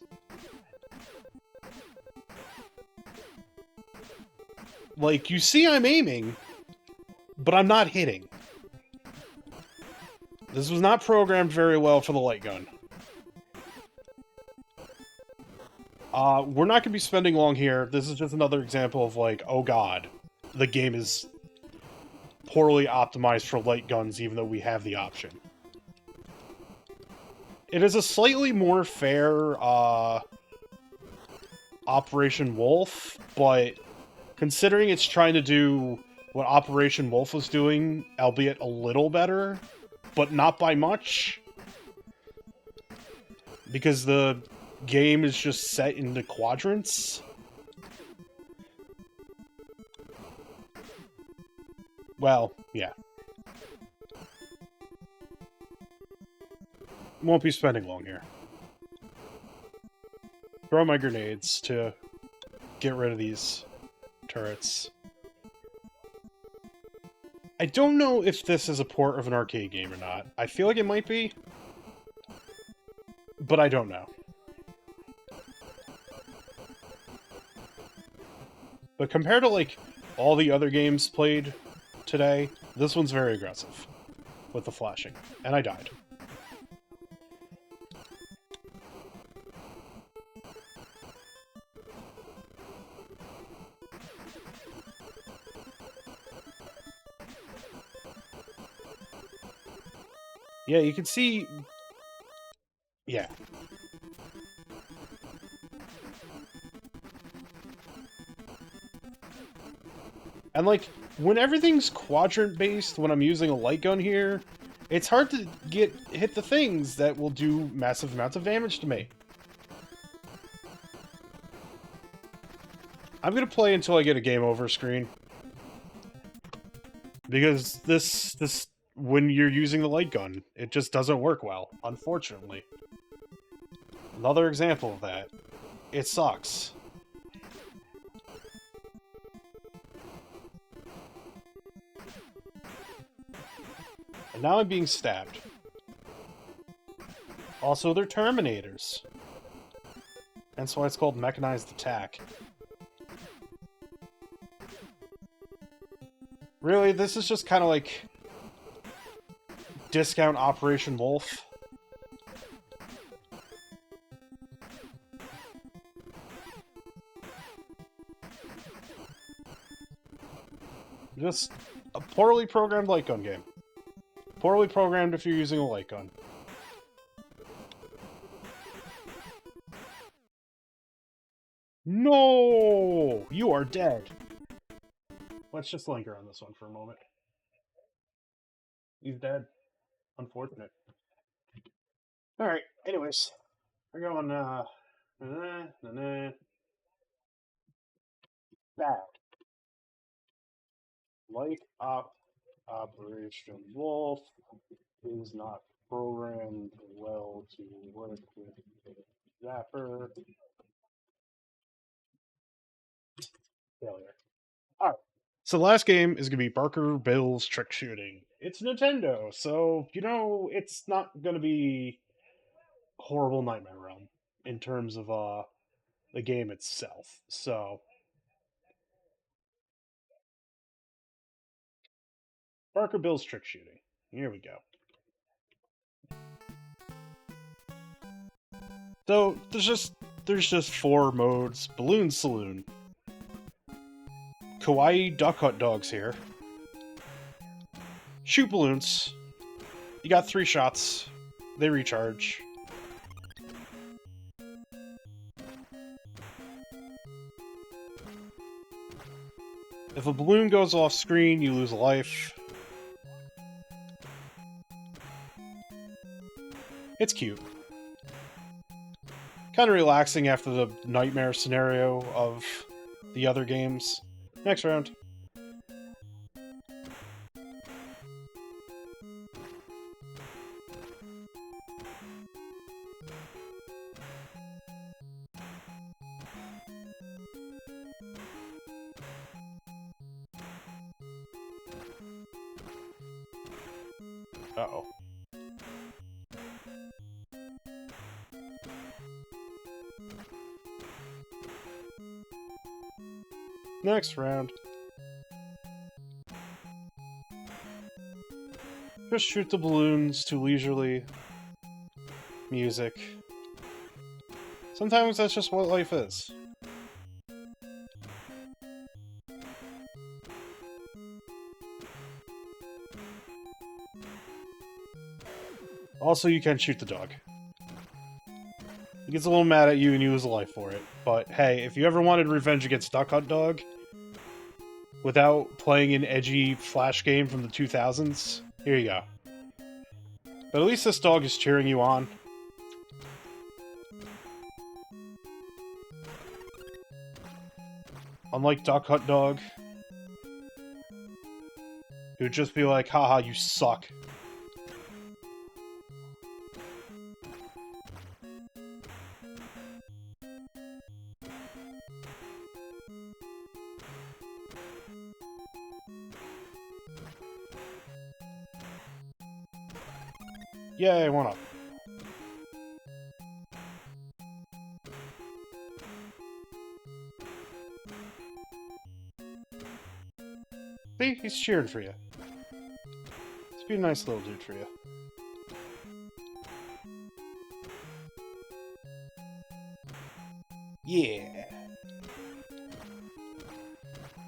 Like, you see I'm aiming, but I'm not hitting. This was not programmed very well for the light gun. We're not going to be spending long here. This is just another example of, like, oh god, the game is poorly optimized for light guns, even though we have the option. It is a slightly more fair Operation Wolf, but considering it's trying to do what Operation Wolf was doing, albeit a little better, but not by much, because the game is just set into quadrants. Well, yeah. Won't be spending long here. Throw my grenades to get rid of these turrets. I don't know if this is a port of an arcade game or not. I feel like it might be, but I don't know. But compared to, like, all the other games played today, this one's very aggressive with the flashing. And I died. Yeah, you can see... Yeah. And, like, when everything's quadrant-based, when I'm using a light gun here, it's hard to hit the things that will do massive amounts of damage to me. I'm gonna play until I get a game over screen. Because this when you're using the light gun, it just doesn't work well, unfortunately. Another example of that. It sucks. And now I'm being stabbed. Also, they're Terminators. That's why it's called mechanized attack. Really, this is just kind of like discount Operation Wolf. Just a poorly programmed light gun game. Poorly programmed if you're using a light gun. No! You are dead. Let's just linger on this one for a moment. He's dead. Unfortunate. Alright, anyways. We're going, bad. Like Operation Wolf is not programmed well to work with the zapper. Failure. Alright. So the last game is going to be Barker Bill's Trick Shooting. It's Nintendo, so, you know, it's not going to be horrible Nightmare Realm in terms of the game itself. So, Barker Bill's Trick Shooting. Here we go. So, there's just 4 modes. Balloon Saloon. Kawaii Duck Hut Dogs here. Shoot balloons. You got 3 shots. They recharge. If a balloon goes off screen, you lose a life. It's cute. Kind of relaxing after the nightmare scenario of the other games. Next round. Uh-oh. Next round. Just shoot the balloons too leisurely. Music. Sometimes that's just what life is. Also, you can shoot the dog. He gets a little mad at you and you lose a life for it. But hey, if you ever wanted revenge against Duck Hunt Dog without playing an edgy Flash game from the 2000s, here you go. But at least this dog is cheering you on. Unlike Duck Hunt Dog, he would just be like, haha, you suck. Yay, 1 up. See? He's cheering for you. He's be a nice little dude for you. Yeah.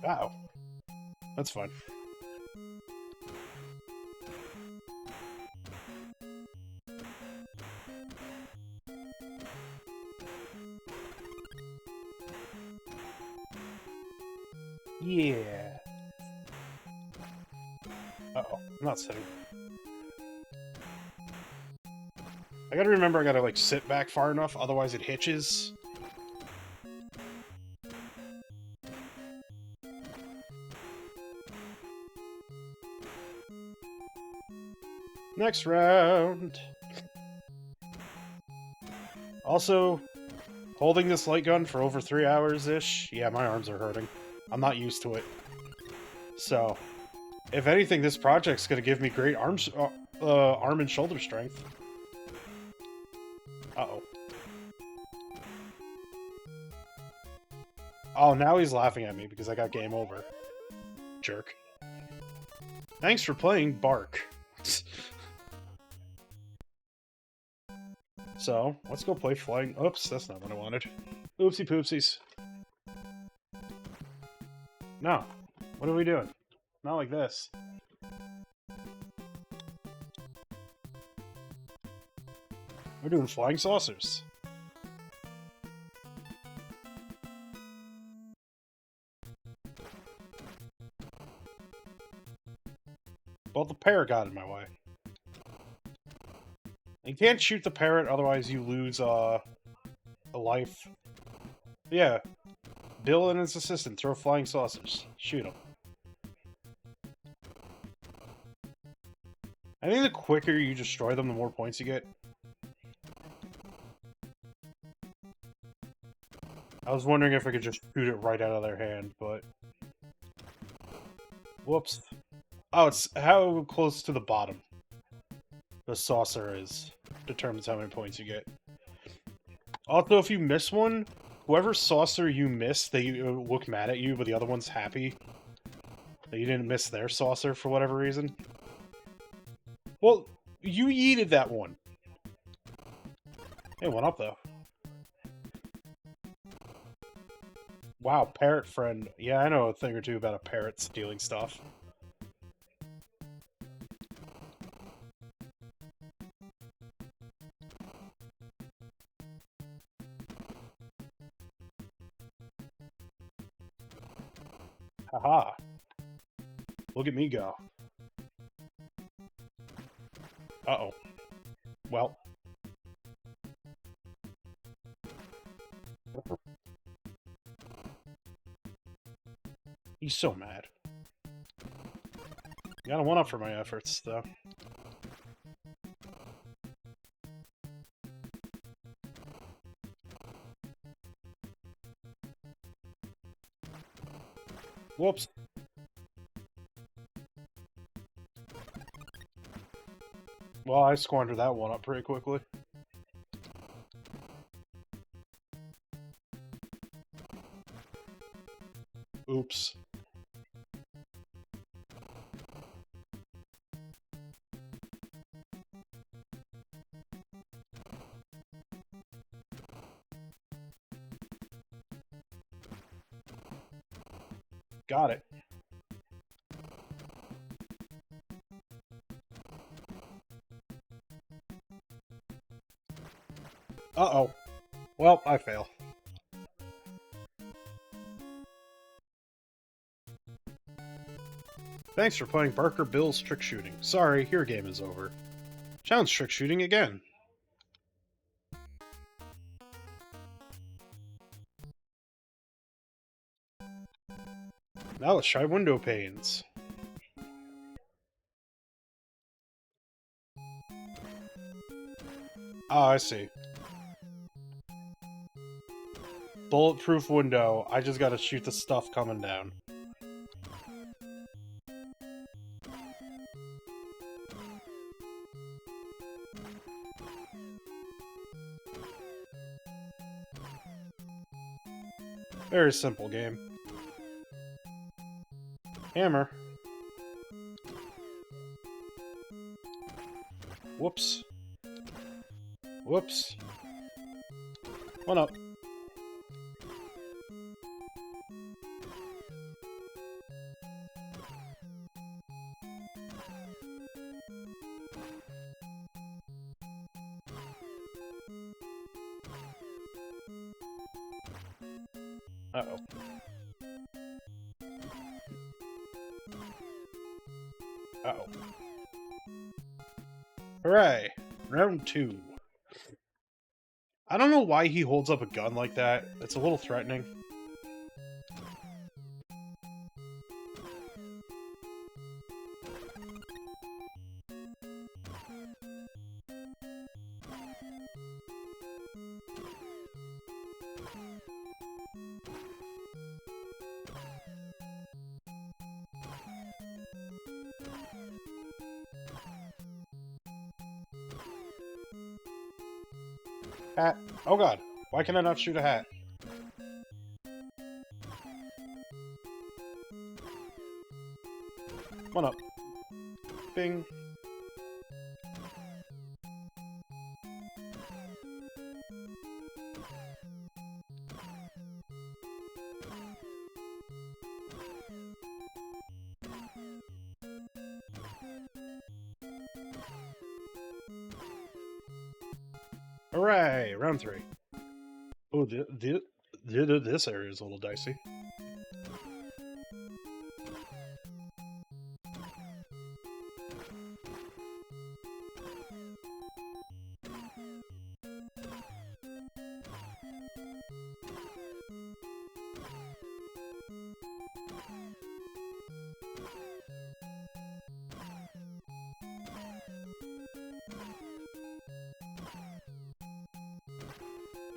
Wow. That's fun. Yeah. Uh-oh, I'm not sitting. I gotta remember I gotta, like, sit back far enough, otherwise it hitches. Next round! Also, holding this light gun for over 3 hours-ish, yeah, my arms are hurting. I'm not used to it. So, if anything, this project's gonna give me great arm and shoulder strength. Uh-oh. Oh, now he's laughing at me because I got game over. Jerk. Thanks for playing Bark. So, let's go play Flying... Oops, that's not what I wanted. Oopsie poopsies. No. What are we doing? Not like this. We're doing flying saucers. Well, the parrot got in my way. You can't shoot the parrot, otherwise you lose, a life. Yeah. Bill and his assistant throw flying saucers. Shoot them. I think the quicker you destroy them, the more points you get. I was wondering if I could just shoot it right out of their hand, but... Whoops. Oh, it's how close to the bottom the saucer is. Determines how many points you get. Also, if you miss one, whoever saucer you miss, they look mad at you, but the other one's happy that you didn't miss their saucer for whatever reason. Well, you yeeted that one. Hey, 1 up, though. Wow, parrot friend. Yeah, I know a thing or two about a parrot stealing stuff. Haha. Look at me go. Uh-oh. Well. He's so mad. Got a 1 up for my efforts, though. Whoops. Well, I squandered that 1 up pretty quickly. Oops. Got it. Uh-oh. Well, I fail. Thanks for playing Barker Bill's Trick Shooting. Sorry, your game is over. Challenge trick shooting again. Now let's try window panes. Oh, I see. Bulletproof window. I just gotta shoot the stuff coming down. Very simple game. Hammer. Whoops. Whoops. One up. Uh-oh. Uh-oh. Hooray! Round 2. I don't know why he holds up a gun like that. It's a little threatening. Hat. Oh god. Why can I not shoot a hat? One up. Bing. Hooray! Round 3. Oh, this area is a little dicey.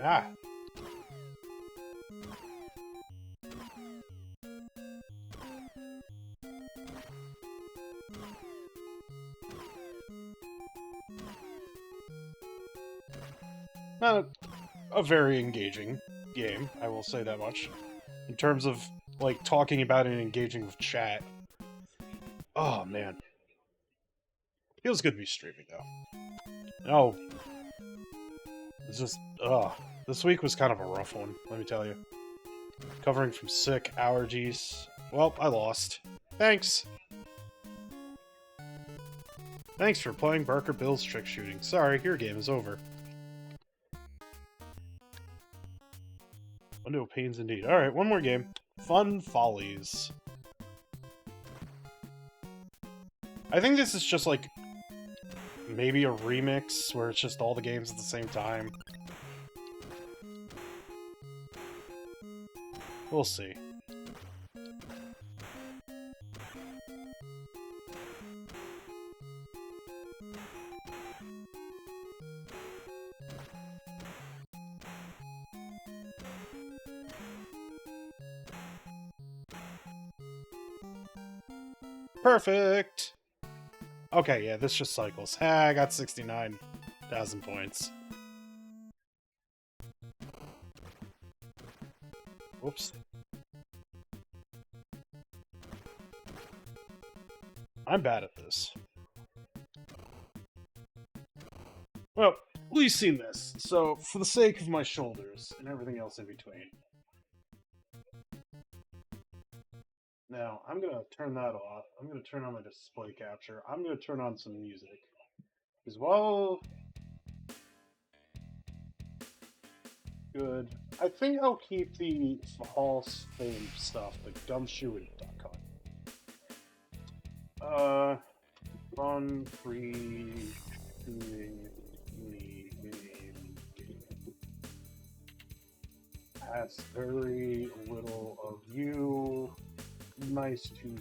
Ah! Not a very engaging game, I will say that much. In terms of, like, talking about it and engaging with chat. Oh, man. Feels good to be streaming, though. Oh. It's just, this week was kind of a rough one, let me tell you. Covering from sick, allergies. Well, I lost. Thanks! Thanks for playing Barker Bill's Trick Shooting. Sorry, your game is over. Window panes indeed. Alright, one more game. Fun Follies. I think this is just like maybe a remix where it's just all the games at the same time. We'll see. Perfect! Okay, yeah, this just cycles. Ha, I got 69,000 points. Whoops. I'm bad at this. Well, at least seen this. So, for the sake of my shoulders and everything else in between. Now, I'm gonna turn that off. I'm gonna turn on my display capture. I'm gonna turn on some music. Because, well... good. I think I'll keep the false fame stuff, the gumshoe and duck hunt. Fun, free, shooting, game. Ask very little of you. Nice to